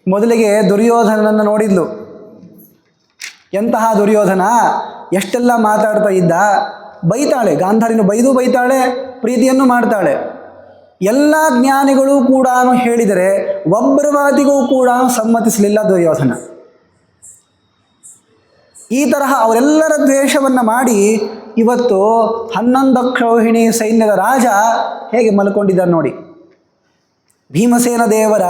ಮೊದಲಿಗೆ ದುರ್ಯೋಧನನನ್ನು ನೋಡಿದ್ಲು. ಎಂತಹ ದುರ್ಯೋಧನ, ಎಷ್ಟೆಲ್ಲ ಮಾತಾಡ್ತಾ ಇದ್ದ. ಬೈತಾಳೆ, ಗಾಂಧಾರಿನ ಬೈತಾಳೆ, ಪ್ರೀತಿಯನ್ನು ಮಾಡ್ತಾಳೆ. ಎಲ್ಲ ಜ್ಞಾನಿಗಳು ಕೂಡ ಹೇಳಿದರೆ ಒಬ್ಬರ ಮಾತಿಗೂ ಕೂಡ ಸಮ್ಮತಿಸಲಿಲ್ಲ ದುರ್ಯೋಧನ. ಈ ತರಹ ಅವರೆಲ್ಲರ ದ್ವೇಷವನ್ನು ಮಾಡಿ ಇವತ್ತು 11 ಅಕ್ಷೌಹಿಣಿ ಸೈನ್ಯದ ರಾಜ ಹೇಗೆ ಮಲ್ಕೊಂಡಿದ್ದಾರೆ ನೋಡಿ. ಭೀಮಸೇನ ದೇವರ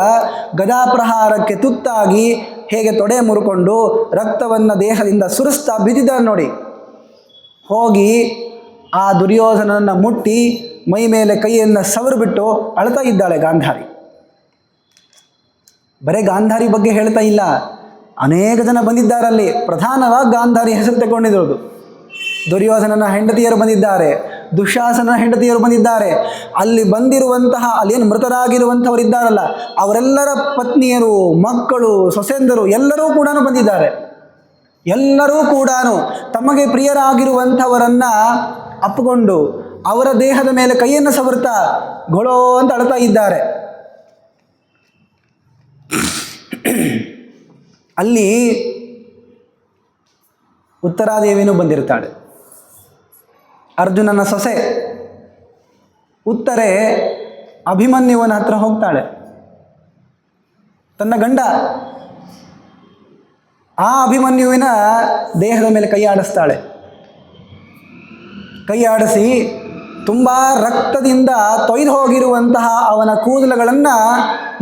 ಗದಾಪ್ರಹಾರಕ್ಕೆ ತುತ್ತಾಗಿ ಹೇಗೆ ತೊಡೆ ಮುರುಕೊಂಡು ರಕ್ತವನ್ನು ದೇಹದಿಂದ ಸುರಿಸ್ತಾ ಬಿದ್ದಿದ್ದಾರೆ ನೋಡಿ. ಹೋಗಿ ಆ ದುರ್ಯೋಧನನ್ನು ಮುಟ್ಟಿ ಮೈ ಮೇಲೆ ಕೈಯನ್ನು ಸವರಿಬಿಟ್ಟು ಅಳ್ತಾ ಇದ್ದಾಳೆ ಗಾಂಧಾರಿ. ಬರೀ ಗಾಂಧಾರಿ ಬಗ್ಗೆ ಹೇಳ್ತಾ ಇಲ್ಲ, ಅನೇಕ ಜನ ಬಂದಿದ್ದಾರಲ್ಲಿ. ಪ್ರಧಾನವಾಗಿ ಗಾಂಧಾರಿ ಹೆಸರು ತಗೊಂಡಿರೋದು. ದುರ್ಯೋಧನನ ಹೆಂಡತಿಯರು ಬಂದಿದ್ದಾರೆ, ದುಶ್ಯಾಸನ ಹೆಂಡತಿಯರು ಬಂದಿದ್ದಾರೆ. ಅಲ್ಲಿ ಬಂದಿರುವಂತಹ, ಅಲ್ಲೇನು ಮೃತರಾಗಿರುವಂಥವರಿದ್ದಾರಲ್ಲ, ಅವರೆಲ್ಲರ ಪತ್ನಿಯರು, ಮಕ್ಕಳು, ಸೊಸೆಂದರು ಎಲ್ಲರೂ ಕೂಡ ಬಂದಿದ್ದಾರೆ. ಎಲ್ಲರೂ ಕೂಡ ತಮಗೆ ಪ್ರಿಯರಾಗಿರುವಂಥವರನ್ನು ಅಪ್ಪಿಕೊಂಡು ಅವರ ದೇಹದ ಮೇಲೆ ಕೈಯನ್ನು ಸವರ್ತಾ ಗೊಳೋ ಅಂತ ಅಳ್ತಾ ಇದ್ದಾರೆ. ಅಲ್ಲಿ ಉತ್ತರಾದೇವಿನೂ ಬಂದಿರ್ತಾಳೆ, ಅರ್ಜುನನ ಸೊಸೆ. ಉತ್ತರೆ ಅಭಿಮನ್ಯುವನ ಹತ್ರ ಹೋಗ್ತಾಳೆ, ತನ್ನ ಗಂಡ. ಆ ಅಭಿಮನ್ಯುವಿನ ದೇಹದ ಮೇಲೆ ಕೈ ಆಡಿಸ್ತಾಳೆ. ಕೈ ಆಡಿಸಿ ತುಂಬ ರಕ್ತದಿಂದ ತೊಯ್ದು ಹೋಗಿರುವಂತಹ ಅವನ ಕೂದಲುಗಳನ್ನು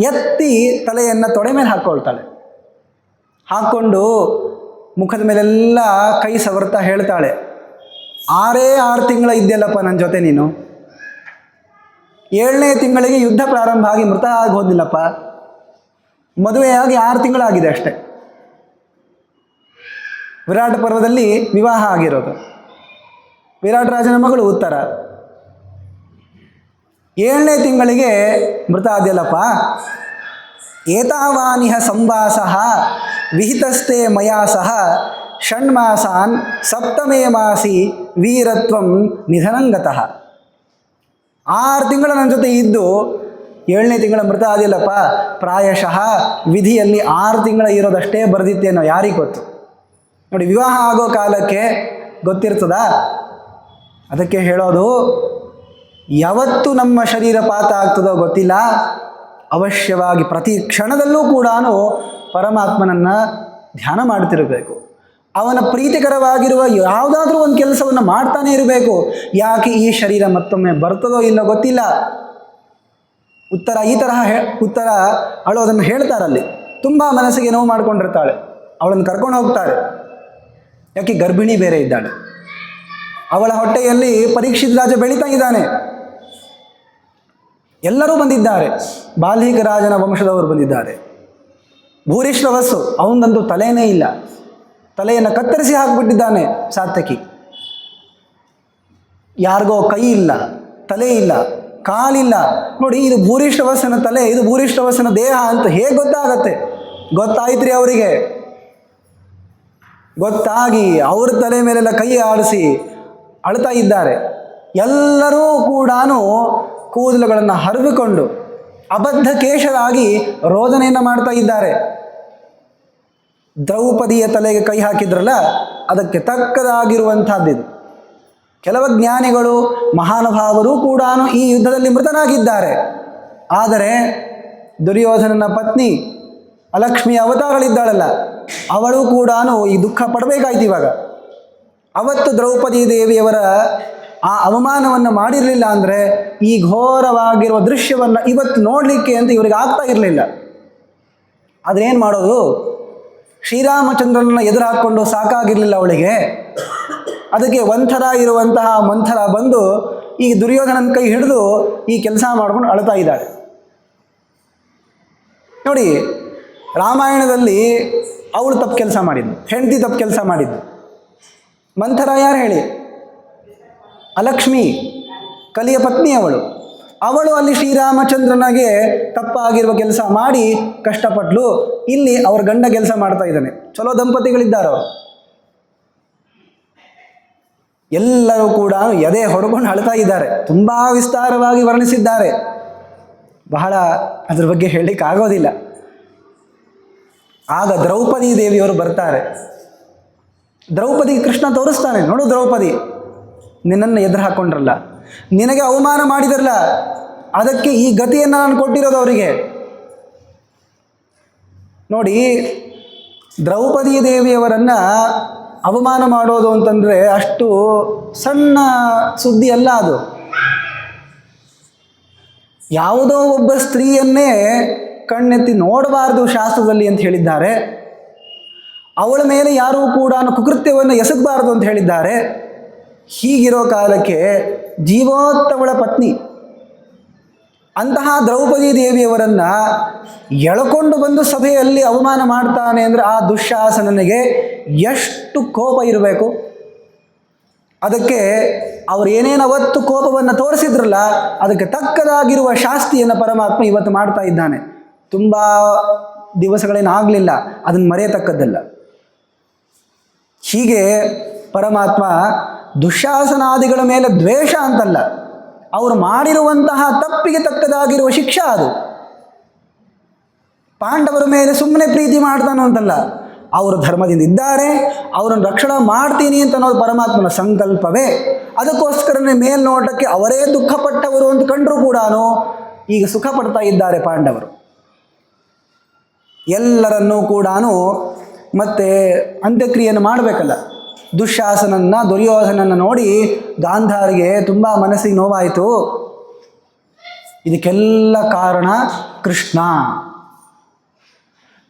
ಎತ್ತಿ ತಲೆಯನ್ನು ತೊಡೆ ಮೇಲೆ ಹಾಕ್ಕೊಳ್ತಾಳೆ. ಹಾಕ್ಕೊಂಡು ಮುಖದ ಮೇಲೆಲ್ಲ ಕೈ ಸವರ್ತಾ ಹೇಳ್ತಾಳೆ, 6 ತಿಂಗಳ ಇದ್ದೆಲ್ಲಪ್ಪ ನನ್ನ ಜೊತೆ ನೀನು. 7ನೇ ತಿಂಗಳಿಗೆ ಯುದ್ಧ ಪ್ರಾರಂಭ ಆಗಿ ಮೃತ ಆಗಿ ಹೋದ್ನಿಲ್ಲಪ್ಪ. ಮದುವೆಯಾಗಿ 6 ತಿಂಗಳಾಗಿದೆ ಅಷ್ಟೆ. ವಿರಾಟ ಪರ್ವದಲ್ಲಿ ವಿವಾಹ ಆಗಿರೋದು. ವಿರಾಟ್ ರಾಜನ ಮಗಳು ಉತ್ತರ. 7ನೇ ತಿಂಗಳಿಗೆ ಮೃತ ಆದ್ಯಲ್ಲಪ್ಪ. ಏತಾವಾನಿಹ ಸಂವಾಸಃ ವಿಹಿತಸ್ತೆ ಮಯಾ ಸಹ ಷಣ್ಮಾಸಾನ್ ಸಪ್ತಮೇ ಮಾಸಿ ವೀರತ್ವಂ ನಿಧನಂಗತಃ. 6 ತಿಂಗಳ ನನ್ನ ಜೊತೆ ಇದ್ದು 7ನೇ ತಿಂಗಳ ಮೃತ ಆದಿಲ್ಲಪ್ಪ. ಪ್ರಾಯಶಃ ವಿಧಿಯಲ್ಲಿ 6 ತಿಂಗಳ ಇರೋದಷ್ಟೇ ಬರೆದಿತ್ತೇನೋ, ಯಾರಿಗೆ ಗೊತ್ತು. ನೋಡಿ, ವಿವಾಹ ಆಗೋ ಕಾಲಕ್ಕೆ ಗೊತ್ತಿರ್ತದ. ಅದಕ್ಕೆ ಹೇಳೋದು, ಯಾವತ್ತು ನಮ್ಮ ಶರೀರ ಪಾತ ಆಗ್ತದೋ ಗೊತ್ತಿಲ್ಲ, ಅವಶ್ಯವಾಗಿ ಪ್ರತಿ ಕ್ಷಣದಲ್ಲೂ ಕೂಡ ಪರಮಾತ್ಮನನ್ನು ಧ್ಯಾನ ಮಾಡ್ತಿರಬೇಕು. ಅವನ ಪ್ರೀತಿಕರವಾಗಿರುವ ಯಾವುದಾದ್ರೂ ಒಂದು ಕೆಲಸವನ್ನು ಮಾಡ್ತಾನೆ ಇರಬೇಕು. ಯಾಕೆ ಈ ಶರೀರ ಮತ್ತೊಮ್ಮೆ ಬರ್ತದೋ ಇಲ್ಲೋ ಗೊತ್ತಿಲ್ಲ. ಉತ್ತರ ಈ ತರಹ ಉತ್ತರ ಅಳೋದನ್ನು ಹೇಳ್ತಾರಲ್ಲಿ. ತುಂಬ ಮನಸ್ಸಿಗೆ ನೋವು ಮಾಡ್ಕೊಂಡಿರ್ತಾಳೆ. ಅವಳನ್ನು ಕರ್ಕೊಂಡು ಹೋಗ್ತಾರೆ. ಯಾಕೆ ಗರ್ಭಿಣಿ ಬೇರೆ ಇದ್ದಾಳೆ. ಅವಳ ಹೊಟ್ಟೆಯಲ್ಲಿ ಪರೀಕ್ಷಿತ ರಾಜ ಬೆಳೀತಾ ಇದ್ದಾನೆ. ಎಲ್ಲರೂ ಬಂದಿದ್ದಾರೆ. ಬಾಲ್ಹಿಕ ರಾಜನ ವಂಶದವರು ಬಂದಿದ್ದಾರೆ. ಭೂರಿಶ್ರವಸ್ಸು, ಅವನದಂತೂ ತಲೆಯೇ ಇಲ್ಲ. ತಲೆಯನ್ನು ಕತ್ತರಿಸಿ ಹಾಕಿಬಿಟ್ಟಿದ್ದಾನೆ ಸಾತ್ಯಕಿ. ಯಾರಿಗೋ ಕೈ ಇಲ್ಲ, ತಲೆ ಇಲ್ಲ, ಕಾಲಿಲ್ಲ. ನೋಡಿ, ಇದು ಭೂರಿಶ್ರವಸ್ಸನ ತಲೆ, ಇದು ಭೂರಿಶ್ರವಸ್ಸನ ದೇಹ ಅಂತ ಹೇಗೆ ಗೊತ್ತಾಗತ್ತೆ? ಗೊತ್ತಾಯ್ತ್ರಿ ಅವರಿಗೆ. ಗೊತ್ತಾಗಿ ಅವ್ರ ತಲೆ ಮೇಲೆಲ್ಲ ಕೈ ಆಡಿಸಿ ಅಳ್ತಾ ಇದ್ದಾರೆ. ಎಲ್ಲರೂ ಕೂಡ ಕೂದಲುಗಳನ್ನು ಹರಿದುಕೊಂಡು ಅಬದ್ಧ ಕೇಶರಾಗಿ ರೋದನೆಯನ್ನು ಮಾಡ್ತಾ ಇದ್ದಾರೆ. ದ್ರೌಪದಿಯ ತಲೆಗೆ ಕೈ ಹಾಕಿದ್ರಲ್ಲ, ಅದಕ್ಕೆ ತಕ್ಕದಾಗಿರುವಂಥದ್ದಿದು. ಕೆಲವು ಜ್ಞಾನಿಗಳು, ಮಹಾನುಭಾವರು ಕೂಡ ಈ ಯುದ್ಧದಲ್ಲಿ ಮೃತನಾಗಿದ್ದಾರೆ. ಆದರೆ ದುರ್ಯೋಧನನ ಪತ್ನಿ ಅಲಕ್ಷ್ಮಿಯ ಅವತಾರಗಳಿದ್ದಾಳಲ್ಲ, ಅವಳು ಕೂಡ ಈ ದುಃಖ ಪಡಬೇಕಾಯ್ತು. ಇವಾಗ ಅವತ್ತು ದ್ರೌಪದಿ ದೇವಿಯವರ ಆ ಅವಮಾನವನ್ನು ಮಾಡಿರಲಿಲ್ಲ ಅಂದರೆ ಈ ಘೋರವಾಗಿರುವ ದೃಶ್ಯವನ್ನು ಇವತ್ತು ನೋಡಲಿಕ್ಕೆ ಅಂತ ಇವರಿಗೆ ಆಗ್ತಾ ಇರಲಿಲ್ಲ. ಆದರೆ ಏನು ಮಾಡೋದು? ಶ್ರೀರಾಮಚಂದ್ರನನ್ನು ಎದುರು ಹಾಕ್ಕೊಂಡು ಸಾಕಾಗಿರಲಿಲ್ಲ ಅವಳಿಗೆ. ಅದಕ್ಕೆ ಒಂಥರ ಇರುವಂತಹ ಮಂಥರ ಬಂದು ಈ ದುರ್ಯೋಧನನ ಕೈ ಹಿಡಿದು ಈ ಕೆಲಸ ಮಾಡ್ಕೊಂಡು ಅಳ್ತಾ ಇದ್ದಾಳೆ. ನೋಡಿ, ರಾಮಾಯಣದಲ್ಲಿ ಅವಳು ತಪ್ಪು ಕೆಲಸ ಮಾಡಿದ್ದು, ಹೆಂಡತಿ ತಪ್ಪು ಕೆಲಸ ಮಾಡಿದ್ದು. ಮಂಥರ ಯಾರು ಹೇಳಿ? ಅಲಕ್ಷ್ಮಿ, ಕಲಿಯ ಪತ್ನಿ ಅವಳು ಅಲ್ಲಿ ಶ್ರೀರಾಮಚಂದ್ರನಿಗೆ ತಪ್ಪಾಗಿರುವ ಕೆಲಸ ಮಾಡಿ ಕಷ್ಟಪಟ್ಲು. ಇಲ್ಲಿ ಅವ್ರ ಗಂಡ ಕೆಲಸ ಮಾಡ್ತಾ ಇದ್ದಾನೆ. ಚಲೋ ದಂಪತಿಗಳಿದ್ದಾರೆ ಅವರು. ಎಲ್ಲರೂ ಕೂಡ ಎದೆ ಹೊಡ್ಕೊಂಡು ಅಳ್ತಾ ಇದ್ದಾರೆ. ತುಂಬ ವಿಸ್ತಾರವಾಗಿ ವರ್ಣಿಸಿದ್ದಾರೆ, ಬಹಳ ಅದ್ರ ಬಗ್ಗೆ ಹೇಳಲಿಕ್ಕೆ ಆಗೋದಿಲ್ಲ. ಆಗ ದ್ರೌಪದಿ ದೇವಿಯವರು ಬರ್ತಾರೆ. ದ್ರೌಪದಿ ಕೃಷ್ಣ ತೋರಿಸ್ತಾನೆ, ನೋಡು ದ್ರೌಪದಿ, ನಿನ್ನನ್ನು ಎದುರು ಹಾಕ್ಕೊಂಡ್ರಲ್ಲ, ನಿನಗೆ ಅವಮಾನ ಮಾಡಿದ್ರಲ್ಲ, ಅದಕ್ಕೆ ಈ ಗತಿಯನ್ನು ನಾನು ಕೊಟ್ಟಿರೋದು ಅವರಿಗೆ. ನೋಡಿ, ದ್ರೌಪದಿ ದೇವಿಯವರನ್ನು ಅವಮಾನ ಮಾಡೋದು ಅಂತಂದರೆ ಅಷ್ಟು ಸಣ್ಣ ಸುದ್ದಿ ಅಲ್ಲ ಅದು. ಯಾವುದೋ ಒಬ್ಬ ಸ್ತ್ರೀಯನ್ನೇ ಕಣ್ಣೆತ್ತಿ ನೋಡಬಾರ್ದು ಶಾಸ್ತ್ರದಲ್ಲಿ ಅಂತ ಹೇಳಿದ್ದಾರೆ. ಅವಳ ಮೇಲೆ ಯಾರೂ ಕೂಡ ಕುಕೃತ್ಯವನ್ನು ಎಸಗಬಾರ್ದು ಅಂತ ಹೇಳಿದ್ದಾರೆ. ಹೀಗಿರೋ ಕಾಲಕ್ಕೆ ಜೀವೋತ್ತಮಳ ಪತ್ನಿ ಅಂತಹ ದ್ರೌಪದಿ ದೇವಿಯವರನ್ನು ಎಳ್ಕೊಂಡು ಬಂದು ಸಭೆಯಲ್ಲಿ ಅವಮಾನ ಮಾಡ್ತಾನೆ ಅಂದರೆ ಆ ದುಶ್ಯಾಸನನಿಗೆ ಎಷ್ಟು ಕೋಪ ಇರಬೇಕು. ಅದಕ್ಕೆ ಅವರು ಏನೇನು ಅವತ್ತು ಕೋಪವನ್ನು ತೋರಿಸಿದ್ರಲ್ಲ, ಅದಕ್ಕೆ ತಕ್ಕದಾಗಿರುವ ಶಾಸ್ತಿಯನ್ನು ಪರಮಾತ್ಮ ಇವತ್ತು ಮಾಡ್ತಾ ಇದ್ದಾನೆ. ತುಂಬ ದಿವಸಗಳೇನಾಗಲಿಲ್ಲ, ಅದನ್ನು ಮರೆಯತಕ್ಕದ್ದಲ್ಲ. ಹೀಗೆ ಪರಮಾತ್ಮ ದುಶ್ಯಾಸನಾದಿಗಳ ಮೇಲೆ ದ್ವೇಷ ಅಂತಲ್ಲ, ಅವರು ಮಾಡಿರುವಂತಹ ತಪ್ಪಿಗೆ ತಕ್ಕದಾಗಿರುವ ಶಿಕ್ಷಾ ಅದು. ಪಾಂಡವರ ಮೇಲೆ ಸುಮ್ಮನೆ ಪ್ರೀತಿ ಮಾಡ್ತಾನೋ ಅಂತಲ್ಲ, ಅವರು ಧರ್ಮದಿಂದ ಇದ್ದಾರೆ, ಅವರನ್ನು ರಕ್ಷಣೆ ಮಾಡ್ತೀನಿ ಅಂತ ಅನ್ನೋದು ಪರಮಾತ್ಮನ ಸಂಕಲ್ಪವೇ. ಅದಕ್ಕೋಸ್ಕರನೇ ಮೇಲ್ನೋಟಕ್ಕೆ ಅವರೇ ದುಃಖಪಟ್ಟವರು ಅಂತ ಕಂಡರೂ ಕೂಡ ಈಗ ಸುಖ ಪಡ್ತಾ ಇದ್ದಾರೆ ಪಾಂಡವರು. ಎಲ್ಲರನ್ನೂ ಕೂಡ ಮತ್ತೆ ಅಂತ್ಯಕ್ರಿಯೆಯನ್ನು ಮಾಡಬೇಕಲ್ಲ. ದುರ್ಯೋಧನನ್ನು ನೋಡಿ ಗಾಂಧಾರಿಗೆ ತುಂಬ ಮನಸ್ಸಿಗೆ ನೋವಾಯಿತು. ಇದಕ್ಕೆಲ್ಲ ಕಾರಣ ಕೃಷ್ಣ.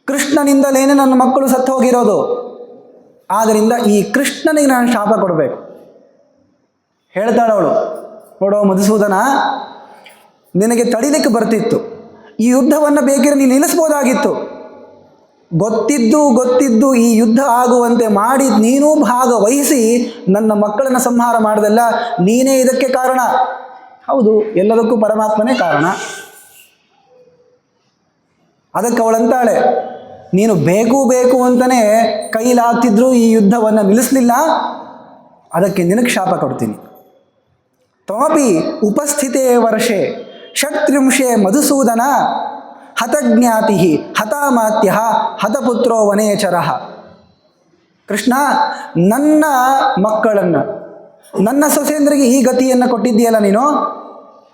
ಕೃಷ್ಣನಿಂದಲೇನೆ ನನ್ನ ಮಕ್ಕಳು ಸತ್ತು ಹೋಗಿರೋದು. ಆದ್ದರಿಂದ ಈ ಕೃಷ್ಣನಿಗೆ ನಾನು ಶಾಪ ಕೊಡಬೇಕು. ಹೇಳ್ತಾಳವಳು, ನೋಡೋ ಮಧುಸೂದನ, ನಿನಗೆ ತಡಿಲಿಕ್ಕೆ ಬರ್ತಿತ್ತು, ಈ ಯುದ್ಧವನ್ನು ಬೇಕಿದ್ರೆ ನೀನು ನಿಲ್ಲಿಸ್ಬೋದಾಗಿತ್ತು. ಗೊತ್ತಿದ್ದು ಈ ಯುದ್ಧ ಆಗುವಂತೆ ಮಾಡಿ ನೀನೂ ಭಾಗವಹಿಸಿ ನನ್ನ ಮಕ್ಕಳನ್ನು ಸಂಹಾರ ಮಾಡಿದೆಲ್ಲ ನೀನೇ ಇದಕ್ಕೆ ಕಾರಣ. ಹೌದು, ಎಲ್ಲದಕ್ಕೂ ಪರಮಾತ್ಮನೇ ಕಾರಣ. ಅದಕ್ಕೆ ಅವಳಂತಾಳೆ, ನೀನು ಬೇಕು ಅಂತಲೇ ಕೈಲಾಗ್ತಿದ್ರು ಈ ಯುದ್ಧವನ್ನು ನಿಲ್ಲಿಸಲಿಲ್ಲ, ಅದಕ್ಕೆ ನಿನಗೆ ಶಾಪ ಕೊಡ್ತೀನಿ. ತ್ವಮಪಿ ಉಪಸ್ಥಿತೇ ವರ್ಷೆ ಷಟ್ತ್ರಿಂಶೇ ಮಧುಸೂದನ ಹತಜ್ಞಾತಿ ಹತಾಮಾತ್ಯ ಹತಪುತ್ರೋ ವನೇಚರ. ಕೃಷ್ಣ, ನನ್ನ ಮಕ್ಕಳನ್ನು, ನನ್ನ ಸೊಸೆಯಂದ್ರಿಗೆ ಈ ಗತಿಯನ್ನು ಕೊಟ್ಟಿದ್ದೀಯಲ್ಲ ನೀನು,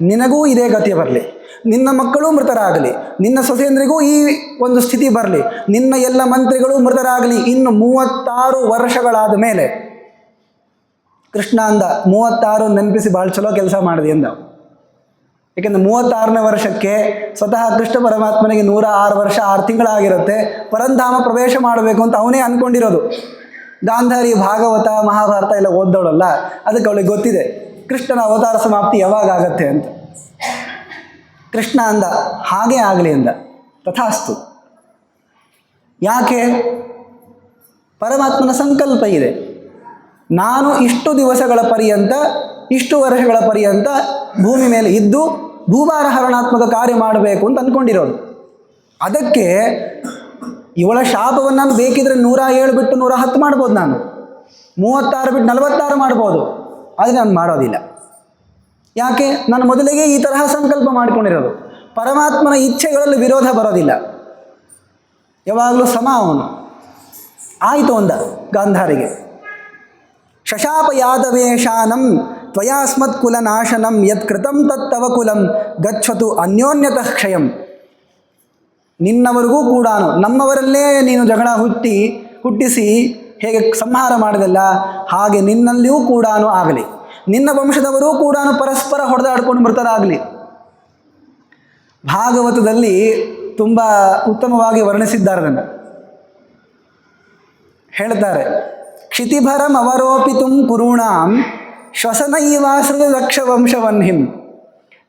ನಿನಗೂ ಇದೇ ಗತಿ ಬರಲಿ, ನಿನ್ನ ಮಕ್ಕಳು ಮೃತರಾಗಲಿ, ನಿನ್ನ ಸೊಸೆಯಂದ್ರಿಗೂ ಈ ಒಂದು ಸ್ಥಿತಿ ಬರಲಿ, ನಿನ್ನ ಎಲ್ಲ ಮಂತ್ರಿಗಳು ಮೃತರಾಗಲಿ. ಇನ್ನು 36 ವರ್ಷಗಳಾದ ಮೇಲೆ ಕೃಷ್ಣ ಅಂದ, 36 ನೆನಪಿಸಿ ಭಾಳ ಚಲೋ ಕೆಲಸ ಮಾಡಿದೆ ಅಂದ. ಏಕೆಂದರೆ 36ನೇ ವರ್ಷಕ್ಕೆ ಸ್ವತಃ ಕೃಷ್ಣ ಪರಮಾತ್ಮನಿಗೆ 106 ವರ್ಷ 6 ತಿಂಗಳಾಗಿರುತ್ತೆ. ಪರಂಧಾಮ ಪ್ರವೇಶ ಮಾಡಬೇಕು ಅಂತ ಅವನೇ ಅಂದ್ಕೊಂಡಿರೋದು. ಗಾಂಧಾರಿ ಭಾಗವತ ಮಹಾಭಾರತ ಎಲ್ಲ ಓದ್ದವಳಲ್ಲ, ಅದಕ್ಕೆ ಅವಳಿಗೆ ಗೊತ್ತಿದೆ ಕೃಷ್ಣನ ಅವತಾರ ಸಮಾಪ್ತಿ ಯಾವಾಗ ಆಗತ್ತೆ ಅಂತ. ಕೃಷ್ಣ ಅಂದ, ಹಾಗೇ ಆಗಲಿ ಅಂದ. ತಥಾಸ್ತು. ಯಾಕೆ? ಪರಮಾತ್ಮನ ಸಂಕಲ್ಪ ಇದೆ. ನಾನು ಇಷ್ಟು ದಿವಸಗಳ ಪರ್ಯಂತ, ಇಷ್ಟು ವರ್ಷಗಳ ಪರ್ಯಂತ ಭೂಮಿ ಮೇಲೆ ಇದ್ದು ಭೂಭಾರ ಹರಣಾತ್ಮಕ ಕಾರ್ಯ ಮಾಡಬೇಕು ಅಂತ ಅಂದ್ಕೊಂಡಿರೋದು. ಅದಕ್ಕೆ ಇವಳ ಶಾಪವನ್ನು ನಾನು ಬೇಕಿದ್ರೆ 107 ಬಿಟ್ಟು 110 ಮಾಡ್ಬೋದು, ನಾನು 36 ಬಿಟ್ಟು 46 ಮಾಡ್ಬೋದು, ಆದರೆ ನಾನು ಮಾಡೋದಿಲ್ಲ. ಯಾಕೆ? ನಾನು ಮೊದಲಿಗೆ ಈ ತರಹ ಸಂಕಲ್ಪ ಮಾಡಿಕೊಂಡಿರೋದು. ಪರಮಾತ್ಮನ ಇಚ್ಛೆಗಳಲ್ಲಿ ವಿರೋಧ ಬರೋದಿಲ್ಲ, ಯಾವಾಗಲೂ ಸಮ ಅವನು. ಆಯಿತು ಅಂದ ಗಾಂಧಾರಿಗೆ. ಶಶಾಪ ಯಾದವೇಶಾನಂ ತ್ವಯಾಸ್ಮತ್ ಕುಲನಾಶನಂ ಯತ್ ಕೃತಂ ತತ್ತವ ಕುಲಂ ಗಚ್ಚತು ಅನ್ಯೋನ್ಯತಃ ಕ್ಷಯಂ. ನಿನ್ನವರಿಗೂ ಕೂಡ, ನಮ್ಮವರಲ್ಲೇ ನೀನು ಜಗಳ ಹುಟ್ಟಿಸಿ ಹೇಗೆ ಸಂಹಾರ ಮಾಡಿದಲ್ಲ, ಹಾಗೆ ನಿನ್ನಲ್ಲಿಯೂ ಕೂಡ ಆಗಲಿ, ನಿನ್ನ ವಂಶದವರೂ ಕೂಡ ಪರಸ್ಪರ ಹೊಡೆದಾಡ್ಕೊಂಡು ಮೃತರಾಗಲಿ. ಭಾಗವತದಲ್ಲಿ ತುಂಬ ಉತ್ತಮವಾಗಿ ವರ್ಣಿಸಿದ್ದಾರೆ ಅದನ್ನು. ಹೇಳ್ತಾರೆ, ಕ್ಷಿತಿಭರಂ ಅವರೋಪಿತುಂ ಕುರುಣಾಂ ಶ್ವಸನೈವಾಸೃತ ದಕ್ಷ ವಂಶವನ್ಹಿಂ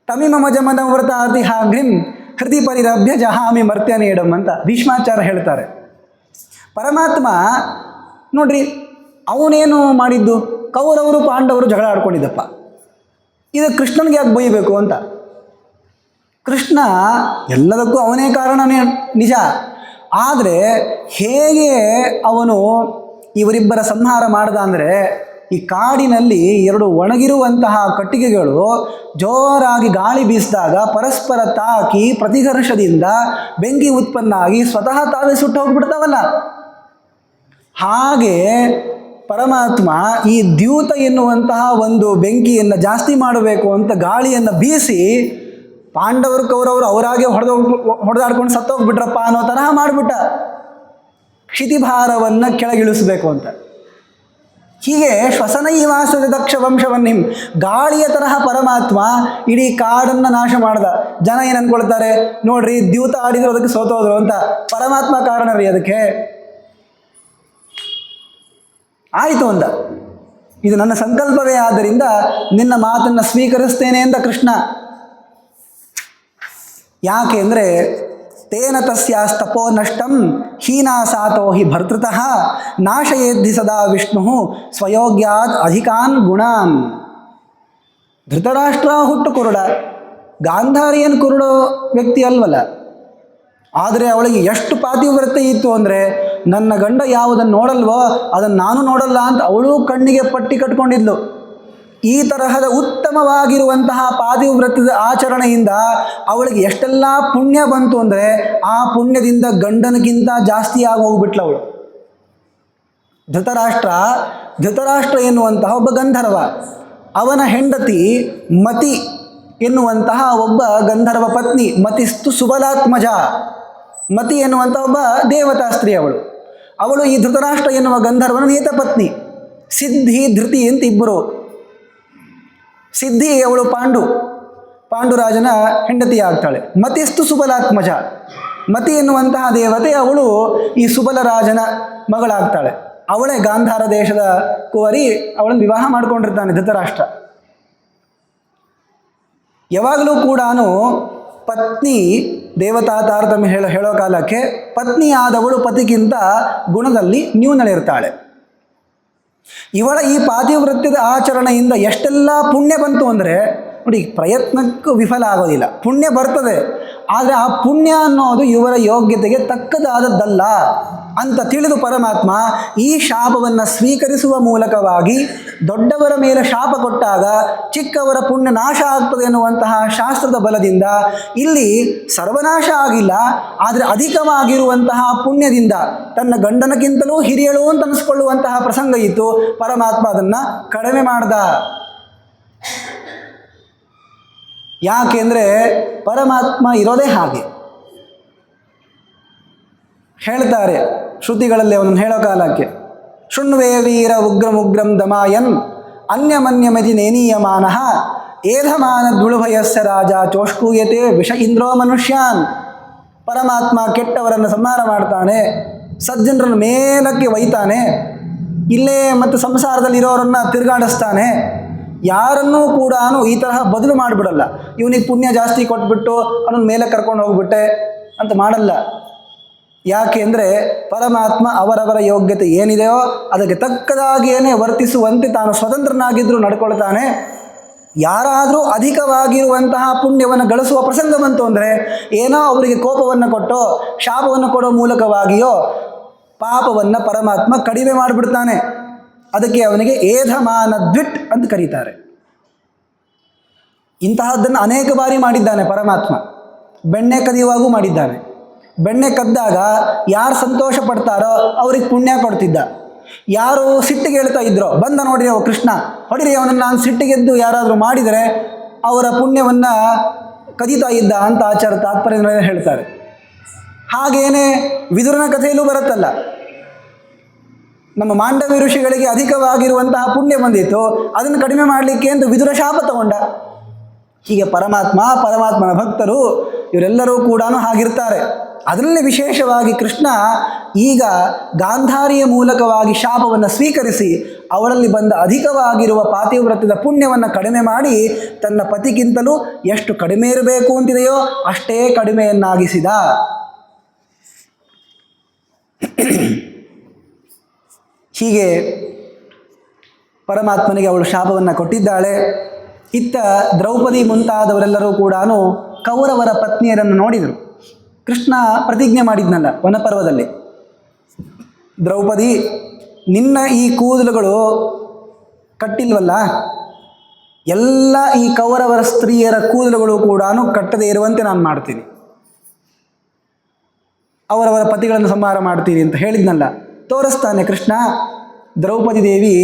ತಮಿಮಮಜಮನ ವ್ರತಾತಿಹಾಗ್ರಿಂ ಹೃದಯ ಪರಿರಭ್ಯ ಜಹಾಮಿ ಮರ್ತ್ಯನೇಡಂ ಅಂತ ಭೀಷ್ಮಾಚಾರ್ಯ ಹೇಳ್ತಾರೆ. ಪರಮಾತ್ಮ ನೋಡ್ರಿ, ಅವನೇನು ಮಾಡಿದ್ದು, ಕೌರವರು ಪಾಂಡವರು ಜಗಳ ಆಡ್ಕೊಂಡಿದ್ದಪ್ಪ, ಇದು ಕೃಷ್ಣನಿಗೆ ಯಾಕೆ ಬೈಯಬೇಕು ಅಂತ. ಕೃಷ್ಣ ಎಲ್ಲದಕ್ಕೂ ಅವನೇ ಕಾರಣನೇ ನಿಜ, ಆದರೆ ಹೇಗೆ ಅವನು ಇವರಿಬ್ಬರ ಸಂಹಾರ ಮಾಡ್ದ ಅಂದರೆ, ಈ ಕಾಡಿನಲ್ಲಿ ಎರಡು ಒಣಗಿರುವಂತಹ ಕಟ್ಟಿಗೆಗಳು ಜೋರಾಗಿ ಗಾಳಿ ಬೀಸಿದಾಗ ಪರಸ್ಪರ ತಾಕಿ ಪ್ರತಿಘರ್ಷದಿಂದ ಬೆಂಕಿ ಉತ್ಪನ್ನ ಆಗಿ ಸ್ವತಃ ತಾವೇ ಸುಟ್ಟು ಹೋಗ್ಬಿಡ್ತಾವಲ್ಲ, ಹಾಗೆ ಪರಮಾತ್ಮ ಈ ದ್ಯೂತ ಎನ್ನುವಂತಹ ಒಂದು ಬೆಂಕಿಯನ್ನು ಜಾಸ್ತಿ ಮಾಡಬೇಕು ಅಂತ ಗಾಳಿಯನ್ನು ಬೀಸಿ ಪಾಂಡವರು ಕೌರವರು ಅವರಾಗೆ ಹೊಡೆದಾಡ್ಕೊಂಡು ಸತ್ತೋಗ್ಬಿಟ್ರಪ್ಪ ಅನ್ನೋ ತರಹ ಮಾಡಿಬಿಟ್ಟ, ಕ್ಷಿತಿಭಾರವನ್ನು ಕೆಳಗಿಳಿಸಬೇಕು ಅಂತ. ಹೀಗೆ ಶ್ವಸನೈವಾಸದ ದಕ್ಷ ವಂಶವನ್ನಿ ಗಾಳಿಯ ತರಹ ಪರಮಾತ್ಮ ಇಡೀ ಕಾಡನ್ನು ನಾಶ ಮಾಡ್ದ. ಜನ ಏನು ಅಂದ್ಕೊಳ್ತಾರೆ, ನೋಡ್ರಿ ದ್ಯೂತ ಆಡಿದ್ರು ಅದಕ್ಕೆ ಸೋತೋದ್ರು ಅಂತ. ಪರಮಾತ್ಮ ಕಾರಣ ರೀ ಅದಕ್ಕೆ. ಆಯಿತು ಅಂದ, ಇದು ನನ್ನ ಸಂಕಲ್ಪವೇ, ಆದ್ದರಿಂದ ನಿನ್ನ ಮಾತನ್ನು ಸ್ವೀಕರಿಸ್ತೇನೆ ಅಂತ ಕೃಷ್ಣ. ಯಾಕೆ ಅಂದರೆ, ತೇನ ತಸ್ಯಾಸ್ತಪೋ ನಷ್ಟಂ ಹೀನಾಸಾತೋ ಹಿ ಭರ್ತೃತಃ ನಾಶಯೇದ್ಧಿ ಸದಾ ವಿಷ್ಣು ಸ್ವಯೋಗ್ಯಾತ್ ಅಧಿಕಾನ್ ಗುಣಾನ್. ಧೃತರಾಷ್ಟ್ರ ಹುಟ್ಟು ಕುರುಡ, ಗಾಂಧಾರಿ ಏನು ಕುರುಡೋ ವ್ಯಕ್ತಿ ಅಲ್ವಲ್ಲ, ಆದರೆ ಅವಳಿಗೆ ಎಷ್ಟು ಪಾತಿವ್ರತೆ ಇತ್ತು ಅಂದರೆ, ನನ್ನ ಗಂಡ ಯಾವುದನ್ನು ನೋಡಲ್ವೋ ಅದನ್ನು ನಾನು ನೋಡಲ್ಲ ಅಂತ ಅವಳು ಕಣ್ಣಿಗೆ ಪಟ್ಟಿ ಕಟ್ಕೊಂಡಿದ್ಲು. ಈ ತರಹದ ಉತ್ತಮವಾಗಿರುವಂತಹ ಪಾತಿವ್ರತ್ಯದ ಆಚರಣೆಯಿಂದ ಅವಳಿಗೆ ಎಷ್ಟೆಲ್ಲ ಪುಣ್ಯ ಬಂತು ಅಂದರೆ, ಆ ಪುಣ್ಯದಿಂದ ಗಂಡನಿಗಿಂತ ಜಾಸ್ತಿ ಆಗಿ ಹೋಗ್ಬಿಟ್ಲು ಅವಳು. ಧೃತರಾಷ್ಟ್ರ ಎನ್ನುವಂತಹ ಒಬ್ಬ ಗಂಧರ್ವ, ಅವನ ಹೆಂಡತಿ ಮತಿ ಎನ್ನುವಂತಹ ಒಬ್ಬ ಗಂಧರ್ವ ಪತ್ನಿ. ಮತಿಸ್ತು ಸುಬಲಾತ್ಮಜ, ಮತಿ ಎನ್ನುವಂಥ ಒಬ್ಬ ದೇವತಾ ಸ್ತ್ರೀ ಅವಳು ಈ ಧೃತರಾಷ್ಟ್ರ ಎನ್ನುವ ಗಂಧರ್ವನ ನೇತ ಪತ್ನಿ. ಸಿದ್ಧಿ ಧೃತಿ ಅಂತ ಇಬ್ಬರು. ಸಿದ್ಧಿ ಅವಳು ಪಾಂಡುರಾಜನ ಹೆಂಡತಿ ಆಗ್ತಾಳೆ. ಮತಿಸ್ತು ಸುಬಲಾತ್ಮಜ, ಮತಿ ಎನ್ನುವಂತಹ ದೇವತೆ ಅವಳು ಈ ಸುಬಲರಾಜನ ಮಗಳಾಗ್ತಾಳೆ. ಅವಳೇ ಗಾಂಧಾರ ದೇಶದ ಕುವರಿ, ಅವಳನ್ನು ವಿವಾಹ ಮಾಡಿಕೊಂಡಿರ್ತಾನೆ ಧೃತರಾಷ್ಟ್ರ. ಯಾವಾಗಲೂ ಕೂಡ ಪತ್ನಿ ದೇವತಾ ತಾರತಮ್ಯ ಹೇಳೋ ಕಾಲಕ್ಕೆ ಪತ್ನಿಯಾದವಳು ಪತಿಗಿಂತ ಗುಣದಲ್ಲಿ ನ್ಯೂನಳಿರ್ತಾಳೆ. ಇವಳ ಈ ಪಾತಿವ್ರತ್ಯದ ಆಚರಣೆಯಿಂದ ಎಷ್ಟೆಲ್ಲ ಪುಣ್ಯ ಬಂತು ಅಂದರೆ, ನೋಡಿ, ಪ್ರಯತ್ನಕ್ಕೂ ವಿಫಲ ಆಗೋದಿಲ್ಲ, ಪುಣ್ಯ ಬರ್ತದೆ, ಆದರೆ ಆ ಪುಣ್ಯ ಅನ್ನೋದು ಇವರ ಯೋಗ್ಯತೆಗೆ ತಕ್ಕದಾದದ್ದಲ್ಲ ಅಂತ ತಿಳಿದು ಪರಮಾತ್ಮ ಈ ಶಾಪವನ್ನು ಸ್ವೀಕರಿಸುವ ಮೂಲಕವಾಗಿ ದೊಡ್ಡವರ ಮೇಲೆ ಶಾಪ ಕೊಟ್ಟಾಗ ಚಿಕ್ಕವರ ಪುಣ್ಯ ನಾಶ ಆಗ್ತದೆ ಎನ್ನುವಂತಹ ಶಾಸ್ತ್ರದ ಬಲದಿಂದ ಇಲ್ಲಿ ಸರ್ವನಾಶ ಆಗಿಲ್ಲ, ಆದರೆ ಅಧಿಕವಾಗಿರುವಂತಹ ಪುಣ್ಯದಿಂದ ತನ್ನ ಗಂಡನಕ್ಕಿಂತಲೂ ಹಿರಿಯಳು ಅಂತ ಅನಿಸ್ಕೊಳ್ಳುವಂತಹ ಪ್ರಸಂಗ ಇತ್ತು. ಪರಮಾತ್ಮ ಅದನ್ನು ಕಡಿಮೆ ಮಾಡ್ದ. ಯಾಕೆಂದರೆ ಪರಮಾತ್ಮ ಇರೋದೇ ಹಾಗೆ. ಹೇಳ್ತಾರೆ ಶ್ರುತಿಗಳಲ್ಲಿ ಅವನನ್ನು ಹೇಳೋ ಕಾಲಕ್ಕೆ, ಶೃಣ್ವೇ ವೀರ ಉಗ್ರಮುಗ್ರಂ ದಮಾಯನ್ ಅನ್ಯಮನ್ಯಮತಿ ನೇನೀಯಮಾನಃ ಏಧಮಾನ ದುಳುಭಯಸ್ಯ ರಾಜ ಚೋಷ್ಕೂಯತೆ ವಿಷ ಇಂದ್ರೋ ಮನುಷ್ಯಾನ್. ಪರಮಾತ್ಮ ಕೆಟ್ಟವರನ್ನು ಸಂಹಾರ ಮಾಡ್ತಾನೆ, ಸಜ್ಜನರನ್ನು ಮೇಲಕ್ಕೆ ಒಯ್ತಾನೆ, ಇಲ್ಲೇ ಮತ್ತು ಸಂಸಾರದಲ್ಲಿರೋರನ್ನು ತಿರುಗಾಡಿಸ್ತಾನೆ. ಯಾರನ್ನೂ ಕೂಡ ಈ ತರಹ ಬದಲು ಮಾಡಿಬಿಡಲ್ಲ. ಇವನಿಗೆ ಪುಣ್ಯ ಜಾಸ್ತಿ ಕೊಟ್ಬಿಟ್ಟು ಅವನ ಮೇಲೆ ಕರ್ಕೊಂಡು ಹೋಗ್ಬಿಟ್ಟೆ ಅಂತ ಮಾಡಲ್ಲ. ಯಾಕೆ ಅಂದರೆ ಪರಮಾತ್ಮ ಅವರವರ ಯೋಗ್ಯತೆ ಏನಿದೆಯೋ ಅದಕ್ಕೆ ತಕ್ಕದಾಗಿಯೇ ವರ್ತಿಸುವಂತೆ ತಾನು ಸ್ವತಂತ್ರನಾಗಿದ್ದರೂ ನಡ್ಕೊಳ್ತಾನೆ. ಯಾರಾದರೂ ಅಧಿಕವಾಗಿರುವಂತಹ ಪುಣ್ಯವನ್ನು ಗಳಿಸುವ ಪ್ರಸಂಗ ಬಂತು ಅಂದರೆ ಏನೋ ಅವರಿಗೆ ಕೋಪವನ್ನು ಕೊಟ್ಟೋ ಶಾಪವನ್ನು ಕೊಡೋ ಮೂಲಕವಾಗಿಯೋ ಪಾಪವನ್ನು ಪರಮಾತ್ಮ ಕಡಿಮೆ ಮಾಡಿಬಿಡ್ತಾನೆ. ಅದಕ್ಕೆ ಅವನಿಗೆ ಏಧಮಾನ ದ್ವಿಟ್ ಅಂತ ಕರೀತಾರೆ. ಇಂತಹದ್ದನ್ನು ಅನೇಕ ಬಾರಿ ಮಾಡಿದ್ದಾನೆ ಪರಮಾತ್ಮ. ಬೆಣ್ಣೆ ಕದಿಯುವಾಗೂ ಮಾಡಿದ್ದಾನೆ. ಬೆಣ್ಣೆ ಕದ್ದಾಗ ಯಾರು ಸಂತೋಷ ಪಡ್ತಾರೋ ಅವ್ರಿಗೆ ಪುಣ್ಯ ಕೊಡ್ತಿದ್ದ. ಯಾರು ಸಿಟ್ಟಿಗೆ ಹೇಳ್ತಾ ಇದ್ರೋ ಬಂದ ನೋಡಿರಿ ಅವ ಕೃಷ್ಣ ಹೊಡಿರಿ ಅವನನ್ನು, ನಾನು ಸಿಟ್ಟಿಗೆದ್ದು ಯಾರಾದರೂ ಮಾಡಿದರೆ ಅವರ ಪುಣ್ಯವನ್ನು ಕದೀತಾ ಇದ್ದ ಅಂತ ತಾತ್ಪರ್ಯ ಹೇಳ್ತಾರೆ. ಹಾಗೇನೆ ವಿದುರನ ಕಥೆಯಲ್ಲೂ ಬರುತ್ತಲ್ಲ, ನಮ್ಮ ಮಾಂಡವ್ಯ ಋಷಿಗಳಿಗೆ ಅಧಿಕವಾಗಿರುವಂತಹ ಪುಣ್ಯ ಬಂದಿತ್ತು, ಅದನ್ನು ಕಡಿಮೆ ಮಾಡಲಿಕ್ಕೆ ಅಂತ ವಿದುರ ಶಾಪ ತಗೊಂಡ. ಹೀಗೆ ಪರಮಾತ್ಮನ ಭಕ್ತರು ಇವರೆಲ್ಲರೂ ಕೂಡ ಹಾಗಿರ್ತಾರೆ. ಅದರಲ್ಲಿ ವಿಶೇಷವಾಗಿ ಕೃಷ್ಣ ಈಗ ಗಾಂಧಾರಿಯ ಮೂಲಕವಾಗಿ ಶಾಪವನ್ನು ಸ್ವೀಕರಿಸಿ ಅವಳಲ್ಲಿ ಬಂದ ಅಧಿಕವಾಗಿರುವ ಪಾತಿವ್ರತ್ಯದ ಪುಣ್ಯವನ್ನು ಕಡಿಮೆ ಮಾಡಿ ತನ್ನ ಪತಿಗಿಂತಲೂ ಎಷ್ಟು ಕಡಿಮೆ ಇರಬೇಕು ಅಂತಿದೆಯೋ ಅಷ್ಟೇ ಕಡಿಮೆಯನ್ನಾಗಿಸಿದ. ಹೀಗೆ ಪರಮಾತ್ಮನಿಗೆ ಅವಳು ಶಾಪವನ್ನು ಕೊಟ್ಟಿದ್ದಾಳೆ. ಇತ್ತ ದ್ರೌಪದಿ ಮುಂತಾದವರೆಲ್ಲರೂ ಕೂಡ ಕೌರವರ ಪತ್ನಿಯರನ್ನು ನೋಡಿದರು. ಕೃಷ್ಣ ಪ್ರತಿಜ್ಞೆ ಮಾಡಿದ್ನಲ್ಲ ವನಪರ್ವದಲ್ಲಿ, ದ್ರೌಪದಿ ನಿನ್ನ ಈ ಕೂದಲುಗಳು ಕಟ್ಟಿಲ್ವಲ್ಲ, ಎಲ್ಲ ಈ ಕೌರವರ ಸ್ತ್ರೀಯರ ಕೂದಲುಗಳು ಕೂಡ ಕಟ್ಟದೇ ಇರುವಂತೆ ನಾನು ಮಾಡ್ತೀನಿ, ಅವರವರ ಪತಿಗಳನ್ನು ಸಂಹಾರ ಮಾಡ್ತೀನಿ ಅಂತ ಹೇಳಿದ್ನಲ್ಲ. ತೋರಿಸ್ತಾನೆ ಕೃಷ್ಣ. ದ್ರೌಪದಿ ದೇವಿ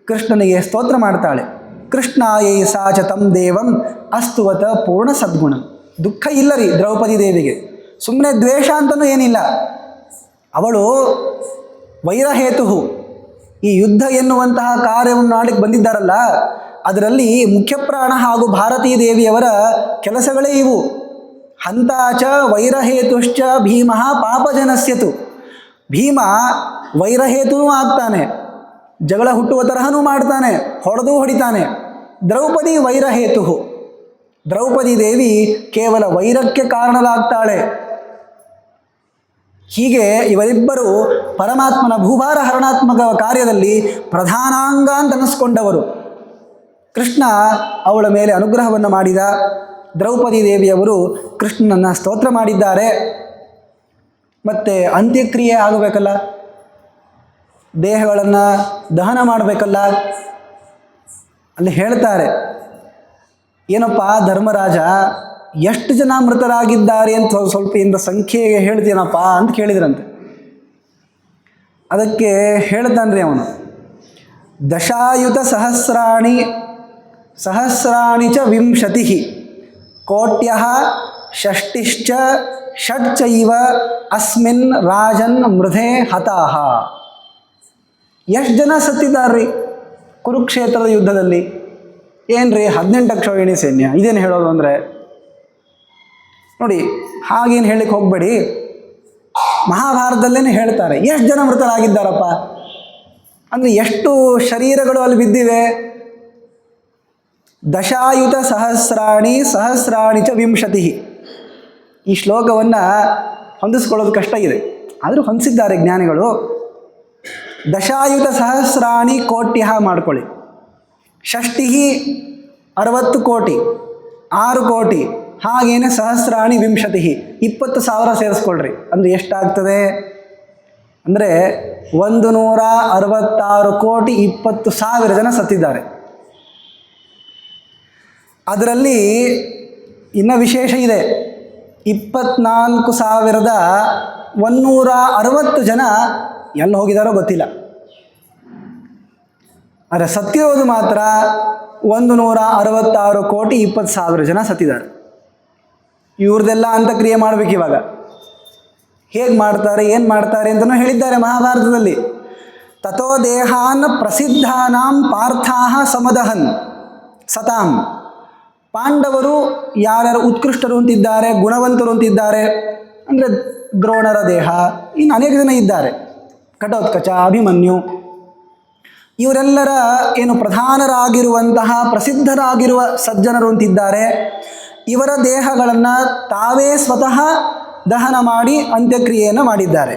ಕೃಷ್ಣನಿಗೆ ಸ್ತೋತ್ರ ಮಾಡ್ತಾಳೆ. ಕೃಷ್ಣಾಯೈ ಸಾಚ ತಂ ದೇವಂ ಅಸ್ತುವತ ಪೂರ್ಣ ಸದ್ಗುಣ. ದುಃಖ ಇಲ್ಲ ರೀ ದ್ರೌಪದಿ ದೇವಿಗೆ, ಸುಮ್ಮನೆ ದ್ವೇಷ ಅಂತಲೂ ಏನಿಲ್ಲ. ಅವಳು ವೈರಹೇತು, ಈ ಯುದ್ಧ ಎನ್ನುವಂತಹ ಕಾರ್ಯವನ್ನು ಮಾಡಲಿಕ್ಕೆ ಬಂದಿದ್ದಾರಲ್ಲ, ಅದರಲ್ಲಿ ಮುಖ್ಯಪ್ರಾಣ ಹಾಗೂ ಭಾರತೀ ದೇವಿಯವರ ಕೆಲಸಗಳೇ ಇವು. ಹಂತಾಚ ವೈರಹೇತುಶ್ಚ ಭೀಮ ಪಾಪಜನಸ್ಯತು. ಭೀಮ ವೈರಹೇತುನೂ ಆಗ್ತಾನೆ, ಜಗಳ ಹುಟ್ಟುವ ತರಹನೂ ಮಾಡ್ತಾನೆ, ಹೊಡೆದೂ ಹೊಡಿತಾನೆ. ದ್ರೌಪದಿ ವೈರಹೇತು, ದ್ರೌಪದಿ ದೇವಿ ಕೇವಲ ವೈರಕ್ಕೆ ಕಾರಣರಾಗ್ತಾಳೆ. ಹೀಗೆ ಇವರಿಬ್ಬರು ಪರಮಾತ್ಮನ ಭೂಭಾರ ಹರಣಾತ್ಮಕ ಕಾರ್ಯದಲ್ಲಿ ಪ್ರಧಾನಾಂಗ ಅಂತ ಅನ್ನಿಸ್ಕೊಂಡವರು. ಕೃಷ್ಣ ಅವಳ ಮೇಲೆ ಅನುಗ್ರಹವನ್ನು ಮಾಡಿದ. ದ್ರೌಪದಿ ದೇವಿಯವರು ಕೃಷ್ಣನನ್ನು ಸ್ತೋತ್ರ ಮಾಡಿದ್ದಾರೆ. ಮತ್ತು ಅಂತ್ಯಕ್ರಿಯೆ ಆಗಬೇಕಲ್ಲ, ದೇಹಗಳನ್ನು ದಹನ ಮಾಡಬೇಕಲ್ಲ. ಅಲ್ಲಿ ಹೇಳ್ತಾರೆ, ಏನಪ್ಪ ಧರ್ಮರಾಜ, ಎಷ್ಟು ಜನ ಮೃತರಾಗಿದ್ದಾರೆ ಅಂತ ಸ್ವಲ್ಪ ಇಂದ ಸಂಖ್ಯೆಗೆ ಹೇಳ್ತೀನಪ್ಪ ಅಂತ ಕೇಳಿದ್ರಂತೆ. ಅದಕ್ಕೆ ಹೇಳ್ತಾನ್ರಿ ಅವನು, ದಶಾಯುತ ಸಹಸ್ರಾಣಿ ಚ ವಿಂಶತಿ ಕೋಟ್ಯ ಷಷ್ಟಿಶ್ಚ ಷಡ್ಚೈವ ಅಸ್ಮಿನ್ ರಾಜನ್ ಮೃಧೆ ಹತಾಹ. ಎಷ್ಟು ಜನ ಸತ್ತಿದ್ದಾರ್ರಿ ಕುರುಕ್ಷೇತ್ರದ ಯುದ್ಧದಲ್ಲಿ? ಏನ್ರಿ 18 ಅಕ್ಷೋಹಿಣಿ ಸೈನ್ಯ, ಇದೇನು ಹೇಳೋದು ಅಂದರೆ ನೋಡಿ, ಹಾಗೇನು ಹೇಳಲಿಕ್ಕೆ ಹೋಗಬೇಡಿ. ಮಹಾಭಾರತದಲ್ಲೇ ಹೇಳ್ತಾರೆ ಎಷ್ಟು ಜನ ಮೃತರಾಗಿದ್ದಾರಪ್ಪ ಅಂದರೆ, ಎಷ್ಟು ಶರೀರಗಳು ಅಲ್ಲಿ ಬಿದ್ದಿವೆ. ದಶಾಯುತ ಸಹಸ್ರಾಣಿ ಚ ವಿಂಶತಿ. ಈ ಶ್ಲೋಕವನ್ನು ಹೊಂದಿಸ್ಕೊಳ್ಳೋದು ಕಷ್ಟ ಇದೆ, ಆದರೂ ಹೊಂದಿಸಿದ್ದಾರೆ ಜ್ಞಾನಿಗಳು. ದಶಾಯುತ ಸಹಸ್ರಾಣಿ ಕೋಟ್ಯ ಮಾಡ್ಕೊಳ್ಳಿ. ಷಷ್ಟಿ 60 ಕೋಟಿ, 6 ಕೋಟಿ, ಹಾಗೇನೆ ಸಹಸ್ರಾಣಿ ವಿಂಶತಿ 20,000 ಸೇರಿಸ್ಕೊಳ್ರಿ. ಅಂದರೆ ಎಷ್ಟಾಗ್ತದೆ ಅಂದರೆ 166 ಕೋಟಿ 20,000 ಜನ ಸತ್ತಿದ್ದಾರೆ. ಅದರಲ್ಲಿ ಇನ್ನು ವಿಶೇಷ ಇದೆ, 24,160 ಜನ ಎಲ್ಲಿ ಹೋಗಿದ್ದಾರೋ ಗೊತ್ತಿಲ್ಲ. ಆದರೆ ಸತ್ತಿರೋದು ಮಾತ್ರ 166 ಕೋಟಿ 20,000 ಜನ ಸತ್ತಿದ್ದಾರೆ. ಇವ್ರದ್ದೆಲ್ಲ ಅಂತಕ್ರಿಯೆ ಮಾಡಬೇಕು. ಇವಾಗ ಹೇಗೆ ಮಾಡ್ತಾರೆ, ಏನು ಮಾಡ್ತಾರೆ ಅಂತಲೂ ಹೇಳಿದ್ದಾರೆ ಮಹಾಭಾರತದಲ್ಲಿ. ತಥೋ ದೇಹಾನ್ ಪ್ರಸಿದ್ಧಾನಾಂ ಪಾರ್ಥಾಹ ಸಮದಹನ್ ಸತಾಂ. ಪಾಂಡವರು ಯಾರ್ಯಾರು ಉತ್ಕೃಷ್ಟರು ಅಂತಿದ್ದಾರೆ, ಗುಣವಂತರು ಅಂತಿದ್ದಾರೆ ಅಂದರೆ ದ್ರೋಣರ ದೇಹ, ಇನ್ನು ಅನೇಕ ಜನ ಇದ್ದಾರೆ, ಘಟೋತ್ಕಚ, ಅಭಿಮನ್ಯು, ಇವರೆಲ್ಲರ ಏನು ಪ್ರಧಾನರಾಗಿರುವಂತಹ ಪ್ರಸಿದ್ಧರಾಗಿರುವ ಸಜ್ಜನರು ಅಂತಿದ್ದಾರೆ. ಇವರ ದೇಹಗಳನ್ನು ತಾವೇ ಸ್ವತಃ ದಹನ ಮಾಡಿ ಅಂತ್ಯಕ್ರಿಯೆಯನ್ನು ಮಾಡಿದ್ದಾರೆ.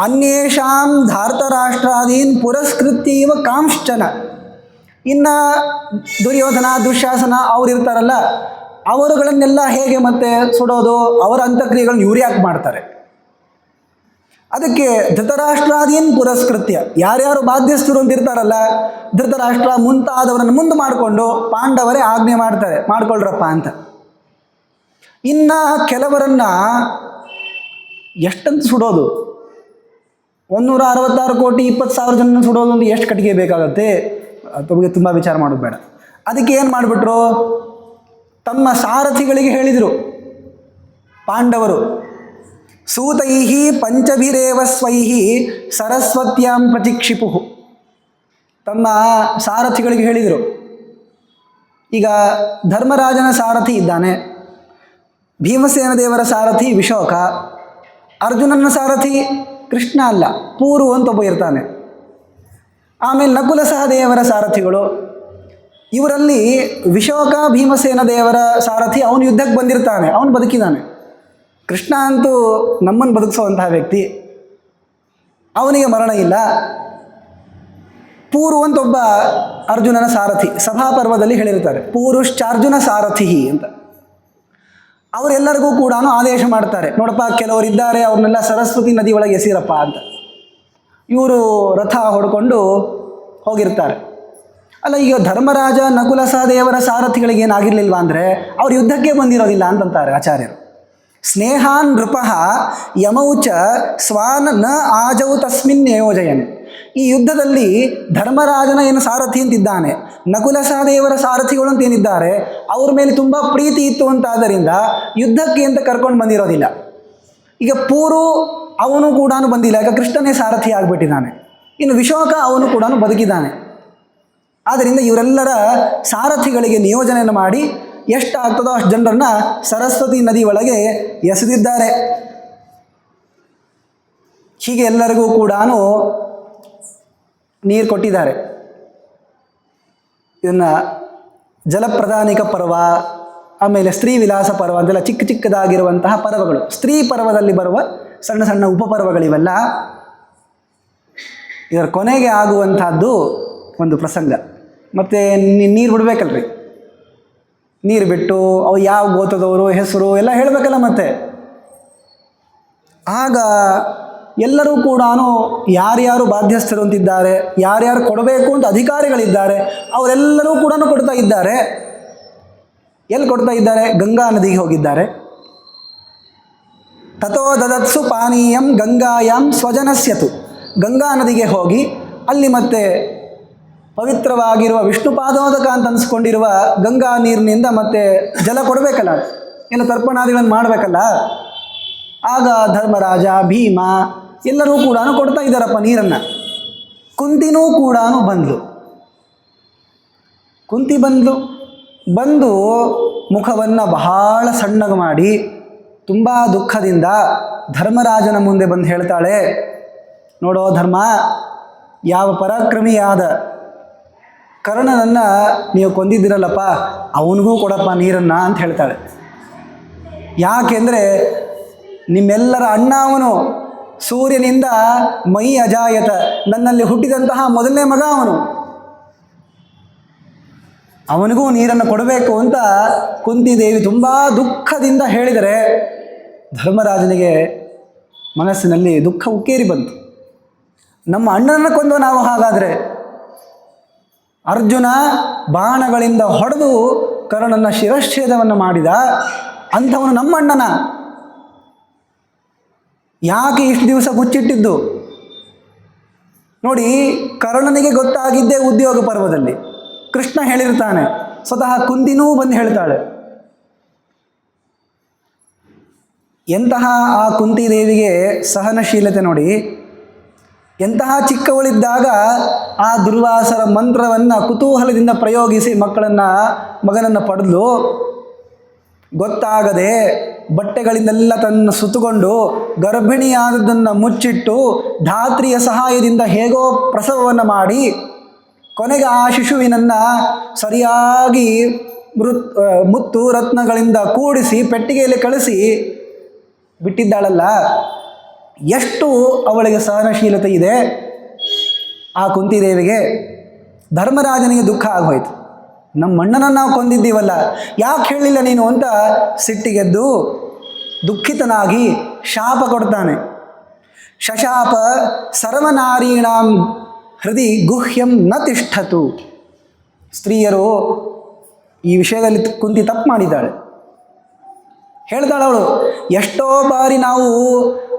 ಅನ್ಯೇಷಾಂ ಧಾರ್ತರಾಷ್ಟ್ರಾದೀನ್ ಪುರಸ್ಕೃತ್ಯವ ಕಾಂಶ್ಚನ. ಇನ್ನು ದುರ್ಯೋಧನ, ದುಶ್ಯಾಸನ ಅವರಿರ್ತಾರಲ್ಲ, ಅವರುಗಳನ್ನೆಲ್ಲ ಹೇಗೆ ಮತ್ತೆ ಸುಡೋದು, ಅವರ ಅಂತ್ಯಕ್ರಿಯೆಗಳನ್ನು ಇವ್ರು ಯಾಕೆ ಮಾಡ್ತಾರೆ? ಅದಕ್ಕೆ ಧೃತರಾಷ್ಟ್ರಾದೀನ್ ಪುರಸ್ಕೃತ್ಯ, ಯಾರ್ಯಾರು ಬಾಧ್ಯಸ್ಥರು ಅಂತ ಇರ್ತಾರಲ್ಲ, ಧೃತರಾಷ್ಟ್ರ ಮುಂತಾದವರನ್ನು ಮುಂದೆ ಮಾಡಿಕೊಂಡು ಪಾಂಡವರೇ ಆಜ್ಞೆ ಮಾಡ್ತಾರೆ, ಮಾಡ್ಕೊಳ್ರಪ್ಪ ಅಂತ. ಇನ್ನು ಕೆಲವರನ್ನು ಎಷ್ಟಂತ ಸುಡೋದು? 166 ಕೋಟಿ 20,000 ಜನ ಸುಡೋದು ಅಂದ್ರೆ ಎಷ್ಟು ಕಟ್ಟಿಗೆ ಬೇಕಾಗತ್ತೆ? ತಮಗೆ ತುಂಬ ವಿಚಾರ ಮಾಡೋದು ಬೇಡ. ಅದಕ್ಕೆ ಏನು ಮಾಡಿಬಿಟ್ರು, ತಮ್ಮ ಸಾರಥಿಗಳಿಗೆ ಹೇಳಿದರು ಪಾಂಡವರು, ಸೂತೈಹಿ ಪಂಚಭಿರೇವ ಸ್ವೈಹಿ ಸರಸ್ವತ್ಯಾಂ ಪ್ರತಿಕ್ಷಿಪು. ತಮ್ಮ ಸಾರಥಿಗಳಿಗೆ ಹೇಳಿದರು, ಈಗ ಧರ್ಮರಾಜನ ಸಾರಥಿ ಇದ್ದಾನೆ, ಭೀಮಸೇನ ದೇವರ ಸಾರಥಿ ವಿಶೋಕ, ಅರ್ಜುನನ ಸಾರಥಿ ಕೃಷ್ಣ ಅಲ್ಲ, ಪೂರು ಅಂತ ಒಬ್ಬ ಇರ್ತಾನೆ. ಆಮೇಲೆ ನಕುಲ ಸಹದೇವರ ಸಾರಥಿಗಳು. ಇವರಲ್ಲಿ ವಿಶೋಕ ಭೀಮಸೇನ ದೇವರ ಸಾರಥಿ, ಅವನು ಯುದ್ಧಕ್ಕೆ ಬಂದಿರ್ತಾನೆ, ಅವನು ಬದುಕಿದ್ದಾನೆ. ಕೃಷ್ಣ ಅಂತೂ ನಮ್ಮನ್ನು ಬದುಕಿಸುವಂತಹ ವ್ಯಕ್ತಿ, ಅವನಿಗೆ ಮರಣ ಇಲ್ಲ. ಪೂರು ಅಂತ ಒಬ್ಬ ಅರ್ಜುನನ ಸಾರಥಿ, ಸಭಾಪರ್ವದಲ್ಲಿ ಹೇಳಿರ್ತಾರೆ ಪೂರುಶ್ಚಾರ್ಜುನ ಸಾರಥಿ ಅಂತ. ಅವರೆಲ್ಲರಿಗೂ ಕೂಡ ಆದೇಶ ಮಾಡ್ತಾರೆ, ನೋಡಪ್ಪ ಕೆಲವರಿದ್ದಾರೆ ಅವ್ರನ್ನೆಲ್ಲ ಸರಸ್ವತಿ ನದಿ ಒಳಗೆ ಎಸೀರಪ್ಪ ಅಂತ. ಇವರು ರಥ ಹೊಡ್ಕೊಂಡು ಹೋಗಿರ್ತಾರೆ. ಅಲ್ಲ, ಈಗ ಧರ್ಮರಾಜ ನಕುಲ ಸಹದೇವರ ಸಾರಥಿಗಳಿಗೆ ಏನಾಗಿರ್ಲಿಲ್ವಾ ಅಂದರೆ ಅವ್ರು ಯುದ್ಧಕ್ಕೆ ಬಂದಿರೋದಿಲ್ಲ ಅಂತಂತಾರೆ ಆಚಾರ್ಯರು. ಸ್ನೇಹಾನ್ ನೃಪಃ ಯಮೌಚ ಸ್ವಾನ್ ನ ಆಜೌ ತಸ್ಮಿನ್ ಯೋಜಯನ್. ಈ ಯುದ್ಧದಲ್ಲಿ ಧರ್ಮರಾಜನ ಏನು ಸಾರಥಿ ಅಂತಿದ್ದಾನೆ, ನಕುಲ ಸಹದೇವರ ಸಾರಥಿಗಳು ಅಂತ ಏನಿದ್ದಾರೆ ಅವ್ರ ಮೇಲೆ ತುಂಬ ಪ್ರೀತಿ ಇತ್ತು ಅಂತಾದ್ದರಿಂದ ಯುದ್ಧಕ್ಕೆ ಅಂತ ಕರ್ಕೊಂಡು ಬಂದಿರೋದಿಲ್ಲ. ಈಗ ಪೂರು ಅವನು ಕೂಡ ಬಂದಿಲ್ಲ, ಈಗ ಕೃಷ್ಣನೇ ಸಾರಥಿ ಆಗಿಬಿಟ್ಟಿದ್ದಾನೆ. ಇನ್ನು ವಿಶೋಕ ಅವನು ಕೂಡ ಬದುಕಿದ್ದಾನೆ. ಆದ್ದರಿಂದ ಇವರೆಲ್ಲರ ಸಾರಥಿಗಳಿಗೆ ನಿಯೋಜನೆಯನ್ನು ಮಾಡಿ ಎಷ್ಟಾಗ್ತದೋ ಅಷ್ಟು ಜನರನ್ನು ಸರಸ್ವತಿ ನದಿ ಒಳಗೆ ಎಸೆದಿದ್ದಾರೆ. ಹೀಗೆ ಎಲ್ಲರಿಗೂ ಕೂಡ ನೀರು ಕೊಟ್ಟಿದ್ದಾರೆ. ಇದನ್ನು ಜಲಪ್ರಧಾನಿಕ ಪರ್ವ, ಆಮೇಲೆ ಸ್ತ್ರೀ ವಿಲಾಸ ಪರ್ವ ಅಂತೆಲ್ಲ ಚಿಕ್ಕ ಚಿಕ್ಕದಾಗಿರುವಂತಹ ಪರ್ವಗಳು. ಸ್ತ್ರೀ ಪರ್ವದಲ್ಲಿ ಬರುವ ಸಣ್ಣ ಸಣ್ಣ ಉಪಪರ್ವಗಳಿವೆಲ್ಲ. ಇದರ ಕೊನೆಗೆ ಆಗುವಂತಹದ್ದು ಒಂದು ಪ್ರಸಂಗ. ಮತ್ತು ನೀರು ಬಿಡಬೇಕಲ್ರಿ, ನೀರು ಬಿಟ್ಟು ಅವು ಯಾವ ಗೋತ್ರದವರು ಹೆಸರು ಎಲ್ಲ ಹೇಳಬೇಕಲ್ಲ. ಮತ್ತೆ ಆಗ ಎಲ್ಲರೂ ಕೂಡ ಯಾರ್ಯಾರು ಬಾಧ್ಯಸ್ಥರು ಅಂತಿದ್ದಾರೆ, ಯಾರ್ಯಾರು ಕೊಡಬೇಕು ಅಂತ ಅಧಿಕಾರಿಗಳಿದ್ದಾರೆ, ಅವರೆಲ್ಲರೂ ಕೂಡ ಕೊಡ್ತಾ ಇದ್ದಾರೆ. ಎಲ್ಲಿ ಕೊಡ್ತಾ ಇದ್ದಾರೆ? ಗಂಗಾ ನದಿಗೆ ಹೋಗಿದ್ದಾರೆ. ತಥೋ ದದತ್ಸು ಪಾನೀಯಂ ಗಂಗಾಯಾಂ ಸ್ವಜನಸ್ಯತು. ಗಂಗಾ ನದಿಗೆ ಹೋಗಿ ಅಲ್ಲಿ ಮತ್ತೆ ಪವಿತ್ರವಾಗಿರುವ ವಿಷ್ಣು ಪಾದೋದಕ ಅಂತ ಅನಿಸ್ಕೊಂಡಿರುವ ಗಂಗಾ ನೀರಿನಿಂದ ಮತ್ತೆ ಜಲ ಕೊಡಬೇಕಲ್ಲ, ಎಲ್ಲ ತರ್ಪಣಾದಿಗಳನ್ನು ಮಾಡಬೇಕಲ್ಲ. ಆಗ ಧರ್ಮರಾಜ, ಭೀಮ ಎಲ್ಲರೂ ಕೂಡ ಕೊಡ್ತಾ ಇದ್ದಾರಪ್ಪ ನೀರನ್ನು. ಕುಂತಿನೂ ಕೂಡ ಕುಂತಿ ಬಂದು ಮುಖವನ್ನು ಬಹಳ ಸಣ್ಣಗೆ ಮಾಡಿ ತುಂಬ ದುಃಖದಿಂದ ಧರ್ಮರಾಜನ ಮುಂದೆ ಬಂದು ಹೇಳ್ತಾಳೆ, ನೋಡೋ ಧರ್ಮ, ಯಾವ ಪರಾಕ್ರಮಿಯಾದ ಕರ್ಣನನ್ನು ನೀವು ಕೊಂದಿದ್ದೀರಲ್ಲಪ್ಪ, ಅವನಿಗೂ ಕೊಡಪ್ಪ ನೀರನ್ನು ಅಂತ ಹೇಳ್ತಾಳೆ. ಯಾಕೆಂದರೆ ನಿಮ್ಮೆಲ್ಲರ ಅಣ್ಣ ಅವನು, ಸೂರ್ಯನಿಂದ ಮೈ ಅಜಾಯತ, ನನ್ನಲ್ಲಿ ಹುಟ್ಟಿದಂತಹ ಮೊದಲನೇ ಮಗ ಅವನು, ಅವನಿಗೂ ನೀರನ್ನು ಕೊಡಬೇಕು ಅಂತ ಕುಂತಿದೇವಿ ತುಂಬ ದುಃಖದಿಂದ ಹೇಳಿದರೆ ಧರ್ಮರಾಜನಿಗೆ ಮನಸ್ಸಿನಲ್ಲಿ ದುಃಖ ಉಕ್ಕೇರಿ ಬಂತು. ನಮ್ಮ ಅಣ್ಣನನ್ನು ಕೊಂದು ನಾವು ಹಾಗಾದರೆ, ಅರ್ಜುನ ಬಾಣಗಳಿಂದ ಹೊಡೆದು ಕರ್ಣನ ಶಿರಚ್ಛೇದವನ್ನು ಮಾಡಿದ ಅಂಥವನು ನಮ್ಮ ಅಣ್ಣನ, ಯಾಕೆ ಇಷ್ಟು ದಿವಸ ಮುಚ್ಚಿಟ್ಟಿದ್ದು? ನೋಡಿ, ಕರ್ಣನಿಗೆ ಗೊತ್ತಾಗಿದ್ದೇ ಉದ್ಯೋಗ ಪರ್ವದಲ್ಲಿ. ಕೃಷ್ಣ ಹೇಳಿರ್ತಾನೆ, ಸ್ವತಃ ಕುಂತಿನೂ ಬಂದು ಹೇಳ್ತಾಳೆ. ಎಂತಹ ಆ ಕುಂತಿದೇವಿಗೆ ಸಹನಶೀಲತೆ ನೋಡಿ. ಎಂತಹ ಚಿಕ್ಕವಳಿದ್ದಾಗ ಆ ದುರ್ವಾಸರ ಮಂತ್ರವನ್ನು ಕುತೂಹಲದಿಂದ ಪ್ರಯೋಗಿಸಿ ಮಗನನ್ನು ಪಡೆದು ಗೊತ್ತಾಗದೆ ಬಟ್ಟೆಗಳಿಂದೆಲ್ಲ ತನ್ನ ಸುತ್ತುಕೊಂಡು ಗರ್ಭಿಣಿಯಾದದ್ದನ್ನು ಮುಚ್ಚಿಟ್ಟು ಧಾತ್ರಿಯ ಸಹಾಯದಿಂದ ಹೇಗೋ ಪ್ರಸವವನ್ನು ಮಾಡಿ ಕೊನೆಗೆ ಆ ಶಿಶುವಿನನ್ನು ಸರಿಯಾಗಿ ಮುತ್ತು ರತ್ನಗಳಿಂದ ಕೂಡಿಸಿ ಪೆಟ್ಟಿಗೆಯಲ್ಲಿ ಕಳಿಸಿ ಬಿಟ್ಟಿದ್ದಾಳಲ್ಲ. ಎಷ್ಟು ಅವಳಿಗೆ ಸಹನಶೀಲತೆ ಇದೆ ಆ ಕುಂತಿದೇವಿಗೆ. ಧರ್ಮರಾಜನಿಗೆ ದುಃಖ ಆಗೋಯ್ತು, ನಮ್ಮ ಅಣ್ಣನನ್ನು ನಾವು ಕೊಂದಿದ್ದೀವಲ್ಲ, ಯಾಕೆ ಹೇಳಿಲ್ಲ ನೀನು ಅಂತ ಸಿಟ್ಟಿಗೆದ್ದು ದುಃಖಿತನಾಗಿ ಶಾಪ ಕೊಡ್ತಾನೆ. ಶಶಾಪ ಸರ್ವನಾರೀಣಾಂ ಹೃದಯ ಗುಹ್ಯಂ ನ ತಿಷ್ಠತು. ಸ್ತ್ರೀಯರು ಈ ವಿಷಯದಲ್ಲಿ ಕುಂತಿ ತಪ್ಪು ಮಾಡಿದ್ದಾಳೆ. ಹೇಳ್ತಾಳೆ ಅವಳು, ಎಷ್ಟೋ ಬಾರಿ ನಾವು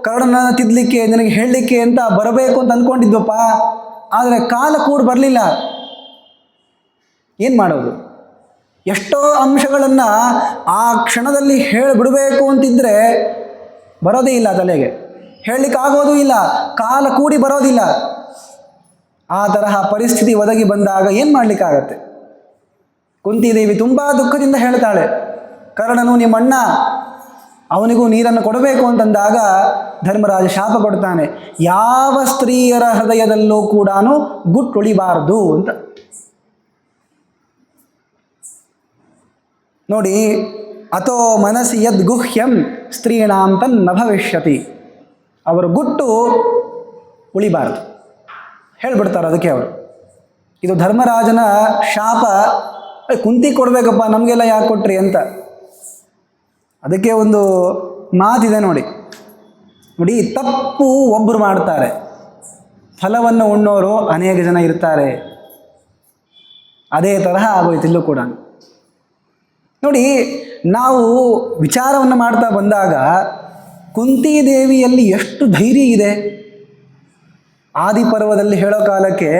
ಕರ್ಣನನ್ನು ತಿದ್ದಲಿಕ್ಕೆ, ನಿನಗೆ ಹೇಳಲಿಕ್ಕೆ ಅಂತ ಬರಬೇಕು ಅಂತ ಅಂದ್ಕೊಂಡಿದ್ವಪ್ಪ, ಆದರೆ ಕಾಲ ಕೂಡ ಬರಲಿಲ್ಲ. ಏನು ಮಾಡೋದು? ಎಷ್ಟೋ ಅಂಶಗಳನ್ನು ಆ ಕ್ಷಣದಲ್ಲಿ ಹೇಳಿಬಿಡಬೇಕು ಅಂತಿದ್ದರೆ ಬರೋದೇ ಇಲ್ಲ ತಲೆಗೆ, ಹೇಳಲಿಕ್ಕಾಗೋದೂ ಇಲ್ಲ, ಕಾಲ ಕೂಡಿ ಬರೋದಿಲ್ಲ. ಆ ತರಹ ಪರಿಸ್ಥಿತಿ ಒದಗಿ ಬಂದಾಗ ಏನು ಮಾಡಲಿಕ್ಕಾಗತ್ತೆ? ಕುಂತಿದೇವಿ ತುಂಬ ದುಃಖದಿಂದ ಹೇಳ್ತಾಳೆ, ಕರ್ಣನು ನಿಮ್ಮಣ್ಣ, ಅವನಿಗೂ ನೀರನ್ನು ಕೊಡಬೇಕು ಅಂತಂದಾಗ ಧರ್ಮರಾಜ ಶಾಪ ಕೊಡ್ತಾನೆ, ಯಾವ ಸ್ತ್ರೀಯರ ಹೃದಯದಲ್ಲೂ ಕೂಡ ಗುಟ್ಟುಳಿಬಾರದು ಅಂತ. ನೋಡಿ, ಅಥೋ ಮನಸ್ಸಿ ಯದ್ ಗುಹ್ಯಂ ಸ್ತ್ರೀಣಾಂ ತನ್ನ ಭವಿಷ್ಯತಿ. ಅವರ ಗುಟ್ಟು ಉಳಿಬಾರದು ಹೇಳ್ಬಿಡ್ತಾರೆ. ಅದಕ್ಕೆ ಅವರು, ಇದು ಧರ್ಮರಾಜನ ಶಾಪ, ಕುಂತಿ ಕೊಡಬೇಕಪ್ಪ, ನಮಗೆಲ್ಲ ಯಾಕೆ ಕೊಟ್ರಿ ಅಂತ. ಅದಕ್ಕೆ ಒಂದು ಮಾತಿದೆ ನೋಡಿ, ತಪ್ಪು ಒಬ್ಬರು ಮಾಡ್ತಾರೆ, ಫಲವನ್ನು ಉಣ್ಣೋರು ಅನೇಕ ಜನ ಇರ್ತಾರೆ. ಅದೇ ತರಹ ಆಗೋಯ್ತಿಲ್ಲೂ ಕೂಡ. ನೋಡಿ, ನಾವು ವಿಚಾರವನ್ನು ಮಾಡ್ತಾ ಬಂದಾಗ ಕುಂತಿದೇವಿಯಲ್ಲಿ ಎಷ್ಟು ಧೈರ್ಯ ಇದೆ. ಆದಿಪರ್ವದಲ್ಲಿ ಹೇಳೋ ಕಾಲಕ್ಕೆ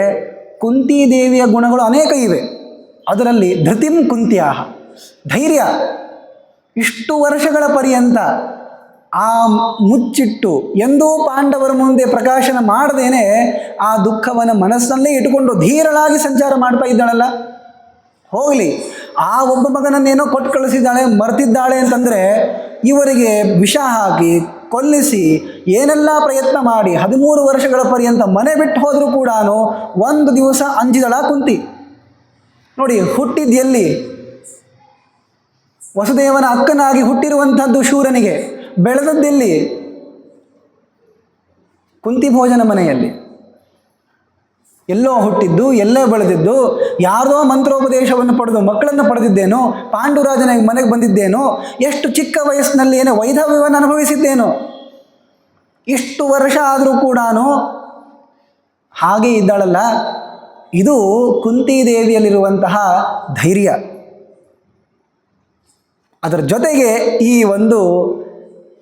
ಕುಂತಿದೇವಿಯ ಗುಣಗಳು ಅನೇಕ ಇವೆ. ಅದರಲ್ಲಿ ಧೃತಿಂ ಕುಂತ್ಯಾಹ, ಧೈರ್ಯ. ಇಷ್ಟು ವರ್ಷಗಳ ಪರ್ಯಂತ ಆ ಮುಚ್ಚಿಟ್ಟು ಎಂದೂ ಪಾಂಡವರ ಮುಂದೆ ಪ್ರಕಾಶನ ಮಾಡದೇನೆ ಆ ದುಃಖವನ್ನು ಮನಸ್ಸಲ್ಲೇ ಇಟ್ಟುಕೊಂಡು ಧೀರಳಾಗಿ ಸಂಚಾರ ಮಾಡ್ತಾ ಇದ್ದಾಳಲ್ಲ. ಹೋಗಲಿ, ಆ ಒಬ್ಬ ಮಗನನ್ನೇನೋ ಕೊಟ್ಟು ಕಳಿಸಿದ್ದಾಳೆ, ಮರ್ತಿದ್ದಾಳೆ ಅಂತಂದರೆ ಇವರಿಗೆ ವಿಷ ಹಾಕಿ ಕೊಲ್ಲಿಸಿ ಏನೆಲ್ಲ ಪ್ರಯತ್ನ ಮಾಡಿ 13 ವರ್ಷಗಳ ಪರ್ಯಂತ ಮನೆ ಬಿಟ್ಟು ಹೋದರೂ ಕೂಡ ಒಂದು ದಿವಸ ಅಂಜಿದಳ ಕುಂತಿ. ನೋಡಿ, ಹುಟ್ಟಿದ್ದು ಎಲ್ಲಿ? ವಸುದೇವನ ಅಕ್ಕನಾಗಿ ಹುಟ್ಟಿರುವಂಥದ್ದು ಶೂರನಿಗೆ. ಬೆಳೆದದ್ದೆಲ್ಲಿ? ಕುಂತಿ ಭೋಜನ ಮನೆಯಲ್ಲಿ. ಎಲ್ಲೋ ಹುಟ್ಟಿದ್ದು, ಎಲ್ಲೇ ಬೆಳೆದಿದ್ದು, ಯಾರದೋ ಮಂತ್ರೋಪದೇಶವನ್ನು ಪಡೆದು ಮಕ್ಕಳನ್ನು ಪಡೆದಿದ್ದೇನೋ, ಪಾಂಡುರಾಜನ ಮನೆಗೆ ಬಂದಿದ್ದೇನೋ, ಎಷ್ಟು ಚಿಕ್ಕ ವಯಸ್ಸಿನಲ್ಲಿ ಏನೋ ವೈಧವ್ಯವನ್ನು ಅನುಭವಿಸಿದ್ದೇನೋ. ಇಷ್ಟು ವರ್ಷ ಆದರೂ ಕೂಡ ಹಾಗೆ ಇದ್ದಾಳಲ್ಲ. ಇದು ಕುಂತಿದೇವಿಯಲ್ಲಿರುವಂತಹ ಧೈರ್ಯ. ಅದರ ಜೊತೆಗೆ ಈ ಒಂದು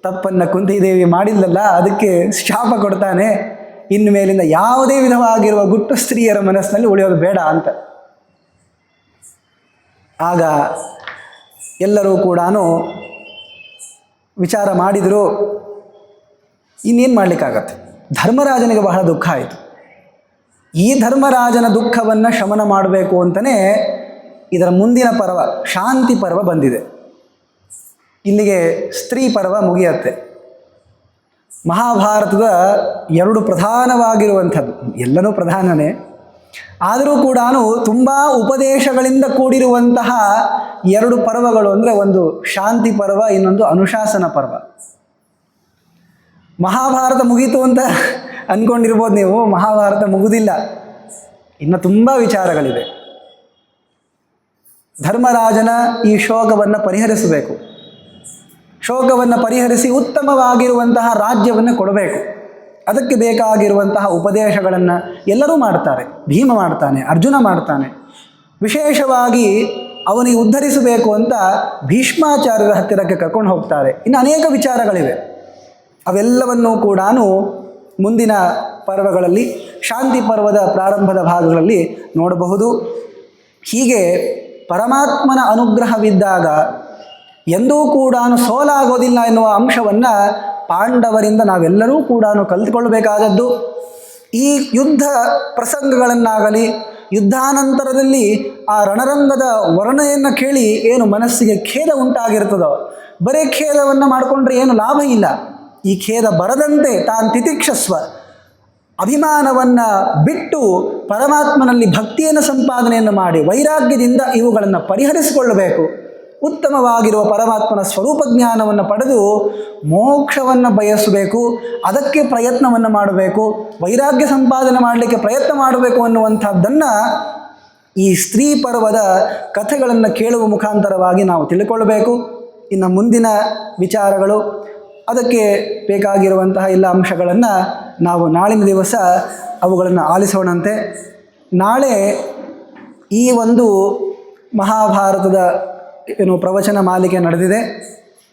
ತಪ್ಪನ್ನು ಕುಂತಿದೇವಿ ಮಾಡಿಲ್ಲಲ್ಲ, ಅದಕ್ಕೆ ಶಾಪ ಕೊಡ್ತಾನೆ, ಇನ್ನು ಮೇಲಿಂದ ಯಾವುದೇ ವಿಧವಾಗಿರುವ ಗುಟ್ಟು ಸ್ತ್ರೀಯರ ಮನಸ್ಸಿನಲ್ಲಿ ಉಳಿಯೋದು ಬೇಡ ಅಂತ. ಆಗ ಎಲ್ಲರೂ ಕೂಡ ವಿಚಾರ ಮಾಡಿದರು. ಇನ್ನೇನು ಮಾಡಲಿಕ್ಕಾಗತ್ತೆ? ಧರ್ಮರಾಜನಿಗೆ ಬಹಳ ದುಃಖ ಆಯಿತು. ಈ ಧರ್ಮರಾಜನ ದುಃಖವನ್ನು ಶಮನ ಮಾಡಬೇಕು ಅಂತಲೇ ಇದರ ಮುಂದಿನ ಪರ್ವ ಶಾಂತಿ ಪರ್ವ ಬಂದಿದೆ. ಇಲ್ಲಿಗೆ ಸ್ತ್ರೀ ಪರ್ವ ಮುಗಿಯತ್ತೆ. ಮಹಾಭಾರತದ 2 ಪ್ರಧಾನವಾಗಿರುವಂಥದ್ದು, ಎಲ್ಲನೂ ಪ್ರಧಾನನೇ, ಆದರೂ ಕೂಡ ತುಂಬ ಉಪದೇಶಗಳಿಂದ ಕೂಡಿರುವಂತಹ 2 ಪರ್ವಗಳು ಅಂದರೆ ಒಂದು ಶಾಂತಿ ಪರ್ವ, ಇನ್ನೊಂದು ಅನುಶಾಸನ ಪರ್ವ. ಮಹಾಭಾರತ ಮುಗೀತು ಅಂತ ಅಂದ್ಕೊಂಡಿರ್ಬೋದು ನೀವು. ಮಹಾಭಾರತ ಮುಗುದಿಲ್ಲ, ಇನ್ನು ತುಂಬ ವಿಚಾರಗಳಿವೆ. ಧರ್ಮರಾಜನ ಈ ಶೋಕವನ್ನು ಪರಿಹರಿಸಬೇಕು. ಶೋಕವನ್ನು ಪರಿಹರಿಸಿ ಉತ್ತಮವಾಗಿರುವಂತಹ ರಾಜ್ಯವನ್ನು ಕೊಡಬೇಕು. ಅದಕ್ಕೆ ಬೇಕಾಗಿರುವಂತಹ ಉಪದೇಶಗಳನ್ನು ಎಲ್ಲರೂ ಮಾಡ್ತಾರೆ. ಭೀಮ ಮಾಡ್ತಾನೆ, ಅರ್ಜುನ ಮಾಡ್ತಾನೆ. ವಿಶೇಷವಾಗಿ ಅವನಿಗೆ ಉದ್ಧರಿಸಬೇಕು ಅಂತ ಭೀಷ್ಮಾಚಾರ್ಯರ ಹತ್ತಿರಕ್ಕೆ ಕರ್ಕೊಂಡು ಹೋಗ್ತಾರೆ. ಇನ್ನು ಅನೇಕ ವಿಚಾರಗಳಿವೆ. ಅವೆಲ್ಲವನ್ನೂ ಕೂಡ ಮುಂದಿನ ಪರ್ವಗಳಲ್ಲಿ, ಶಾಂತಿ ಪರ್ವದ ಪ್ರಾರಂಭದ ಭಾಗಗಳಲ್ಲಿ ನೋಡಬಹುದು. ಹೀಗೆ ಪರಮಾತ್ಮನ ಅನುಗ್ರಹವಿದ್ದಾಗ ಎಂದೂ ಕೂಡ ಸೋಲಾಗೋದಿಲ್ಲ ಎನ್ನುವ ಅಂಶವನ್ನು ಪಾಂಡವರಿಂದ ನಾವೆಲ್ಲರೂ ಕೂಡ ಕಲಿತುಕೊಳ್ಳಬೇಕಾದದ್ದು. ಈ ಯುದ್ಧ ಪ್ರಸಂಗಗಳನ್ನಾಗಲಿ, ಯುದ್ಧಾನಂತರದಲ್ಲಿ ಆ ರಣರಂಗದ ವರ್ಣನೆಯನ್ನು ಕೇಳಿ ಏನು ಮನಸ್ಸಿಗೆ ಖೇದ ಉಂಟಾಗಿರ್ತದೋ, ಬರೀ ಖೇದವನ್ನು ಮಾಡಿಕೊಂಡ್ರೆ ಏನು ಲಾಭ ಇಲ್ಲ. ಈ ಖೇದ ಬರದಂತೆ ತಾನು ತಿತಿಕ್ಷಸ್ವ, ಅಭಿಮಾನವನ್ನು ಬಿಟ್ಟು ಪರಮಾತ್ಮನಲ್ಲಿ ಭಕ್ತಿಯನ್ನು ಸಂಪಾದನೆಯನ್ನು ಮಾಡಿ ವೈರಾಗ್ಯದಿಂದ ಇವುಗಳನ್ನು ಪರಿಹರಿಸಿಕೊಳ್ಳಬೇಕು. ಉತ್ತಮವಾಗಿರುವ ಪರಮಾತ್ಮನ ಸ್ವರೂಪ ಜ್ಞಾನವನ್ನು ಪಡೆದು ಮೋಕ್ಷವನ್ನು ಬಯಸಬೇಕು. ಅದಕ್ಕೆ ಪ್ರಯತ್ನವನ್ನು ಮಾಡಬೇಕು. ವೈರಾಗ್ಯ ಸಂಪಾದನೆ ಮಾಡಲಿಕ್ಕೆ ಪ್ರಯತ್ನ ಮಾಡಬೇಕು ಅನ್ನುವಂಥದ್ದನ್ನು ಈ ಸ್ತ್ರೀ ಪರ್ವದ ಕಥೆಗಳನ್ನು ಕೇಳುವ ಮುಖಾಂತರವಾಗಿ ನಾವು ತಿಳ್ಕೊಳ್ಬೇಕು. ಇನ್ನು ಮುಂದಿನ ವಿಚಾರಗಳು, ಅದಕ್ಕೆ ಬೇಕಾಗಿರುವಂತಹ ಎಲ್ಲ ಅಂಶಗಳನ್ನು ನಾವು ನಾಳಿನ ದಿವಸ ಅವುಗಳನ್ನು ಆಲಿಸೋಣಂತೆ. ನಾಳೆ ಈ ಒಂದು ಮಹಾಭಾರತದ ಪ್ರವಚನ ಮಾಲಿಕೆ ನಡೆದಿದೆ.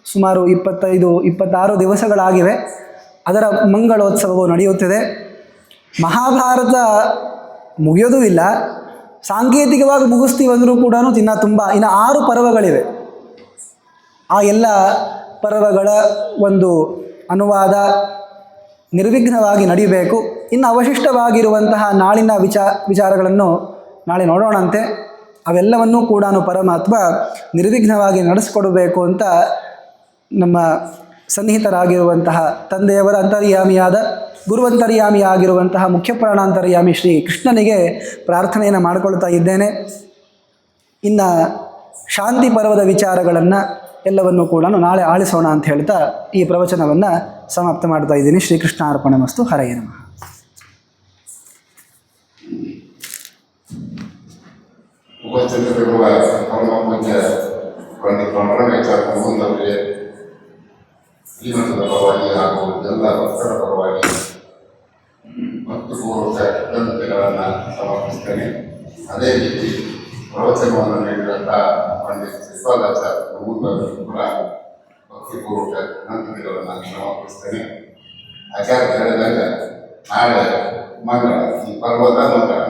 ಸುಮಾರು 25-26 ದಿವಸಗಳಾಗಿವೆ. ಅದರ ಮಂಗಳೋತ್ಸವವು ನಡೆಯುತ್ತಿದೆ. ಮಹಾಭಾರತ ಮುಗಿಯೋದೂ ಇಲ್ಲ, ಸಾಂಕೇತಿಕವಾಗಿ ಮುಗಿಸ್ತೀವಂದರೂ ಕೂಡ ಇನ್ನು 6 ಪರ್ವಗಳಿವೆ. ಆ ಎಲ್ಲ ಪರ್ವಗಳ ಒಂದು ಅನುವಾದ ನಿರ್ವಿಘ್ನವಾಗಿ ನಡೆಯಬೇಕು. ಇನ್ನು ಅವಶಿಷ್ಟವಾಗಿರುವಂತಹ ನಾಳಿನ ವಿಚಾರಗಳನ್ನು ನಾಳೆ ನೋಡೋಣಂತೆ. ಅವೆಲ್ಲವನ್ನೂ ಕೂಡ ಪರಮಾತ್ಮ ನಿರ್ವಿಘ್ನವಾಗಿ ನಡೆಸಿಕೊಡಬೇಕು ಅಂತ ನಮ್ಮ ಸನ್ನಿಹಿತರಾಗಿರುವಂತಹ ತಂದೆಯವರ ಅಂತರ್ಯಾಮಿಯಾದ ಗುರುವಂತರ್ಯಾಮಿಯಾಗಿರುವಂತಹ ಮುಖ್ಯ ಪ್ರಾಣಾಂತರ್ಯಾಮಿ ಶ್ರೀ ಕೃಷ್ಣನಿಗೆ ಪ್ರಾರ್ಥನೆಯನ್ನು ಮಾಡಿಕೊಳ್ತಾ ಇದ್ದೇನೆ. ಇನ್ನು ಶಾಂತಿ ಪರ್ವದ ವಿಚಾರಗಳನ್ನು ಎಲ್ಲವನ್ನು ಕೂಡ ನಾಳೆ ಆಲಿಸೋಣ ಅಂತ ಹೇಳ್ತಾ ಈ ಪ್ರವಚನವನ್ನು ಸಮಾಪ್ತ ಮಾಡ್ತಾ ಇದ್ದೀನಿ. ಶ್ರೀಕೃಷ್ಣ ಅರ್ಪಣಮಸ್ತು. ಹರಯೇ ನಮಃ. ಉಪಸ್ಥಿತರಿರುವ ಪರಮ ಪೂಜ್ಯ ಪಂಡಿತ ರಂಗನಾಚಾರ್ಯ ಅವರಿಗೆ ಶ್ರೀಮಠದ ಪರವಾಗಿ ಹಾಗೂ ಎಲ್ಲ ಭಕ್ತರ ಪರವಾಗಿ ಭಕ್ತಿಪೂರ್ವಕ ಕೃತಜ್ಞತೆಗಳನ್ನು ಸಮರ್ಪಿಸ್ತೇನೆ. ಅದೇ ರೀತಿ ಪ್ರವಚನವನ್ನು ನೀಡಿದಂಥ ಪಂಡಿತ ಶ್ರೀಪಾದಾಚಾರ್ಯ ಕೂಡ ಭಕ್ತಿಪೂರ್ವಕ ಕೃತಜ್ಞತೆಗಳನ್ನು ಸಮರ್ಪಿಸ್ತೇನೆ. ಆಚಾರ್ಯ ಹೇಳಿದಾಗ ನಾಳೆ ಮಂಗಳ, ಈ ಪರ್ವದ ಮಂಗಳ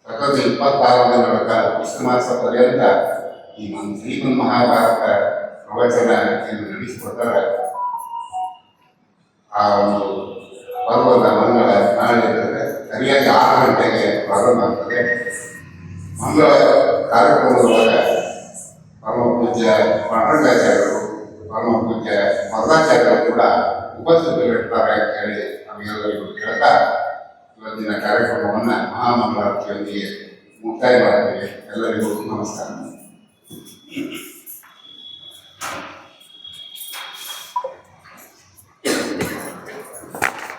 ಸತತ 26 ದಿನಗಳ ಕಾಲ ಕೃಷ್ಣ ಮಾಸ ಪರ್ಯಂತ ಈ ಶ್ರೀಮನ್ ಮಹಾಭಾರತ ಪ್ರವಚನ ಏನು ನಡೆಸಿಕೊಡ್ತಾರೆ. ಆ ಒಂದು ಪರ್ವದ ಮಂಗಳ ನಾಳೆ ಇರ್ತದೆ. ಸರಿಯಾಗಿ 6 ಗಂಟೆಗೆ ಪ್ರಾರಂಭ ಆಗ್ತದೆ. ಮಂಗಳ ಕಾರ್ಯಕ್ರಮದೊಳಗೆ ಪರಮ ಪೂಜ್ಯ ಪಾಂಡುರಂಗಾಚಾರ್ಯರು, ಪರಮ ಪೂಜ್ಯ ಮಧ್ವಾಚಾರ್ಯರು ಕೂಡ ಉಪಸ್ಥಿತರಿರ್ತಾರೆ ಅಂತ ಹೇಳಿ ನಮಗೆಲ್ಲರಿಗೂ ಕೇಳ್ತಾ ಇವತ್ತಿನ ಕಾರ್ಯಕ್ರಮವನ್ನು ಮಹಾಮಂಗಳಾರತಿಯೊಂದಿಗೆ ಮುಕ್ತಾಯ ಮಾಡ್ತೀವಿ. ಎಲ್ಲರಿಗೂ ನಮಸ್ಕಾರ.